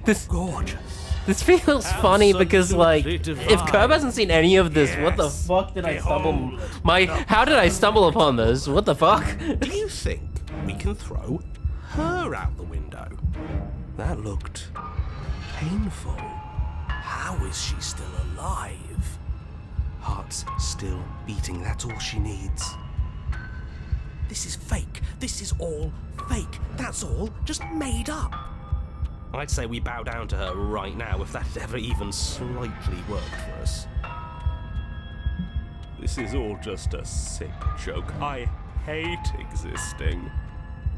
This gorgeous. This feels funny because, like, if Curb hasn't seen any of this, what the fuck did I stumble? How did I stumble upon this? What the fuck? Do you think we can throw her out the window? That looked painful. How is she still alive? Heart's still beating, that's all she needs. This is fake. This is all fake. That's all just made up. I'd say we bow down to her right now if that had ever even slightly worked for us. This is all just a sick joke. I hate existing.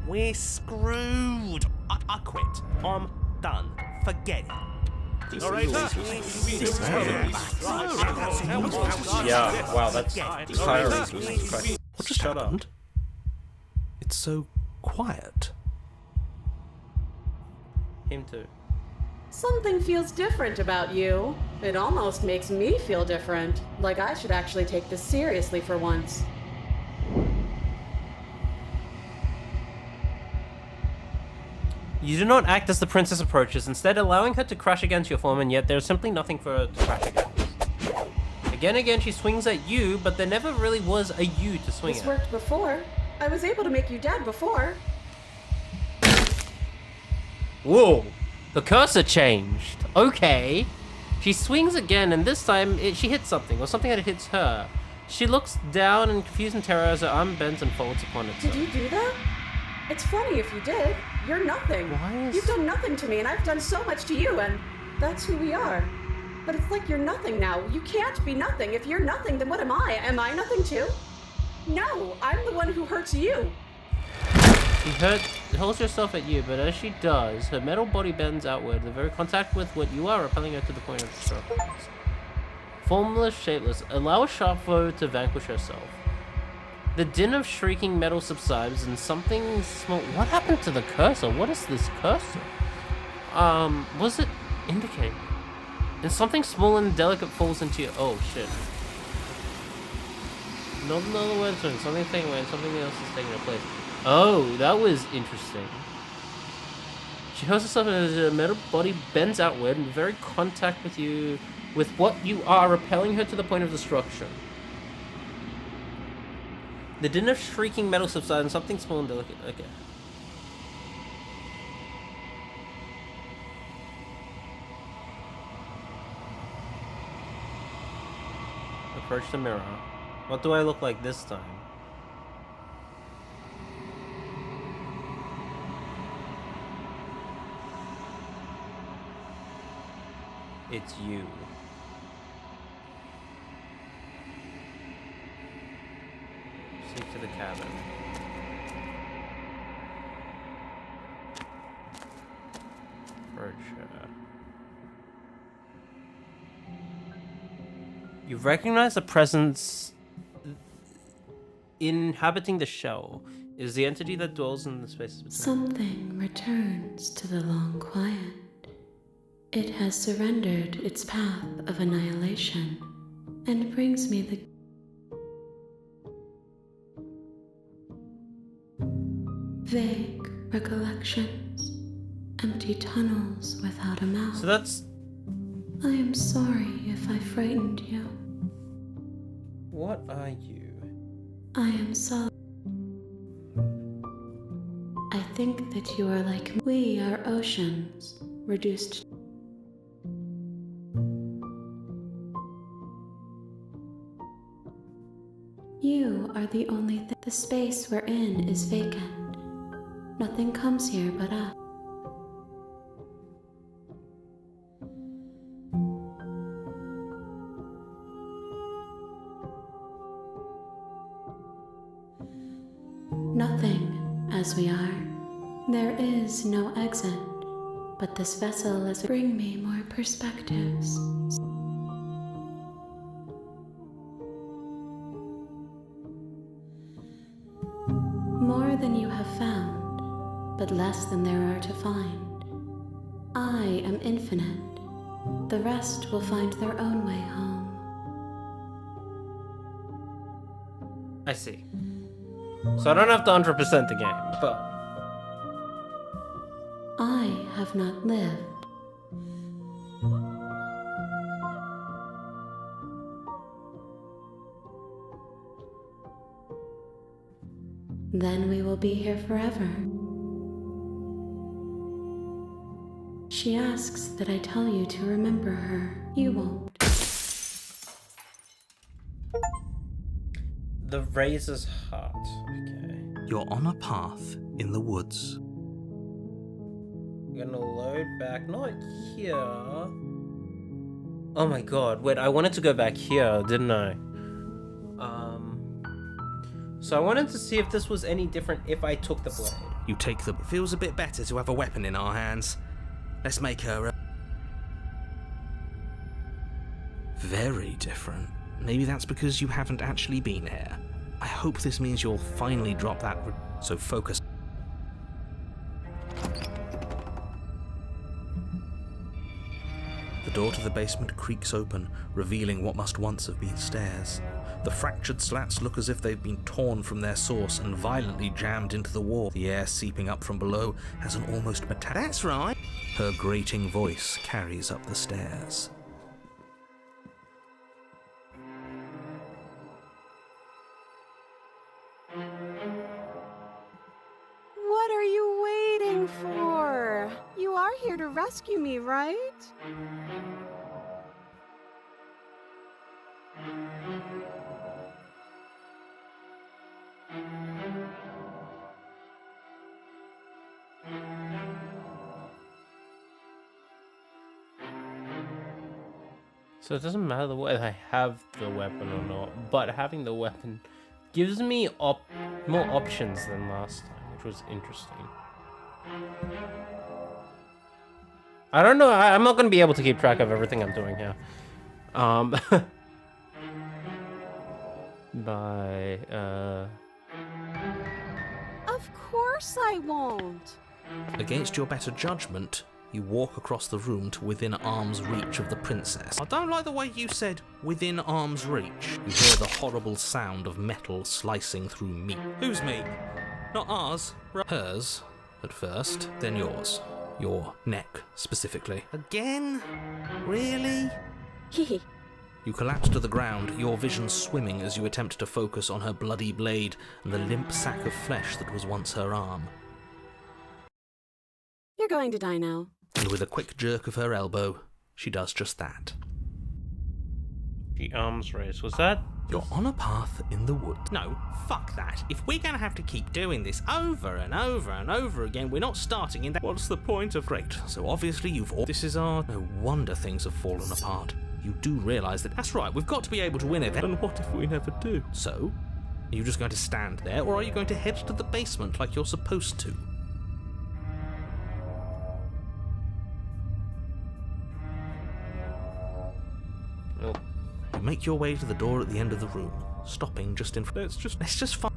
We're screwed. I quit. I'm done. Forget it. All right, Yeah, wow, that's tiring. What just happened? It's so quiet. Him too. Something feels different about you. It almost makes me feel different. Like I should actually take this seriously for once. You do not act as the princess approaches, instead allowing her to crash against your form, and yet there's simply nothing for her to crash against. Again, she swings at you, but there never really was a you to swing This at. worked before. I was able to make you dead before. Whoa! The cursor changed. Okay. She swings again, and this time she hits something, or something that hits her. She looks down in confusion and terror as her arm bends and folds upon itself. Did you do that? It's funny if you did. You're nothing. Why is- You've done nothing to me, and I've done so much to you, and that's who we are. But it's like you're nothing now. You can't be nothing. If you're nothing, then what am I? Am I nothing too? No, I'm the one who hurts you. She hurls herself at you, but as she does, her metal body bends outward, the very contact with what you are repelling her to the point of destruction. Formless, shapeless, allow a sharp foe to vanquish herself. The din of shrieking metal subsides, and something small. What happened to the cursor? What is this cursor? What's it indicating? And something small and delicate falls into your. Oh shit. Not another word, something's taken away, and something else is taking her place. Oh, that was interesting. She hurls herself as her metal body bends outward in very contact with you, with what you are, repelling her to the point of destruction. The din of shrieking metal subsides and something small and delicate. Okay. Approach the mirror. What do I look like this time? It's you. Sneak to the cabin. Approach her. You recognize the presence inhabiting the shell. Is the entity that dwells in the spaces between. Something returns to the long quiet. It has surrendered its path of annihilation and brings me the vague recollections, empty tunnels without a mouth. So that's. I am sorry if I frightened you. What are you? I am sorry. I think that you are like me. We are oceans, reduced. You are the only thing. The space we're in is vacant. Nothing comes here but us. Nothing, as we are. There is no exit, but this vessel is bring me more perspectives. More than you have found, but less than there are to find. I am infinite. The rest will find their own way home. I see. So I don't have to 100% the game, but I have not lived. then we will be here forever. She asks that I tell you to remember her. You won't. The razor's heart. Okay. You're on a path in the woods. I'm gonna load back. Not here. Oh my god. Wait, I wanted to go back here, didn't I? So I wanted to see if this was any different if I took the blade. You take the... It feels a bit better to have a weapon in our hands. Let's make her very different. Maybe that's because you haven't actually been here. I hope this means you'll finally drop that... So focus. The door to the basement creaks open, revealing what must once have been stairs. The fractured slats look as if they've been torn from their source and violently jammed into the wall. The air seeping up from below has an almost metallic... That's right! Her grating voice carries up the stairs. What are you waiting for? You are here to rescue me, right? So it doesn't matter whether I have the weapon or not, but having the weapon gives me more options than last time, which was interesting. I don't know, I'm not going to be able to keep track of everything I'm doing here. Of course I won't. Against your better judgment, you walk across the room to within arm's reach of the princess. I don't like the way you said within arm's reach. You hear the horrible sound of metal slicing through meat. Whose meat? Not ours. Hers, at first, then yours. Your neck, specifically. Again? Really? Hehe. You collapse to the ground, your vision swimming as you attempt to focus on her bloody blade and the limp sack of flesh that was once her arm. You're going to die now. And with a quick jerk of her elbow, she does just that. The arms race, was that? You're on a path in the woods. No, fuck that. If we're gonna have to keep doing this over and over and over again, we're not starting in that. What's the point of... Great, so obviously you've all... This is our... No wonder things have fallen apart. You do realise that... That's right, we've got to be able to win it. And what if we never do? So, are you just going to stand there, or are you going to head to the basement like you're supposed to? Nope. You make your way to the door at the end of the room, stopping just in front. Let's just find...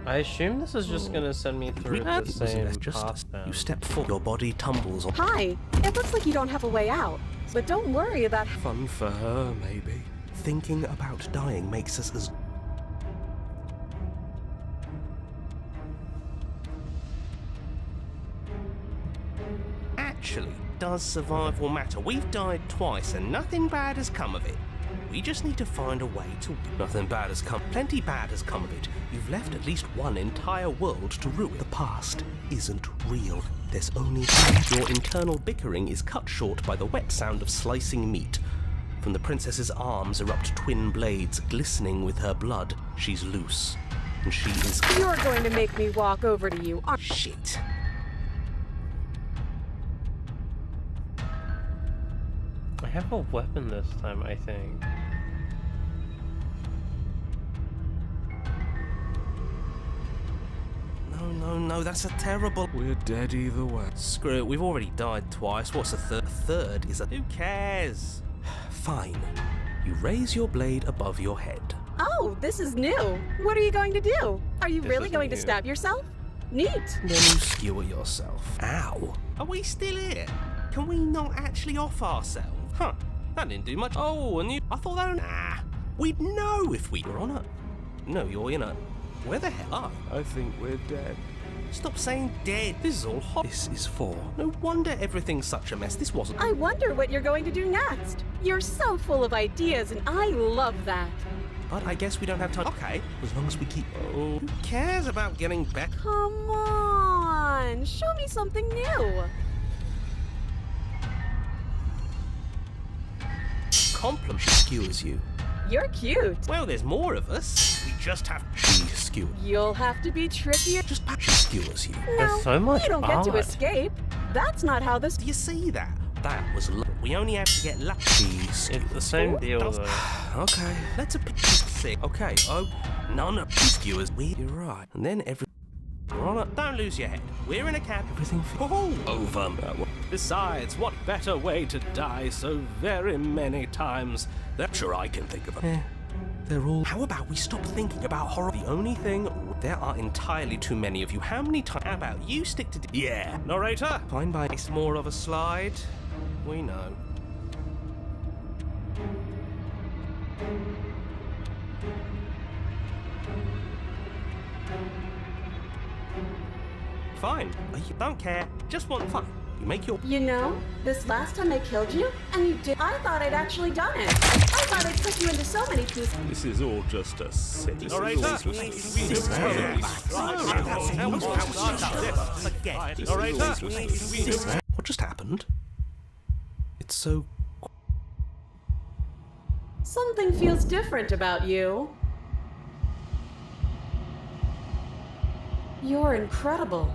I assume this is just gonna send me through the same path now. You step forward, your body tumbles on... Hi. It looks like you don't have a way out. But don't worry about... Fun for her, maybe. Thinking about dying makes us as... Actually, does survival matter? We've died twice and nothing bad has come of it. We just need to find a way to... Nothing bad has come... Plenty bad has come of it. You've left at least one entire world to ruin. The past isn't real. There's only... Your internal bickering is cut short by the wet sound of slicing meat. From the princess's arms erupt twin blades, glistening with her blood. She's loose. And she is... You're going to make me walk over to you, aren't you? Shit. I have a weapon this time, I think. No, that's a terrible... We're dead either way. Screw it, we've already died twice. What's a third? A third is a... Who cares? Fine. You raise your blade above your head. Oh, this is new. What are you going to do? Are you This really is going to new. stab yourself? Neat. Then you skewer yourself. Ow. Are we still here? Can we not actually off ourselves? Huh. That didn't do much. Oh, and you... I thought that... Nah. We'd know if we were on it. No, you're in it. Where the hell are you? I think we're dead. Stop saying dead. This is all hot. This is for... No wonder everything's such a mess. This wasn't... I wonder what you're going to do next. You're so full of ideas, and I love that. but I guess we don't have time. Okay, As long as we keep. who cares about getting better? Come on, show me something new. Compliment. She skewers you. You're cute. Well, there's more of us. We just have. She skewers. You'll have to be trickier. Just she skewers you. No, There's so much you don't get to art. escape. That's not how this. Do you see that? That was we only have to get lucky. It's the same deal though. Okay, let's a picture sick. Okay, oh, none of these skewers. You're right. And then we're on a, don't lose your head. We're in a cab. Everything over. Besides, what better way to die so very many times? That sure I can think of it. Yeah, they're all. How about we stop thinking about horror? The only thing, there are entirely too many of you. How many times? How about you stick to? Yeah, Narrator? fine by. It's more of a slide. We know. Fine. You don't care. Just want fun. You make your. You know, this last time I killed you, and you did. I thought I'd actually done it. I thought I'd put you into so many pieces. This is all just a set. This Narrator? is all just Narrator? What just happened? It's so. Something feels different about you. You're incredible.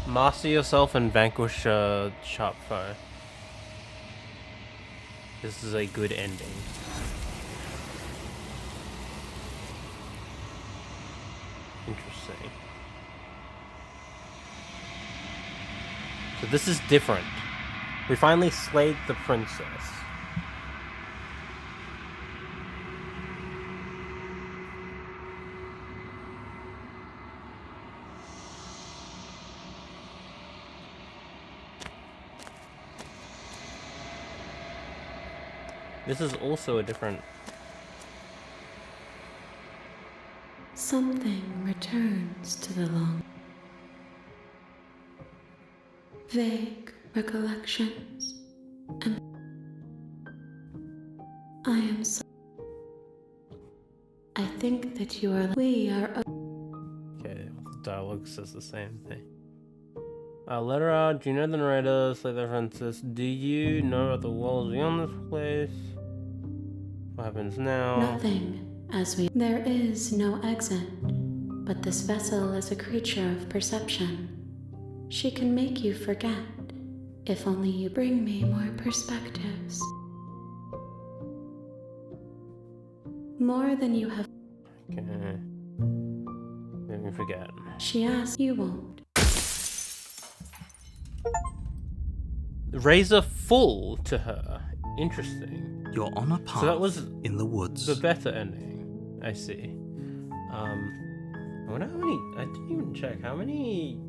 Master yourself and vanquish sharp foe. This is a good ending. Interesting. So this is different. We finally slayed the princess. This is also a different. Something returns to the long, vague recollections, and I am so. I think that you are. We are. Okay, the dialogue says the same thing. Let her out. Do you know the narrator? Slay the princess. Do you know of the walls beyond this place? What happens now? Nothing, as we. There is no exit, but this vessel is a creature of perception. She can make you forget, if only you bring me more perspectives. More than you have. Okay. Let me forget. She asks, you won't. Razor full to her. Interesting. You're on a path So that was in the woods. the better ending. I see. I wonder how many. I didn't even check how many.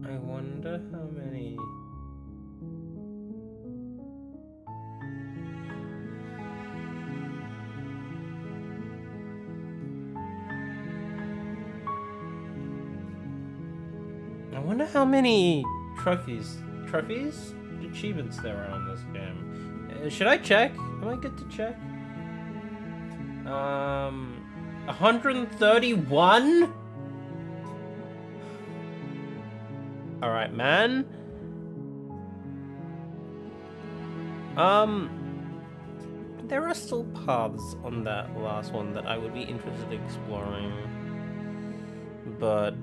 I wonder how many. I wonder how many trophies, achievements there are on this game. Should I check? Am I good to check? 131? Alright, man. There are still paths on that last one that I would be interested in exploring. But,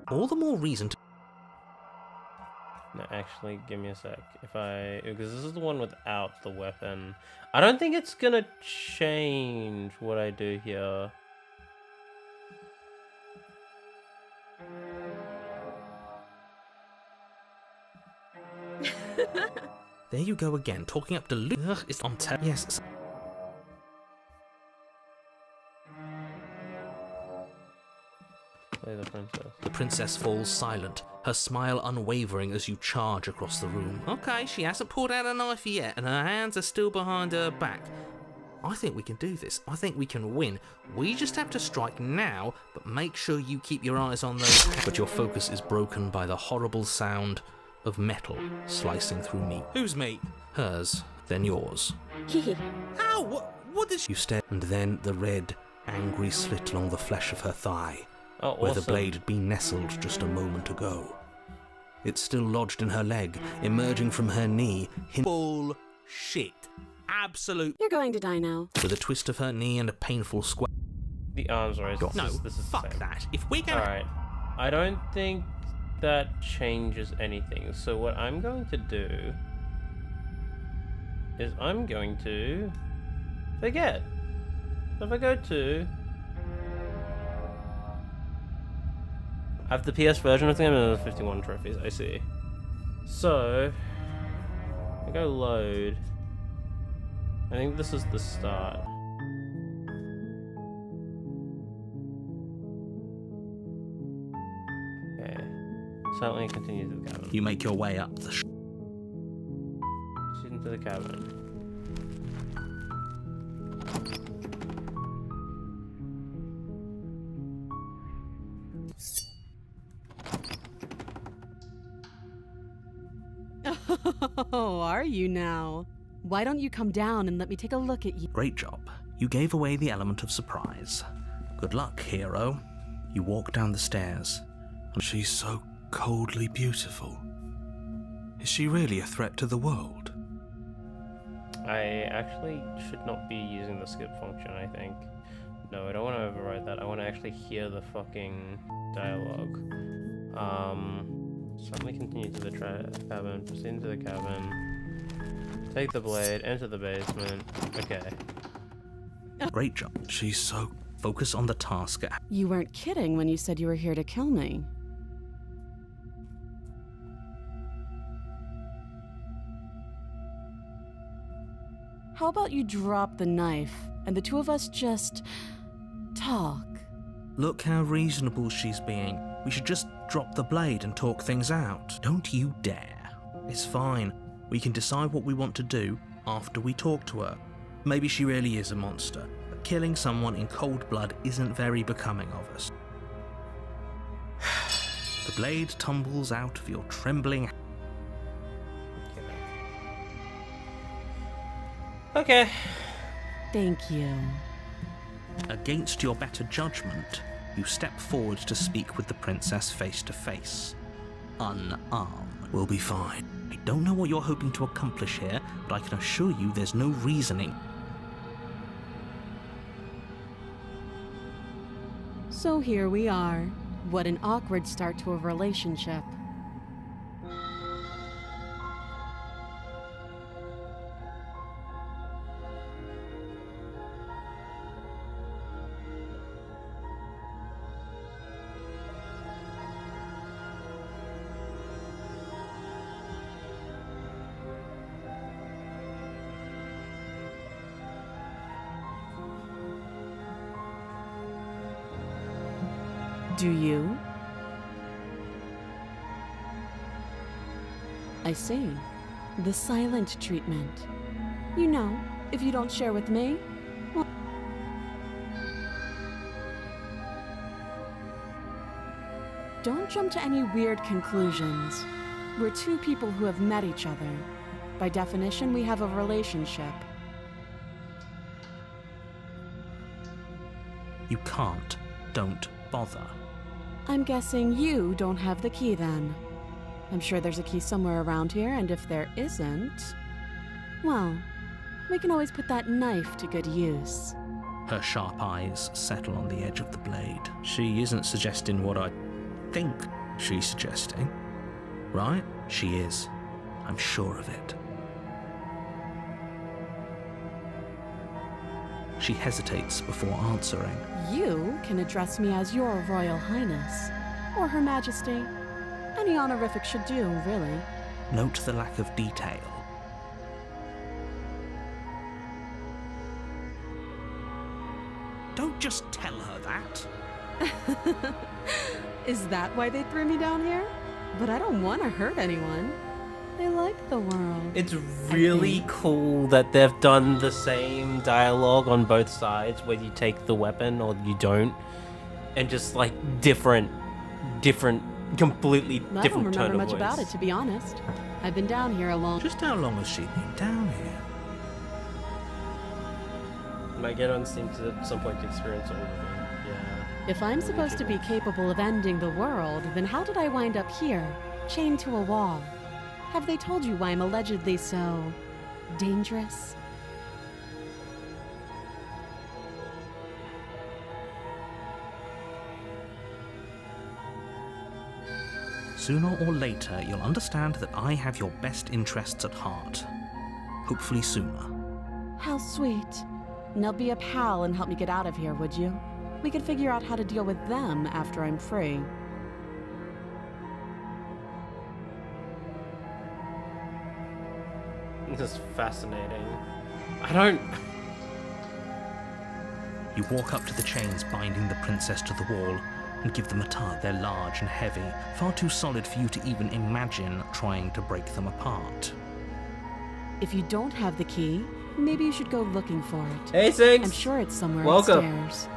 All the more reason to. No, actually, give me a sec. Because this is the one without the weapon. I don't think it's gonna change what I do here. There you go again, talking up to Luke. It's on yes. Slay the princess. The princess falls silent, her smile unwavering as you charge across the room. Okay, she hasn't pulled out a knife yet, and her hands are still behind her back. I think we can do this. I think we can win. We just have to strike now, but make sure you keep your eyes on those. But your focus is broken by the horrible sound of metal slicing through meat. Whose meat? Hers, then yours. Ow! What did she... You stare, and then the red, angry slit along the flesh of her thigh, Oh, where the awesome. blade had been nestled just a moment ago. It's still lodged in her leg, emerging from her knee, Bullshit. Absolute... You're going to die now. with a twist of her knee and a painful squat. The arms race. No, this is the fuck same. that. If we're gonna... Alright. I don't think that changes anything. So what I'm going to do is I'm going to forget. So if I go to... I have the PS version of the game and another 51 trophies, I see. So... I go load. I think this is the start. Okay. Silently continue to the cabin. You make your way up the Proceed into the cabin. Oh, are you now? Why don't you come down and let me take a look at you? Great job. You gave away the element of surprise. Good luck, hero. You walk down the stairs. She's so coldly beautiful. Is she really a threat to the world? I actually should not be using the skip function, I think. No, I don't want to override that. I want to actually hear the fucking dialogue. Suddenly continue to the cabin, proceed into the cabin, take the blade, enter the basement. Okay. Great job. She's so... Focus on the task at You weren't kidding when you said you were here to kill me. How about you drop the knife and the two of us just talk? Look how reasonable she's being. We should just drop the blade and talk things out. Don't you dare. It's fine. We can decide what we want to do after we talk to her. Maybe she really is a monster, but killing someone in cold blood isn't very becoming of us. The blade tumbles out of your trembling. Okay. Thank you. Against your better judgment, you step forward to speak with the princess face to face. Unarmed. We'll be fine. I don't know what you're hoping to accomplish here, but I can assure you there's no reasoning. So here we are. What an awkward start to a relationship. Do you? I see. The silent treatment. You know, if you don't share with me, well... Don't jump to any weird conclusions. We're two people who have met each other. By definition, we have a relationship. You can't. Don't bother. I'm guessing you don't have the key then. I'm sure there's a key somewhere around here, and if there isn't, well, we can always put that knife to good use. Her sharp eyes settle on the edge of the blade. She isn't suggesting what I think she's suggesting, right? She is. I'm sure of it. She hesitates before answering. You can address me as Your Royal Highness, or Her Majesty. Any honorific should do, really. Note the lack of detail. Don't just tell her that. Is that why they threw me down here? But I don't want to hurt anyone. I like the world. It's really cool that they've done the same dialogue on both sides, whether you take the weapon or you don't, and just like different, completely I don't different tone remember of much voice. about it, to be honest. I've been down here a long... Just how long has she been down here? Might get on Steam to at some point to experience all of it. Yeah. If I'm supposed to be capable of ending the world, then how did I wind up here, chained to a wall? Have they told you why I'm allegedly so... dangerous? Sooner or later, you'll understand that I have your best interests at heart. Hopefully sooner. How sweet. Now be a pal and help me get out of here, would you? We could figure out how to deal with them after I'm free. This is fascinating. I don't... You walk up to the chains binding the princess to the wall and give them a tug. They're large and heavy, far too solid for you to even imagine trying to break them apart. If you don't have the key, maybe you should go looking for it. Hey, Six! I'm sure it's somewhere Welcome. upstairs.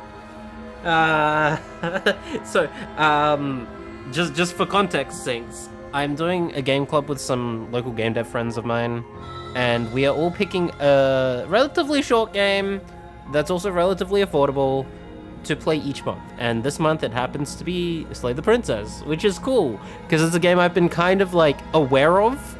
Just for context sakes, I'm doing a game club with some local game dev friends of mine, and we are all picking a relatively short game that's also relatively affordable to play each month. And this month it happens to be Slay the Princess, which is cool, because it's a game I've been kind of like aware of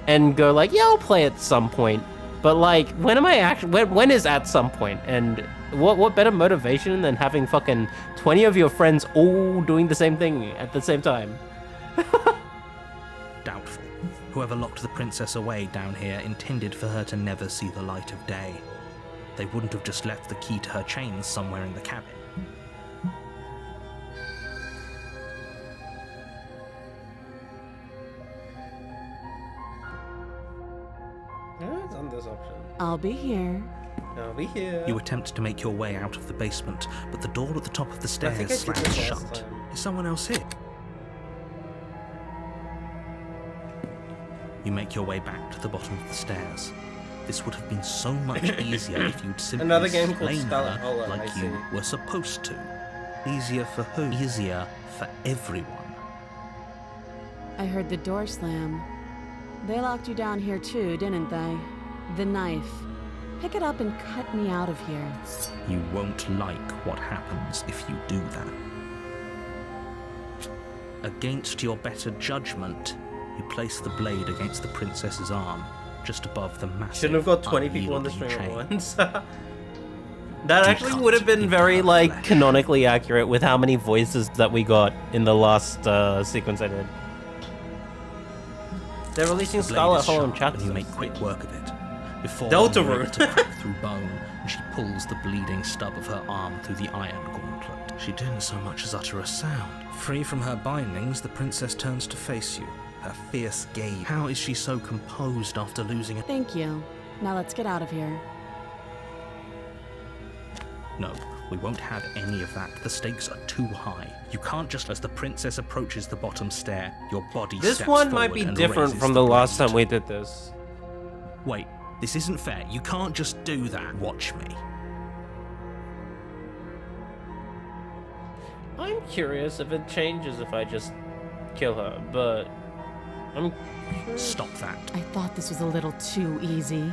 and go like, yeah, I'll play at some point. But like, when am I actually, when is at some point? And what better motivation than having fucking 20 of your friends all doing the same thing at the same time? Doubtful. Whoever locked the princess away down here intended for her to never see the light of day. They wouldn't have just left the key to her chains somewhere in the cabin. It's on this option. I'll be here. I'll be here. You attempt to make your way out of the basement, but the door at the top of the I think I stairs did slams this last shut. time. Is someone else here? You make your way back to the bottom of the stairs. This would have been so much easier if you'd simply Another game called slain Scarlet her Hollow, like I you see. were supposed to. Easier for who? Easier for everyone. I heard the door slam. They locked you down here too, didn't they? The knife. Pick it up and cut me out of here. You won't like what happens if you do that. Against your better judgment, you place the blade against the princess's arm, just above the massive. Shouldn't have got 20 people on the unyielding stream at chain. once. That You actually cut would have been into very, her like, flesh. canonically accurate with how many voices that we got in the last sequence I did. They're releasing The blade Scarlet is Hollow in sharp, chat. and you make quick work of it. Before Delta long, you're Rune. able to crack through bone, and she pulls the bleeding stub of her arm through the iron gauntlet. She didn't so much as utter a sound. Free from her bindings, the princess turns to face you, her fierce gaze. How is she so composed after losing it? Thank you. Now let's get out of here. No, we won't have any of that. The stakes are too high. You can't just, as the princess approaches the bottom stair, your body This steps one might forward be and different raises from the last blade. time we did this. Wait, this isn't fair. You can't just do that. Watch me. I'm curious if it changes if I just kill her, but I'm curious. Stop that. I thought this was a little too easy.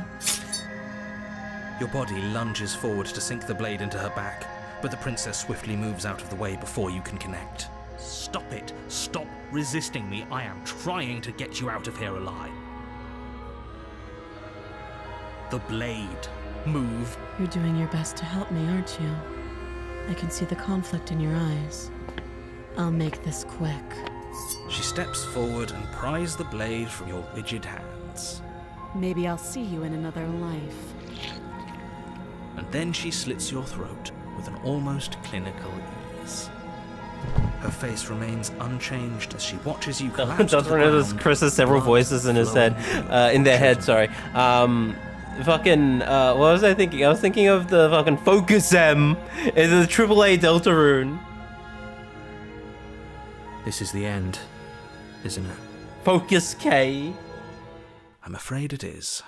Your body lunges forward to sink the blade into her back, but the princess swiftly moves out of the way before you can connect. Stop it! Stop resisting me! I am trying to get you out of here alive. The blade. Move. You're doing your best to help me, aren't you? I can see the conflict in your eyes. I'll make this quick. She steps forward and pries the blade from your rigid hands. Maybe I'll see you in another life. And then she slits your throat with an almost clinical ease. Her face remains unchanged as she watches you collapse to the ground. Chris has several blood voices in his head, flowing in their head, sorry. What was I thinking? I was thinking of the fucking Focus M. It's a AAA Delta Rune. This is the end, isn't it? Focus, K. I'm afraid it is.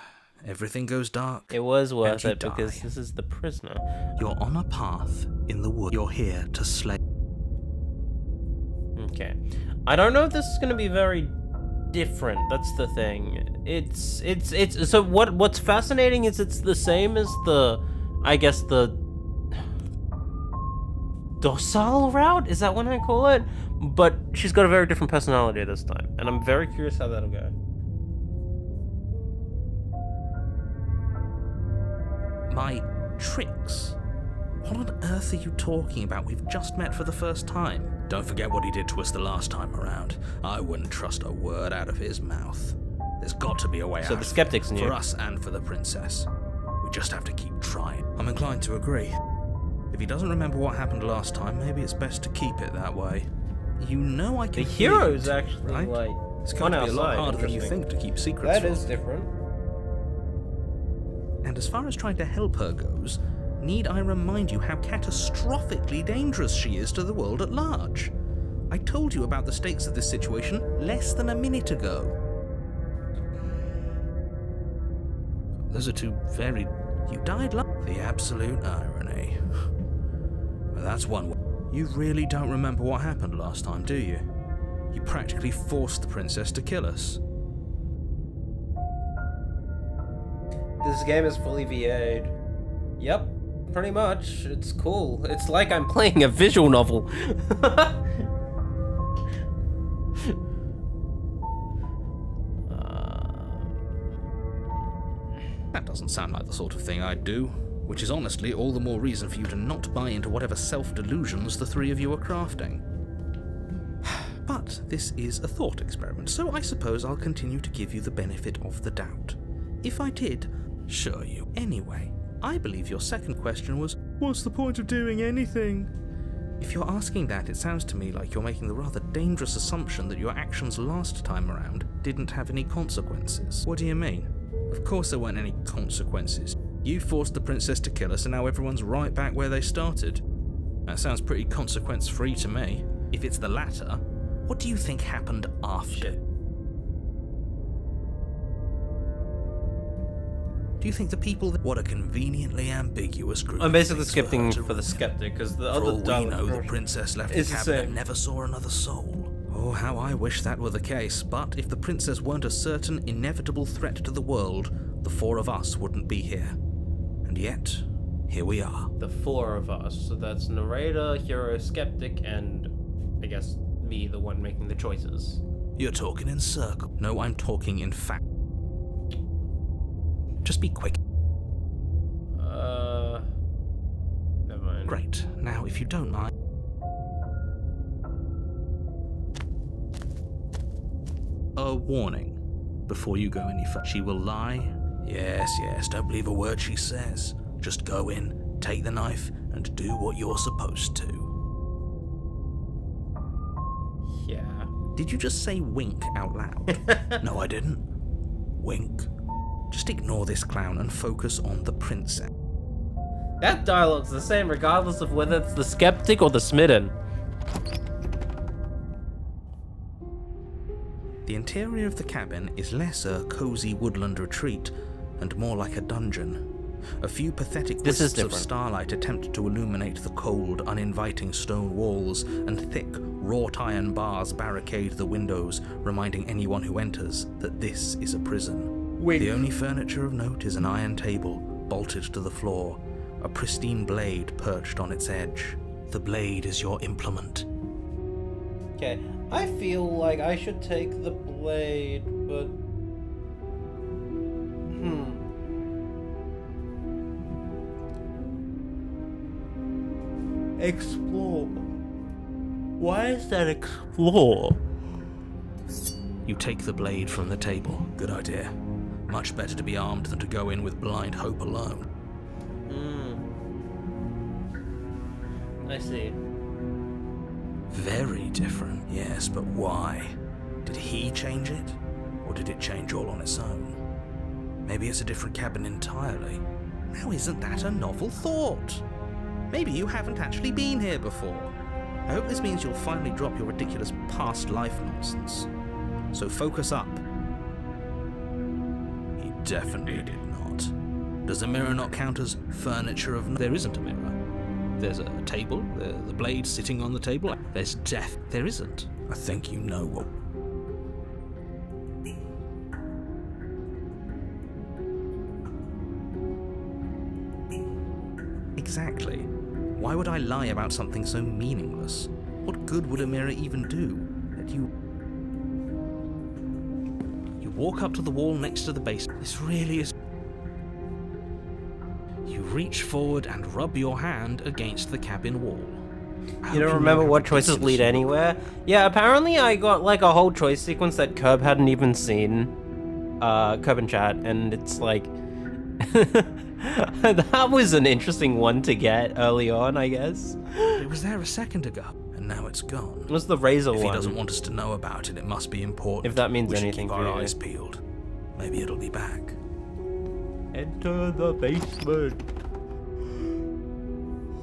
Everything goes dark. It was worth you it because die. this is the prisoner. You're on a path in the wood. You're here to slay. Okay. I don't know if this is going to be very different. That's the thing. It's so what's fascinating is it's the same as the, I guess, the docile route? Is that what I call it? But she's got a very different personality this time, and I'm very curious how that'll go. My tricks? What on earth are you talking about? We've just met for the first time. Don't forget what he did to us the last time around. I wouldn't trust a word out of his mouth. There's got to be a way out. So the skeptics knew. For us and for the princess. We just have to keep trying. I'm inclined to agree. If he doesn't remember what happened last time, maybe it's best to keep it that way. You know I can The hear hero's you, actually right? like It's going to be a lot harder than you interesting. think to keep secrets That from. is different. And as far as trying to help her goes, need I remind you how catastrophically dangerous she is to the world at large? I told you about the stakes of this situation less than a minute ago. Those are two very... You died The absolute irony. Well, that's one way. You really don't remember what happened last time, do you? You practically forced the princess to kill us. This game is fully VA'd. Yep, pretty much. It's cool. It's like I'm playing a visual novel. That doesn't sound like the sort of thing I'd do, which is honestly all the more reason for you to not buy into whatever self-delusions the three of you are crafting. But this is a thought experiment, so I suppose I'll continue to give you the benefit of the doubt. If I did, sure you. Anyway, I believe your second question was, what's the point of doing anything? If you're asking that, it sounds to me like you're making the rather dangerous assumption that your actions last time around didn't have any consequences. What do you mean? Of course there weren't any consequences. You forced the princess to kill us and now everyone's right back where they started. That sounds pretty consequence-free to me. If it's the latter, what do you think happened after? Do you think the people that... What a conveniently ambiguous group. I'm basically of things skipping to for the ruin. skeptic because the For other all we dialogue know, the version princess left the is the cabin and same. never saw another soul. Oh, how I wish that were the case, but if the princess weren't a certain, inevitable threat to the world, the four of us wouldn't be here. And yet, here we are. The four of us. So that's narrator, hero, skeptic, and I guess me, the one making the choices. You're talking in circles. No, I'm talking in fact. Just be quick. Never mind. Great. Now, if you don't mind... A warning. Before you go any further. She will lie. Yes, don't believe a word she says. Just go in, take the knife, and do what you're supposed to. Yeah. Did you just say wink out loud? No, I didn't. Wink. Just ignore this clown and focus on the princess. That dialogue's the same regardless of whether it's the skeptic or the smitten. The interior of the cabin is less a cozy woodland retreat and more like a dungeon. A few pathetic This is wisps of different. starlight attempt to illuminate the cold, uninviting stone walls, and thick, wrought iron bars barricade the windows, reminding anyone who enters that this is a prison. The only furniture of note is an iron table, bolted to the floor, a pristine blade perched on its edge. The blade is your implement. Okay, I feel like I should take the blade, but... Explore. Why is that explore? You take the blade from the table. Good idea. Much better to be armed than to go in with blind hope alone. I see. Very different, yes, but why? Did he change it? Or did it change all on its own? Maybe it's a different cabin entirely. Now isn't that a novel thought? Maybe you haven't actually been here before. I hope this means you'll finally drop your ridiculous past life nonsense. So focus up. He definitely did not. Does the mirror not count as furniture of... There isn't a mirror. There's a table, the blade sitting on the table. There's death. There isn't. I think you know what... Exactly. Why would I lie about something so meaningless? What good would a mirror even do? That you walk up to the wall next to the base. This really is... You reach forward and rub your hand against the cabin wall. You don't remember what choices lead anywhere? Yeah, apparently I got like a whole choice sequence that Curb hadn't even seen. Curb and Chat, and it's like... that was an interesting one to get early on, I guess. It was there a second ago, and now it's gone. It was the razor If one. he doesn't want us to know about it, it must be important. If that means we should anything keep for our you. eyes peeled. Maybe it'll be back. Enter the basement.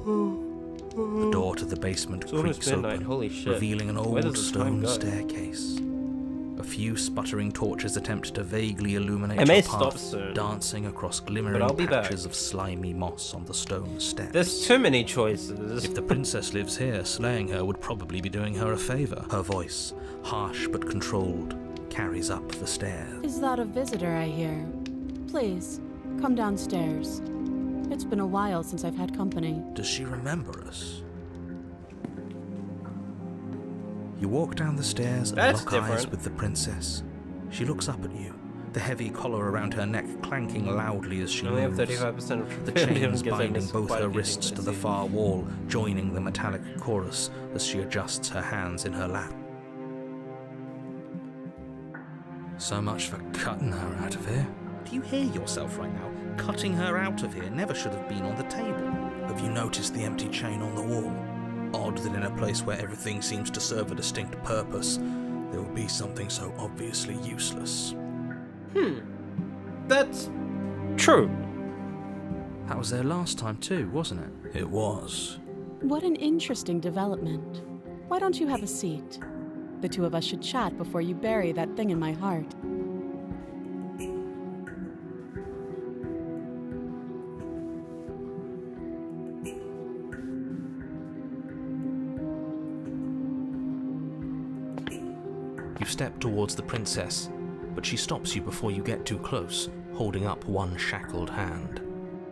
The door to the basement It's almost creaks midnight, open, holy shit. revealing an Where old does the time stone go? staircase. A few sputtering torches attempt to vaguely illuminate I may your stop path, soon, dancing across glimmering but I'll be patches back. of slimy moss on the stone steps. There's too many choices. If the princess lives here, slaying her would probably be doing her a favor. Her voice, harsh but controlled, carries up the stairs. Is that a visitor I hear? Please, come downstairs. It's been a while since I've had company. Does she remember us? You walk down the stairs and That's lock eyes different. with the princess. She looks up at you, the heavy collar around her neck clanking loudly as she I only have moves. 35% of The Tribune chains because I binding missed both quite a her few wrists things to I the see. far wall, joining the metallic chorus as she adjusts her hands in her lap. So much for cutting her out of here. Do you hear yourself right now? Cutting her out of here never should have been on the table. Have you noticed the empty chain on the wall? Odd that in a place where everything seems to serve a distinct purpose, there would be something so obviously useless. That's true. That was there last time too, wasn't it? It was. What an interesting development. Why don't you have a seat? The two of us should chat before you bury that thing in my heart. You step towards the princess, but she stops you before you get too close, holding up one shackled hand.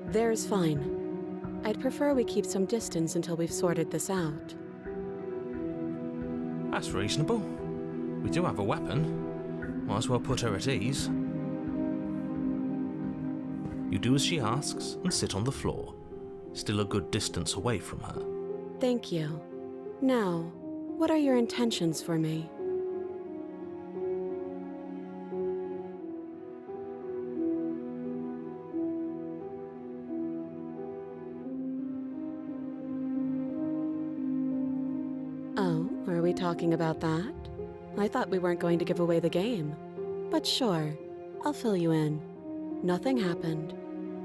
There's fine. I'd prefer we keep some distance until we've sorted this out. That's reasonable. We do have a weapon. Might as well put her at ease. You do as she asks and sit on the floor, still a good distance away from her. Thank you. Now, what are your intentions for me? Oh, are we talking about that? I thought we weren't going to give away the game. But sure, I'll fill you in. Nothing happened.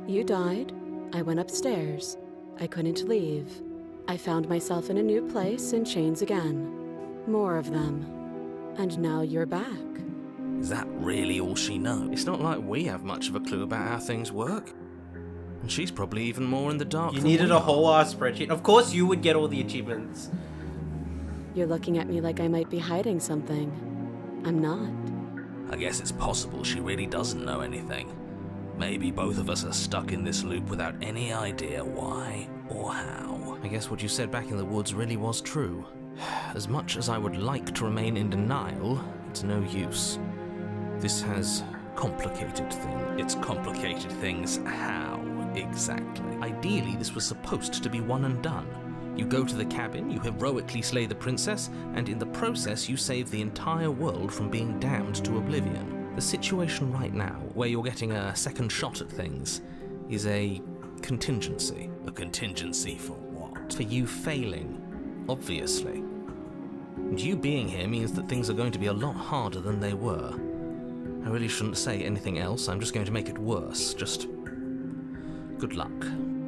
You died. I went upstairs. I couldn't leave. I found myself in a new place in chains again. More of them. And now you're back. Is that really all she knows? It's not like we have much of a clue about how things work. And she's probably even more in the dark You than needed we a whole ass spreadsheet. Of course you would get all the achievements. You're looking at me like I might be hiding something. I'm not. I guess it's possible she really doesn't know anything. Maybe both of us are stuck in this loop without any idea why or how. I guess what you said back in the woods really was true. As much as I would like to remain in denial, it's no use. This has complicated things. It's complicated things how, exactly? Ideally, this was supposed to be one and done. You go to the cabin, you heroically slay the princess, and in the process you save the entire world from being damned to oblivion. The situation right now, where you're getting a second shot at things, is a contingency. A contingency for what? For you failing, obviously. And you being here means that things are going to be a lot harder than they were. I really shouldn't say anything else, I'm just going to make it worse. Just good luck.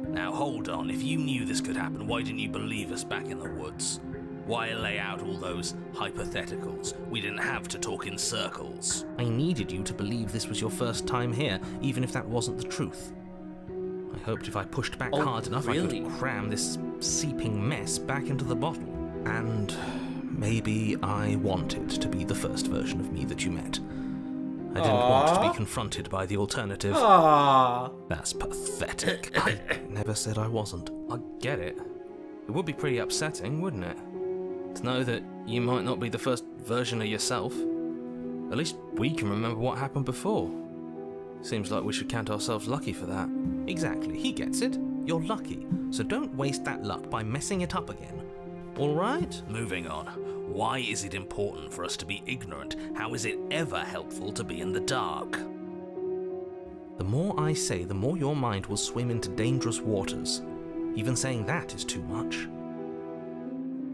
Now hold on, if you knew this could happen, why didn't you believe us back in the woods? Why lay out all those hypotheticals? We didn't have to talk in circles. I needed you to believe this was your first time here, even if that wasn't the truth. I hoped if I pushed back hard enough, I could cram this seeping mess back into the bottle. And maybe I wanted to be the first version of me that you met. I didn't want to be confronted by the alternative. That's pathetic. I never said I wasn't. I get it. It would be pretty upsetting, wouldn't it? To know that you might not be the first version of yourself. At least we can remember what happened before. Seems like we should count ourselves lucky for that. Exactly, he gets it. You're lucky, so don't waste that luck by messing it up again. All right? Moving on. Why is it important for us to be ignorant? How is it ever helpful to be in the dark? The more I say, the more your mind will swim into dangerous waters. Even saying that is too much.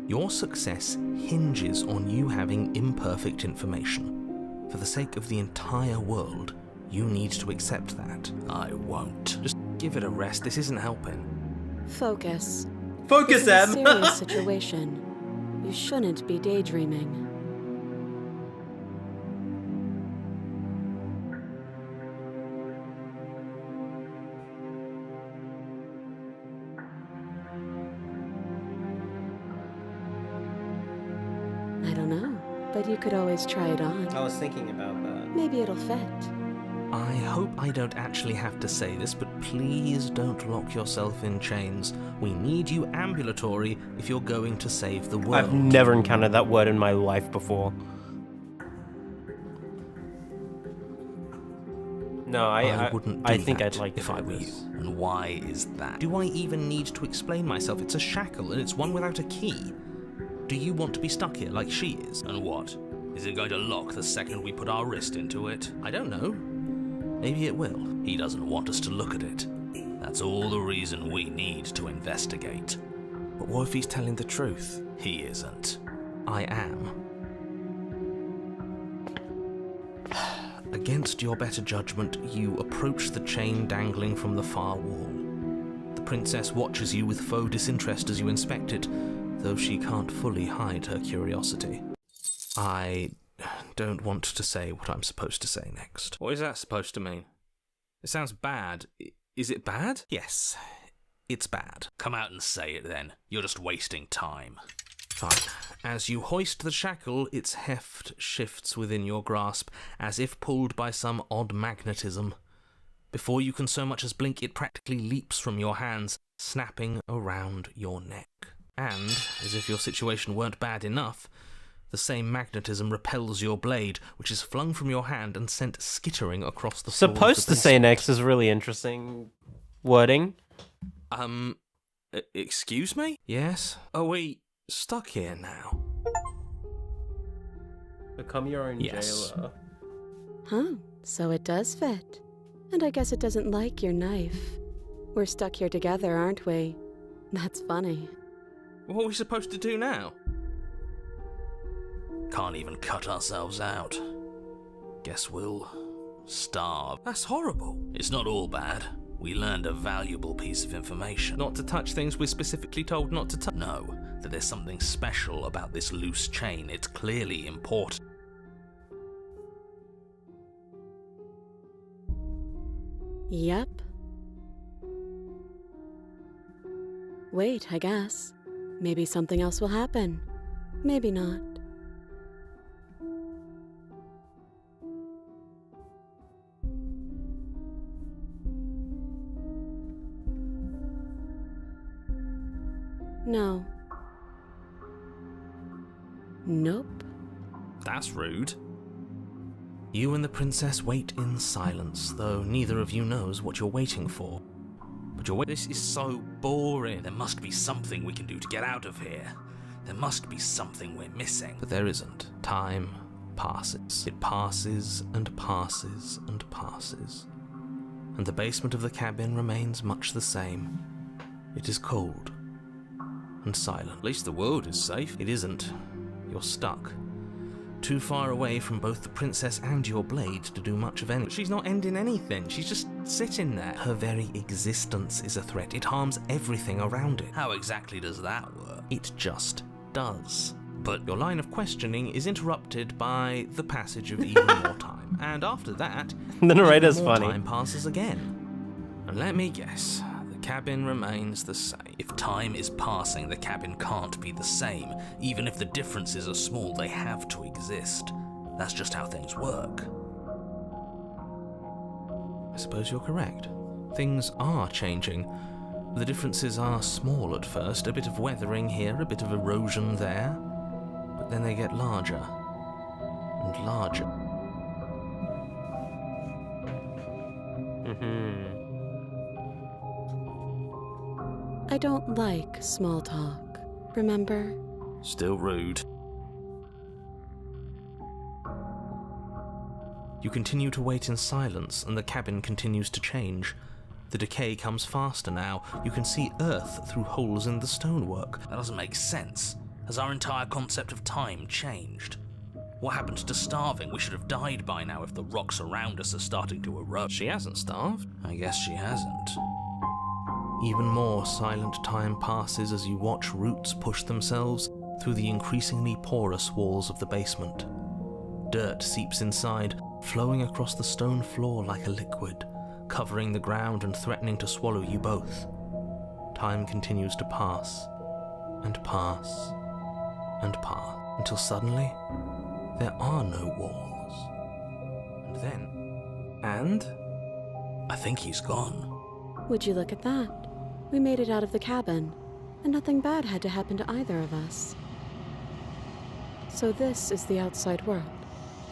Your success hinges on you having imperfect information. For the sake of the entire world, you need to accept that. I won't. Just give it a rest. This isn't helping. Focus. Focus, This is Em! a serious situation. You shouldn't be daydreaming. I don't know, but you could always try it on. I was thinking about that. Maybe it'll fit. I hope I don't actually have to say this, but please don't lock yourself in chains. We need you ambulatory if you're going to save the world. I've never encountered that word in my life before. No, I wouldn't do I think that I'd like if I were you. And why is that? Do I even need to explain myself? It's a shackle and it's one without a key. Do you want to be stuck here like she is? And what? Is it going to lock the second we put our wrist into it? I don't know. Maybe it will. He doesn't want us to look at it. That's all the reason we need to investigate. But what if he's telling the truth? He isn't. I am. Against your better judgment, you approach the chain dangling from the far wall. The princess watches you with faux disinterest as you inspect it, though she can't fully hide her curiosity. I don't want to say what I'm supposed to say next. What is that supposed to mean? It sounds bad. Is it bad? Yes, it's bad. Come out and say it then. You're just wasting time. Fine. As you hoist the shackle, its heft shifts within your grasp, as if pulled by some odd magnetism. Before you can so much as blink, it practically leaps from your hands, snapping around your neck. And, as if your situation weren't bad enough, the same magnetism repels your blade, which is flung from your hand and sent skittering across the floor. Supposed to say next is really interesting wording. Excuse me? Yes? Are we stuck here now? Become your own Yes. jailer. Huh, so it does fit. And I guess it doesn't like your knife. We're stuck here together, aren't we? That's funny. What are we supposed to do now? Can't even cut ourselves out. Guess we'll starve. That's horrible. It's not all bad. We learned a valuable piece of information. Not to touch things we're specifically told not to touch. No, that there's something special about this loose chain. It's clearly important. Yep. Wait, I guess. Maybe something else will happen. Maybe not. No. Nope. That's rude. You and the princess wait in silence, though neither of you knows what you're waiting for. But you're waiting. This is so boring. There must be something we can do to get out of here. There must be something we're missing. But there isn't. Time passes. It passes and passes and passes. And the basement of the cabin remains much the same. It is cold and silent. At least the world is safe. It isn't. You're stuck. Too far away from both the princess and your blade to do much of anything. She's not ending anything. She's just sitting there. Her very existence is a threat. It harms everything around it. How exactly does that work? It just does. But your line of questioning is interrupted by the passage of even more time, and after that, The narrator's even more funny. time passes again. And let me guess, the cabin remains the same. If time is passing, the cabin can't be the same. Even if the differences are small, they have to exist. That's just how things work. I suppose you're correct. Things are changing. The differences are small at first, a bit of weathering here, a bit of erosion there, but then they get larger and larger. I don't like small talk, remember? Still rude. You continue to wait in silence, and the cabin continues to change. The decay comes faster now. You can see Earth through holes in the stonework. That doesn't make sense. Has our entire concept of time changed? What happened to starving? We should have died by now if the rocks around us are starting to erode. She hasn't starved. I guess she hasn't. Even more silent time passes as you watch roots push themselves through the increasingly porous walls of the basement. Dirt seeps inside, flowing across the stone floor like a liquid, covering the ground and threatening to swallow you both. Time continues to pass, and pass, and pass, until suddenly, there are no walls. And then, I think he's gone. Would you look at that? We made it out of the cabin, and nothing bad had to happen to either of us. So this is the outside world.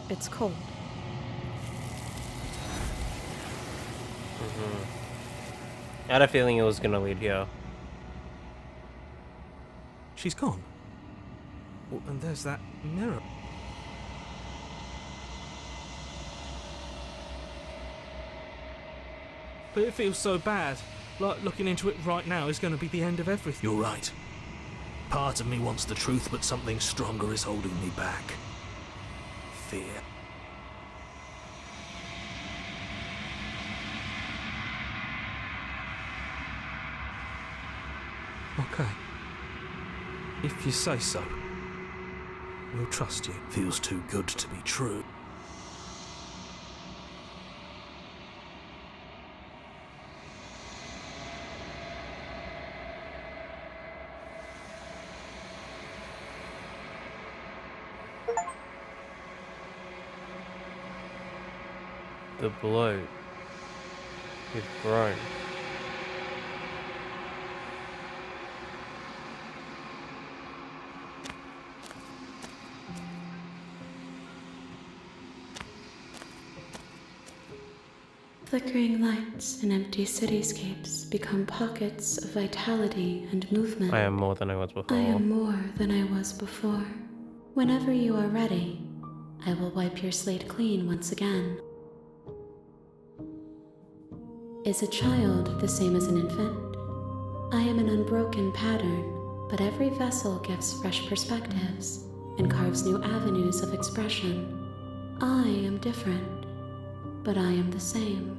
It's cold. I had a feeling it was gonna lead here. She's gone. Oh, and there's that mirror. But it feels so bad. Like looking into it right now is going to be the end of everything. You're right. Part of me wants the truth, but something stronger is holding me back. Fear. Okay. If you say so, we'll trust you. Feels too good to be true. The bloat. You've grown. Flickering lights and empty cityscapes become pockets of vitality and movement. I am more than I was before. I am more than I was before. Whenever you are ready, I will wipe your slate clean once again. Is a child the same as an infant? I am an unbroken pattern, but every vessel gives fresh perspectives and carves new avenues of expression. I am different, but I am the same.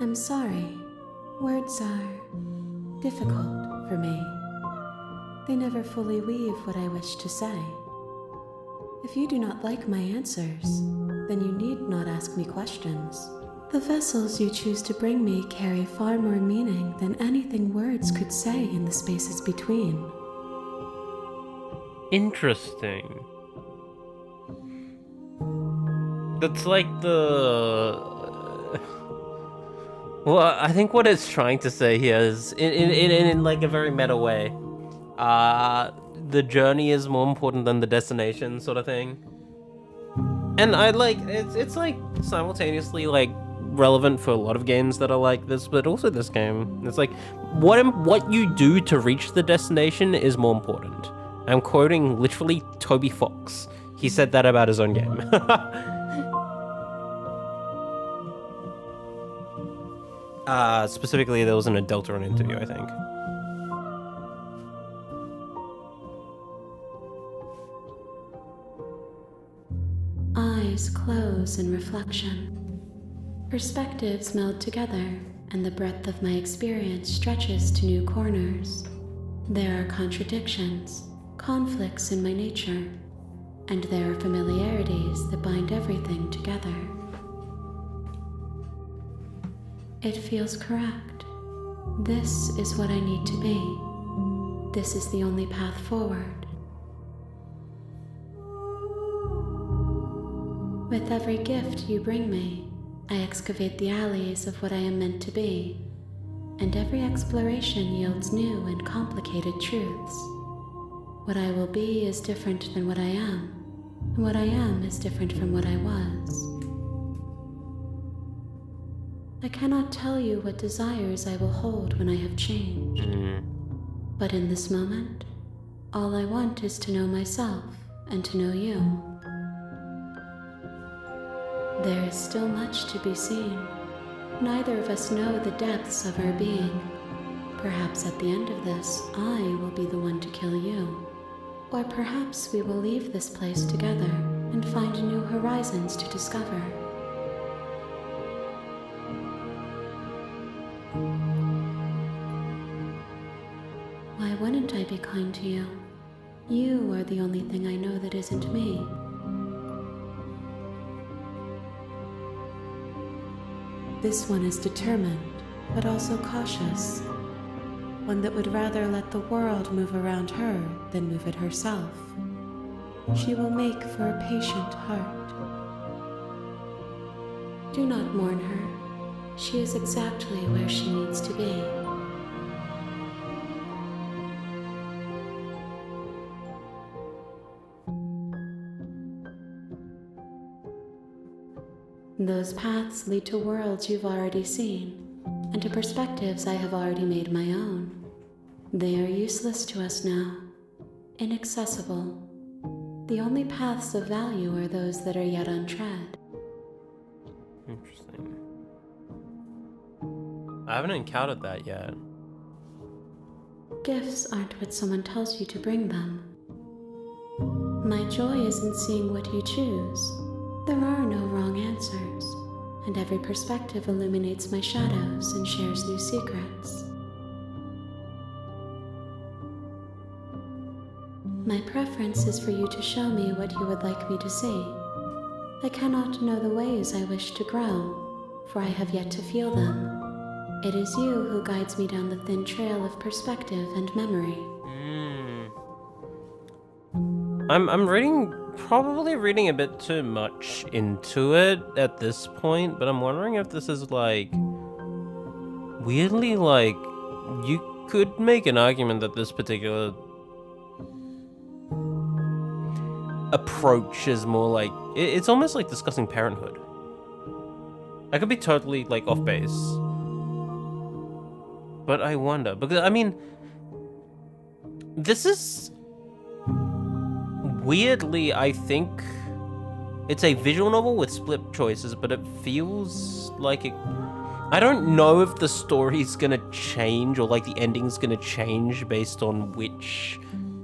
I'm sorry. Words are difficult for me. They never fully weave what I wish to say. If you do not like my answers, then you need not ask me questions. The vessels you choose to bring me carry far more meaning than anything words could say in the spaces between. Interesting. That's like the... Well, I think what it's trying to say here is, in like a very meta way, the journey is more important than the destination, sort of thing. And I like it's like simultaneously like relevant for a lot of games that are like this, but also this game. It's like what you do to reach the destination is more important. I'm quoting literally Toby Fox. He said that about his own game. Specifically, there was an Deltarune interview, I think. Eyes close in reflection. Perspectives meld together and the breadth of my experience stretches to new corners. There are contradictions, conflicts in my nature, and there are familiarities that bind everything together. It feels correct. This is what I need to be. This is the only path forward. With every gift you bring me, I excavate the alleys of what I am meant to be, and every exploration yields new and complicated truths. What I will be is different than what I am, and what I am is different from what I was. I cannot tell you what desires I will hold when I have changed. But in this moment, all I want is to know myself and to know you. There is still much to be seen. Neither of us know the depths of our being. Perhaps at the end of this, I will be the one to kill you. Or perhaps we will leave this place together and find new horizons to discover. Why wouldn't I be kind to you? You are the only thing I know that isn't me. This one is determined, but also cautious. One that would rather let the world move around her than move it herself. She will make for a patient heart. Do not mourn her. She is exactly where she needs to be. Those paths lead to worlds you've already seen, and to perspectives I have already made my own. They are useless to us now, inaccessible. The only paths of value are those that are yet untread. Interesting. I haven't encountered that yet. Gifts aren't what someone tells you to bring them. My joy is in seeing what you choose. There are no wrong answers, and every perspective illuminates my shadows and shares new secrets. My preference is for you to show me what you would like me to see. I cannot know the ways I wish to grow, for I have yet to feel them. It is you who guides me down the thin trail of perspective and memory. I'm probably reading a bit too much into it at this point, but I'm wondering if this is like, weirdly, like, you could make an argument that this particular approach is more like, it's almost like discussing parenthood. I could be totally, like, off base. But I wonder, because, I mean, this is, weirdly, I think, it's a visual novel with split choices, but it feels like it, I don't know if the story's gonna change, or, like, the ending's gonna change based on which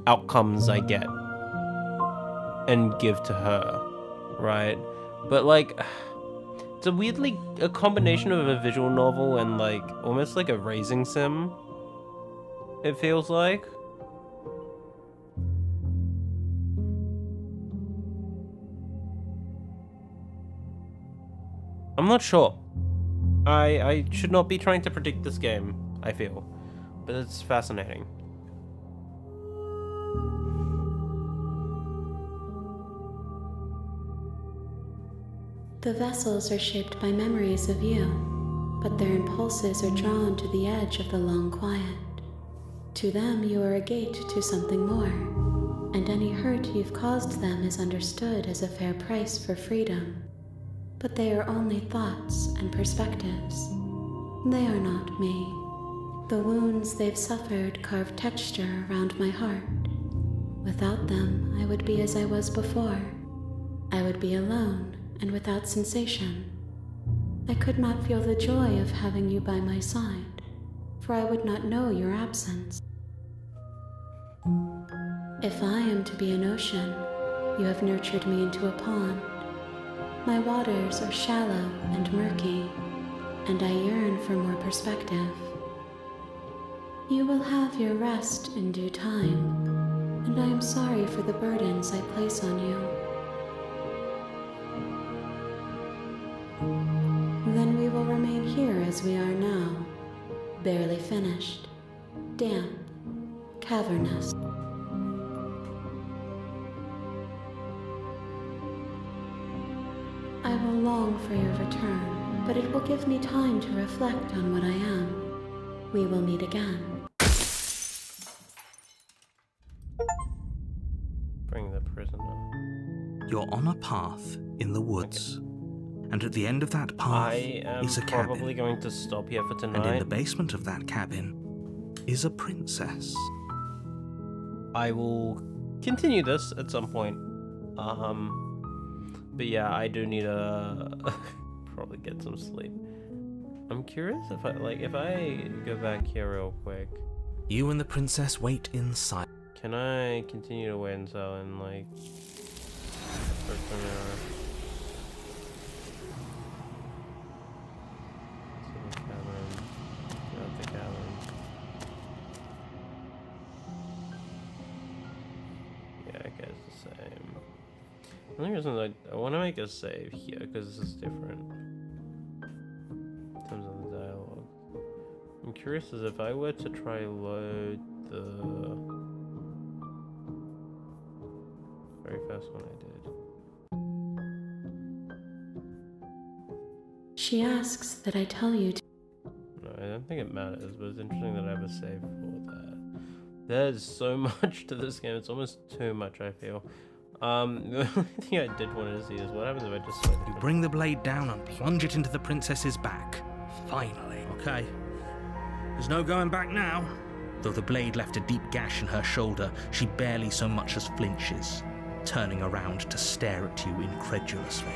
outcomes I get and give to her, right? But, like, it's a weirdly a combination of a visual novel and, like, almost like a raising sim, it feels like. I'm not sure. I should not be trying to predict this game, I feel, but it's fascinating. The vessels are shaped by memories of you, but their impulses are drawn to the edge of the long quiet. To them, you are a gate to something more, and any hurt you've caused them is understood as a fair price for freedom. But they are only thoughts and perspectives. They are not me. The wounds they've suffered carve texture around my heart. Without them, I would be as I was before. I would be alone and without sensation. I could not feel the joy of having you by my side, for I would not know your absence. If I am to be an ocean, you have nurtured me into a pond. My waters are shallow and murky. and I yearn for more perspective. You will have your rest in due time, and I am sorry for the burdens I place on you. Then we will remain here as we are now, barely finished, damp, cavernous. I will long for your return, but it will give me time to reflect on what I am. We will meet again. Bring the prisoner. You're on a path in the woods, and at the end of that path I am is a probably cabin, going to stop here for and in tonight. the basement of that cabin is a princess. I will continue this at some point. But yeah, I do need to probably get some sleep. I'm curious if I go back here real quick, You and the princess wait in silence. can I continue to wait until in like first an hour? To the cabin. Get out the cabin. Yeah, okay, it's the same. The only reason I want to make a save here because this is different in terms of the dialogue. I'm curious as if I were to try load the very first one I did. She asks that I tell you to. No, I don't think it matters, but it's interesting that I have a save for that. There's so much to this game, it's almost too much, I feel. The only thing I did want to see is what happens if I just You bring the blade down and plunge it into the princess's back. Finally. Okay. There's no going back now. Though the blade left a deep gash in her shoulder, she barely so much as flinches, turning around to stare at you incredulously.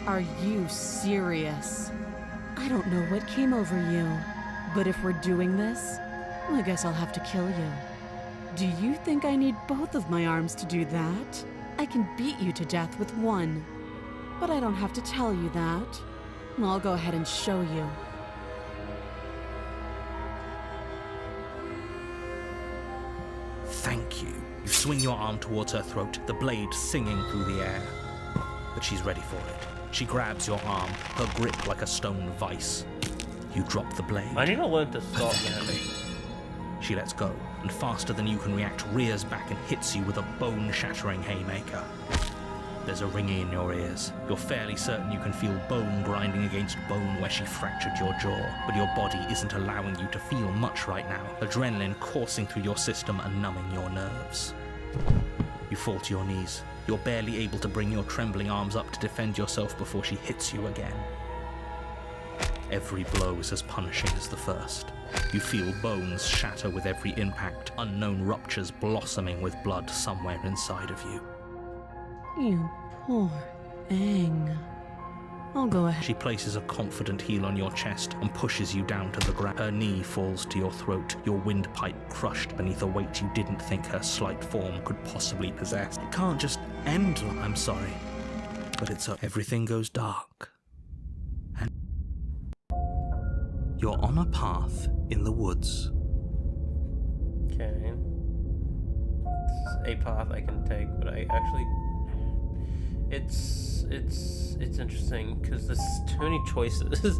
Are you serious? I don't know what came over you, but if we're doing this, I guess I'll have to kill you. Do you think I need both of my arms to do that? I can beat you to death with one. But I don't have to tell you that. I'll go ahead and show you. Thank you. You swing your arm towards her throat, the blade singing through the air. But she's ready for it. She grabs your arm, her grip like a stone vice. You drop the blade. I need to learn to stop napping. She lets go, and faster than you can react, rears back and hits you with a bone-shattering haymaker. There's a ringing in your ears. You're fairly certain you can feel bone grinding against bone where she fractured your jaw, but your body isn't allowing you to feel much right now, adrenaline coursing through your system and numbing your nerves. You fall to your knees. You're barely able to bring your trembling arms up to defend yourself before she hits you again. Every blow is as punishing as the first. You feel bones shatter with every impact, unknown ruptures blossoming with blood somewhere inside of you. You poor thing. I'll go ahead. She places a confident heel on your chest and pushes you down to the ground. Her knee falls to your throat, your windpipe crushed beneath a weight you didn't think her slight form could possibly possess. It can't just end. I'm sorry, but it's everything goes dark. And you're on a path in the woods. Okay. This is a path I can take, but I actually... It's interesting, because there's too many choices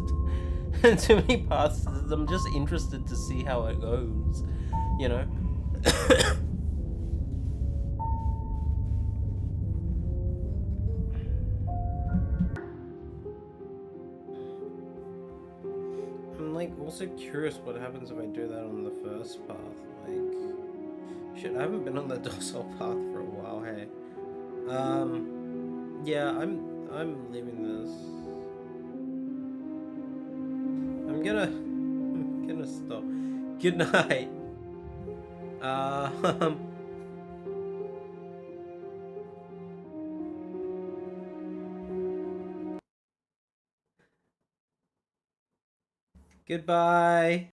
and too many paths. I'm just interested to see how it goes, you know? I'm like also curious what happens if I do that on the first path. Like, shit, I haven't been on the docile path for a while. Hey, yeah, I'm leaving this. I'm gonna stop. Good night. Goodbye.